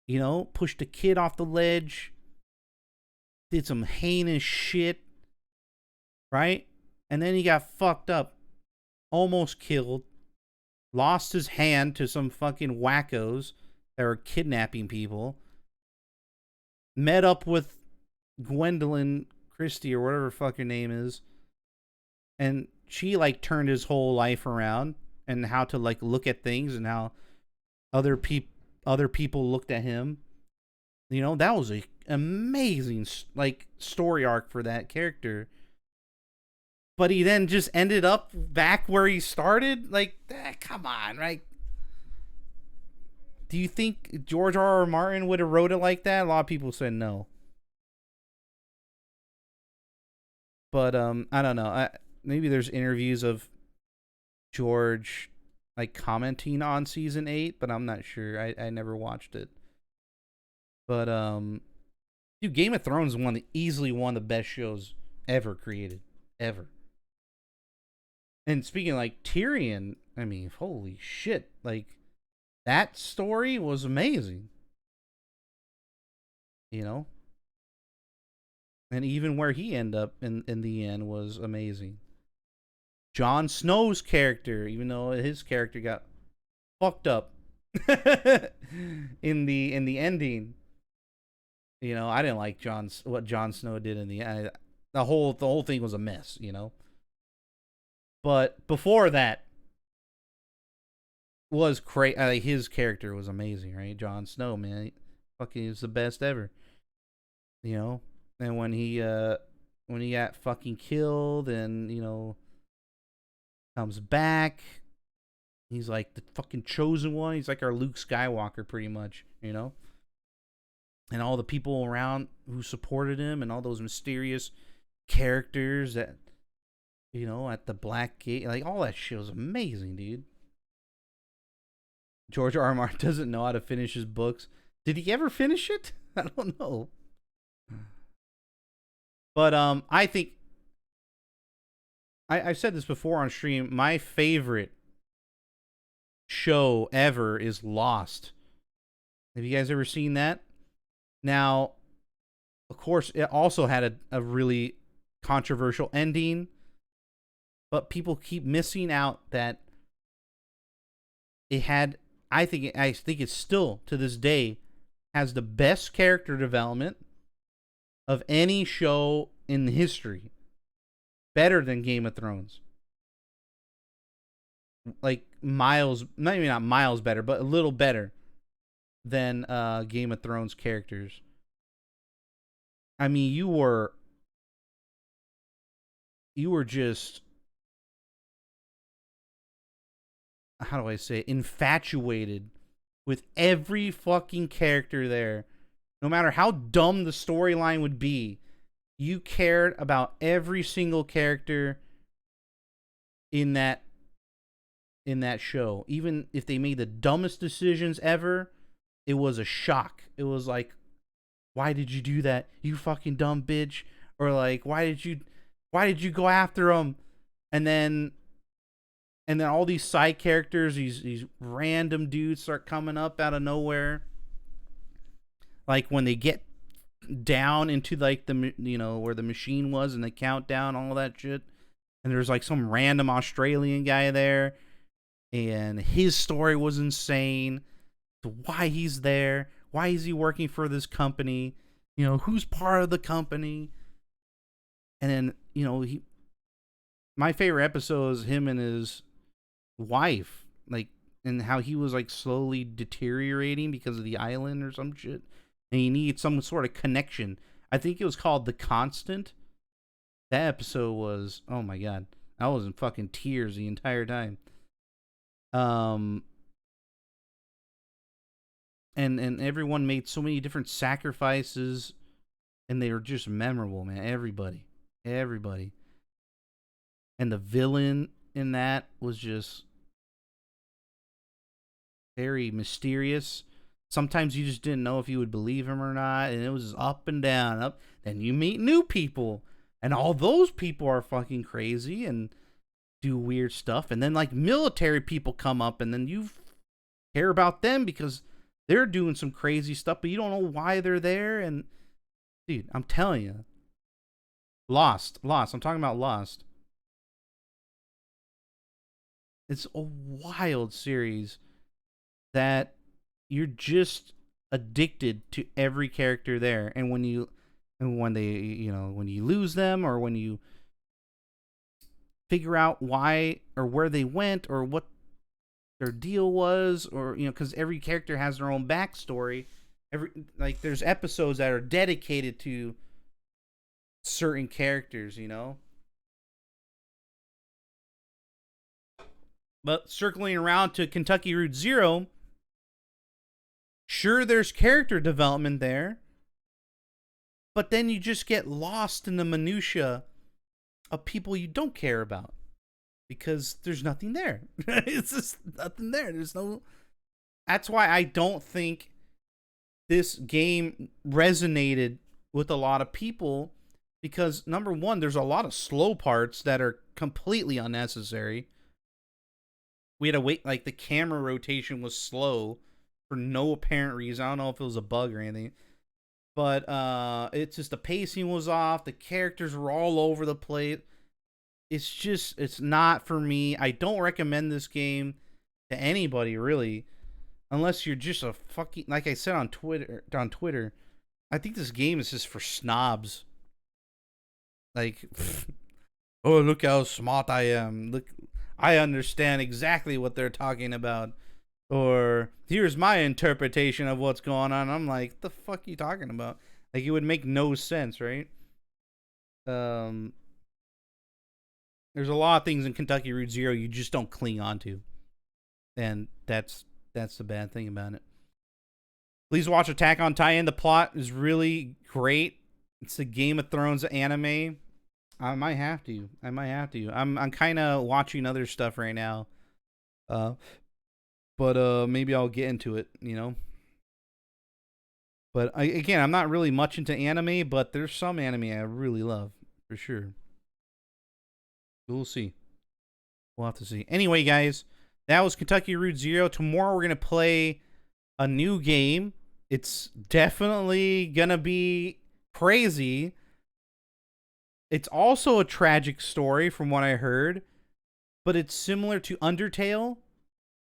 You know, pushed a kid off the ledge. Did some heinous shit. Right? And then he got fucked up. Almost killed. Lost his hand to some fucking wackos that were kidnapping people. Met up with Gwendolyn Christie or whatever fuck her name is. And she like turned his whole life around and how to like look at things and how other people looked at him. You know, that was a amazing like story arc for that character. But he then just ended up back where he started. Like, come on, right? Do you think George R.R. Martin would have wrote it like that? A lot of people said no. But I don't know. Maybe there's interviews of George like commenting on season 8, but I'm not sure. I never watched it. But dude, Game of Thrones is easily one of the best shows ever created, ever. And speaking of, like, Tyrion, I mean, holy shit. Like, that story was amazing. You know? And even where he ended up in the end was amazing. Jon Snow's character, even though his character got fucked up in the ending. You know, I didn't like what Jon Snow did in the end. The whole thing was a mess, you know? But before that was crazy. His character was amazing, right? Jon Snow, man, fucking is the best ever. You know, and when he got fucking killed, and you know, comes back, he's like the fucking chosen one. He's like our Luke Skywalker, pretty much. You know, and all the people around who supported him, and all those mysterious characters that. You know, at the Black Gate. Like, all that shit was amazing, dude. George R. R. Martin doesn't know how to finish his books. Did he ever finish it? I don't know. But, I think... I've said this before on stream. My favorite show ever is Lost. Have you guys ever seen that? Now, of course, it also had a really controversial ending. But people keep missing out that it had. I think it's still to this day has the best character development of any show in history, better than Game of Thrones. Like miles, maybe not miles better, but a little better than Game of Thrones characters. I mean, you were just. How do I say it? Infatuated with every fucking character there. No matter how dumb the storyline would be, you cared about every single character in that show. Even if they made the dumbest decisions ever, it was a shock. It was like, why did you do that? You fucking dumb bitch. Or like, why did you go after him? And then all these side characters, these random dudes start coming up out of nowhere. Like when they get down into like the, you know, where the machine was and the countdown, all that shit. And there's like some random Australian guy there. And his story was insane. Why he's there. Why is he working for this company? You know, who's part of the company? And then, you know, my favorite episode is him and his wife, like, and how he was like slowly deteriorating because of the island or some shit, and he needed some sort of connection. I think it was called The Constant. That episode was, oh my god, I was in fucking tears the entire time. And and everyone made so many different sacrifices, and they were just memorable, man. Everybody. And the villain in that was just very mysterious. Sometimes you just didn't know if you would believe him or not, and it was up and down, up. Then you meet new people, and all those people are fucking crazy and do weird stuff. And then like military people come up, and then you care about them because they're doing some crazy stuff, but you don't know why they're there. And dude, I'm telling you, Lost. I'm talking about Lost. It's a wild series that you're just addicted to every character there. And when you lose them, or when you figure out why or where they went or what their deal was, or because every character has their own backstory. There's episodes that are dedicated to certain characters, But circling around to Kentucky Route Zero, sure, there's character development there, but then you just get lost in the minutia of people you don't care about because there's nothing there. It's just nothing there. That's why I don't think this game resonated with a lot of people, because number one, there's a lot of slow parts that are completely unnecessary. We had to wait, like the camera rotation was slow for no apparent reason. I don't know if it was a bug or anything, but it's just the pacing was off. The characters were all over the place. It's not for me. I don't recommend this game to anybody, really, unless you're just a fucking, like I said on Twitter. I think this game is just for snobs. Like, oh, look how smart I am. Look, I understand exactly what they're talking about. Or, here's my interpretation of what's going on. I'm like, the fuck are you talking about? Like, it would make no sense, right? There's a lot of things in Kentucky Route Zero you just don't cling on to. And that's the bad thing about it. Please watch Attack on Titan. The plot is really great. It's the Game of Thrones anime. I might have to. I'm kind of watching other stuff right now. But maybe I'll get into it, But I'm not really much into anime, but there's some anime I really love, for sure. We'll see. We'll have to see. Anyway, guys, that was Kentucky Route Zero. Tomorrow we're going to play a new game. It's definitely going to be crazy. It's also a tragic story from what I heard, but it's similar to Undertale.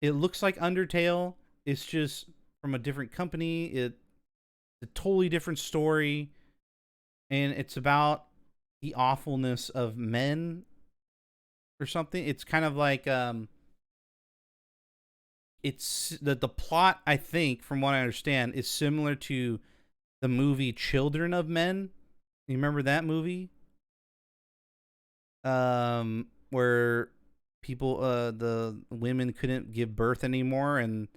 It looks like Undertale. It's just from a different company. It's a totally different story, and it's about the awfulness of men or something. It's kind of like it's the plot, I think, from what I understand, is similar to the movie Children of Men. You remember that movie? Where people, the women couldn't give birth anymore, and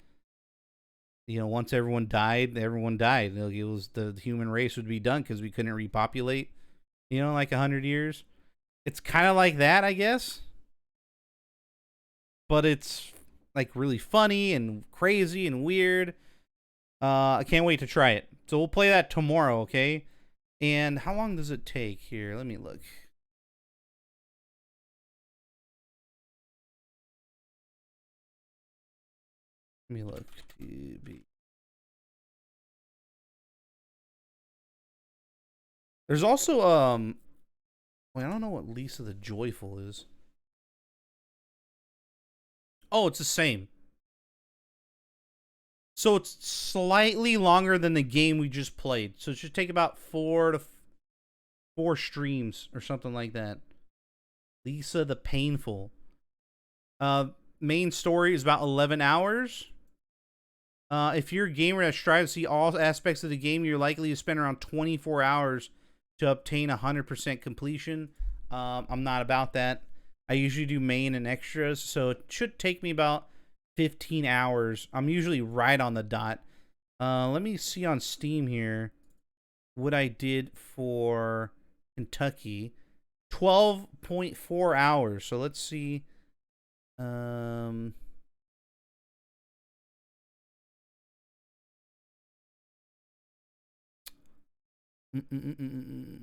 once everyone died. Like, it was the human race would be done because we couldn't repopulate. Like 100 years. It's kind of like that, I guess. But it's like really funny and crazy and weird. I can't wait to try it. So we'll play that tomorrow, okay? And how long does it take here? Let me look. There's also wait, I don't know what Lisa the Joyful is. Oh, it's the same. So it's slightly longer than the game we just played. So it should take about 4 streams or something like that. Lisa the Painful. Main story is about 11 hours. If you're a gamer that strives to see all aspects of the game, you're likely to spend around 24 hours to obtain 100% completion. I'm not about that. I usually do main and extras, so it should take me about 15 hours. I'm usually right on the dot. Let me see on Steam here what I did for Kentucky. 12.4 hours. So let's see. Um, mm, mm, mm, mm, mm.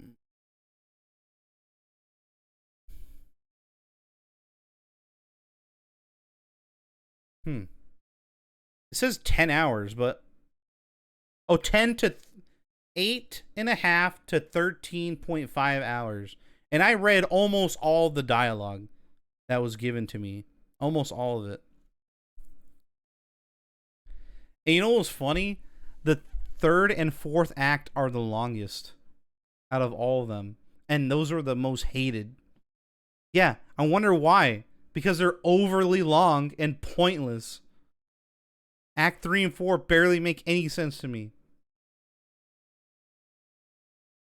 Hmm. It says 10 hours, but 10 to 8.5 to 13.5 hours. And I read almost all the dialogue that was given to me. Almost all of it. And you know what's funny? The third and fourth act are the longest out of all of them. And those are the most hated. Yeah, I wonder why. Because they're overly long and pointless. Act 3 and 4 barely make any sense to me.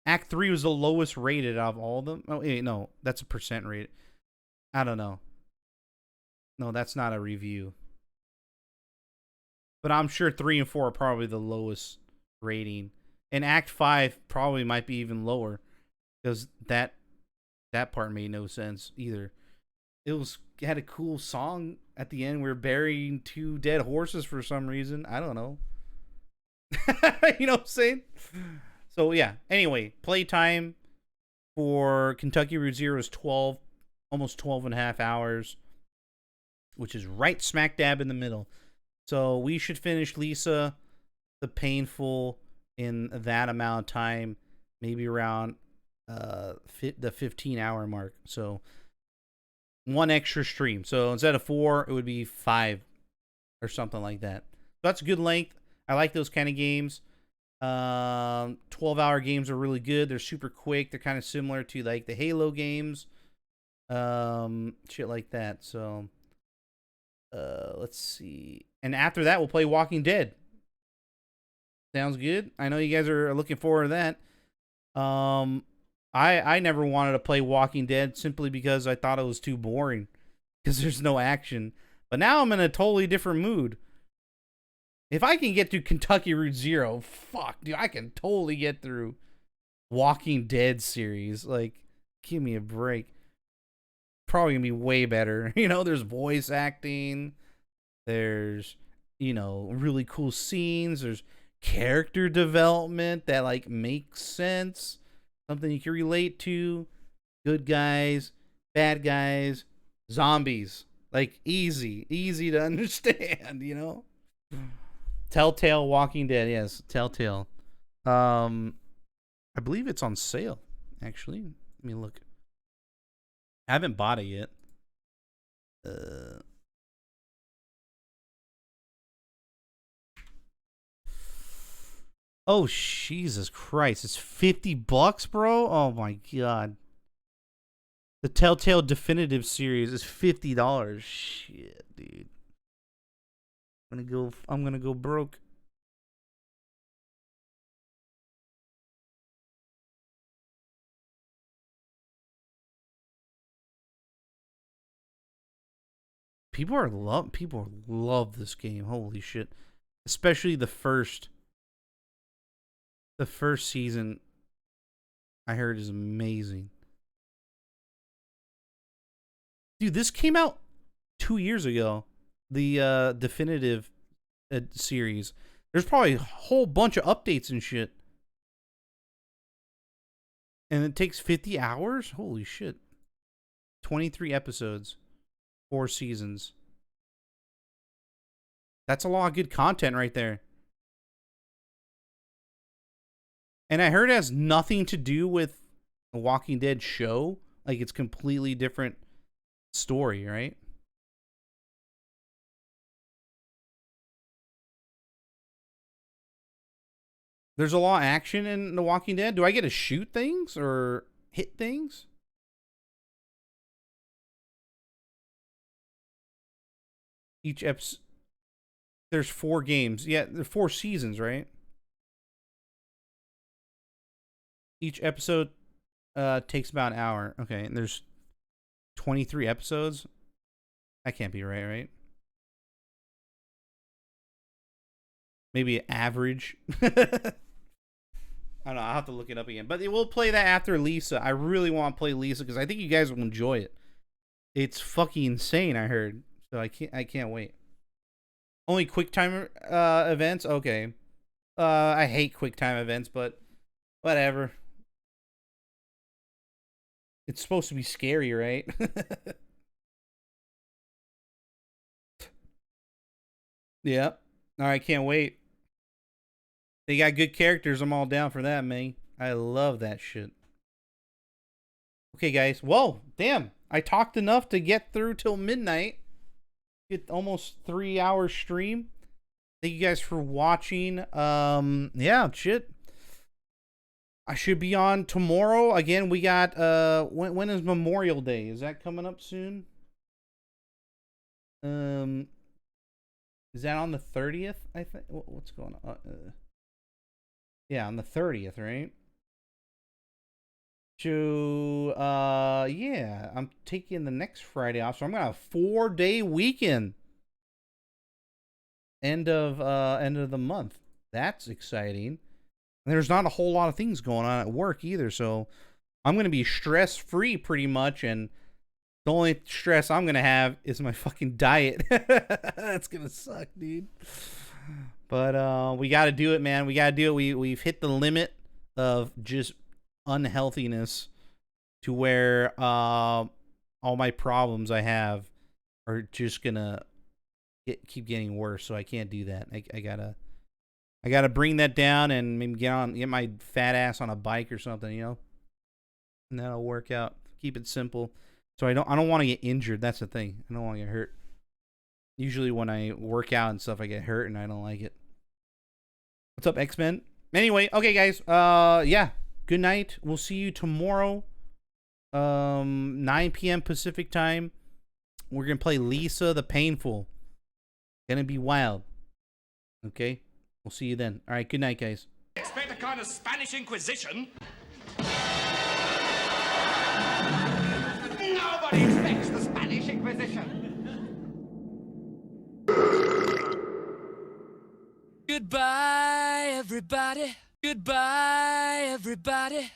Act 3 was the lowest rated out of all of them. Oh, wait, no. That's a percent rate. I don't know. No, that's not a review. But I'm sure 3 and 4 are probably the lowest rating. And Act 5 probably might be even lower. Because that part made no sense either. It had a cool song at the end. We're burying 2 dead horses for some reason. I don't know. You know what I'm saying? So yeah. Anyway, playtime for Kentucky Route Zero is 12, almost 12 and a half hours, which is right smack dab in the middle. So we should finish Lisa the Painful in that amount of time, maybe around the 15-hour mark. So 1 extra stream. So instead of 4, it would be 5 or something like that. So that's a good length. I like those kind of games. 12-hour games are really good. They're super quick. They're kind of similar to like the Halo games. Shit like that. So let's see. And after that, we'll play Walking Dead. Sounds good. I know you guys are looking forward to that. I never wanted to play Walking Dead simply because I thought it was too boring because there's no action. But now I'm in a totally different mood. If I can get through Kentucky Route Zero, fuck, dude, I can totally get through Walking Dead series. Like, give me a break. Probably gonna be way better. You know, there's voice acting. There's, really cool scenes. There's character development that, like, makes sense. Something you can relate to. Good guys, bad guys, zombies. Like, easy to understand, Telltale Walking Dead, yes, Telltale. I believe it's on sale, actually. Let me look. I haven't bought it yet. Oh, Jesus Christ. It's $50, bro? Oh my god. The Telltale Definitive Series is $50. Shit, dude. I'm gonna go broke. People love this game. Holy shit. Especially the first season, I heard, is amazing. Dude, this came out 2 years ago. The Definitive series. There's probably a whole bunch of updates and shit. And it takes 50 hours? Holy shit. 23 episodes. 4 seasons. That's a lot of good content right there. And I heard it has nothing to do with a Walking Dead show. Like, it's completely different story, right? There's a lot of action in The Walking Dead. Do I get to shoot things or hit things? Each episode. There's 4 games. Yeah, there's 4 seasons, right? Each episode takes about an hour. Okay, and there's 23 episodes. That can't be right? Maybe average. I don't know. I'll have to look it up again. But we'll play that after Lisa. I really want to play Lisa because I think you guys will enjoy it. It's fucking insane, I heard. So I can't wait. Only QuickTime events? Okay. I hate QuickTime events, but whatever. It's supposed to be scary, right? Yeah. All right, can't wait. They got good characters. I'm all down for that, man. I love that shit. Okay, guys. Whoa, damn. I talked enough to get through till midnight. Get almost 3-hour stream. Thank you guys for watching. Yeah, shit. I should be on tomorrow. Again, we got when is Memorial Day? Is that coming up soon? Is that on the 30th? I think. What's going on? Yeah, on the 30th, right? So, yeah, I'm taking the next Friday off, so I'm gonna have a 4-day weekend. End of the month. That's exciting. And there's not a whole lot of things going on at work either, so I'm gonna be stress-free pretty much, and the only stress I'm gonna have is my fucking diet. That's gonna suck, dude. But we gotta do it, man. We gotta do it. We've hit the limit of just unhealthiness to where all my problems I have are just gonna keep getting worse. So I can't do that. I gotta bring that down and maybe get my fat ass on a bike or something, you know, and that'll work out. Keep it simple. So I don't want to get injured. That's the thing. I don't want to get hurt. Usually when I work out and stuff, I get hurt and I don't like it. What's up, X-Men? Anyway, okay, guys. Yeah. Good night. We'll see you tomorrow. 9 p.m. Pacific time. We're gonna play Lisa the Painful. Gonna be wild. Okay. We'll see you then. All right. Good night, guys. Expect a kind of Spanish Inquisition? Nobody expects the Spanish Inquisition. Goodbye, everybody. Goodbye, everybody.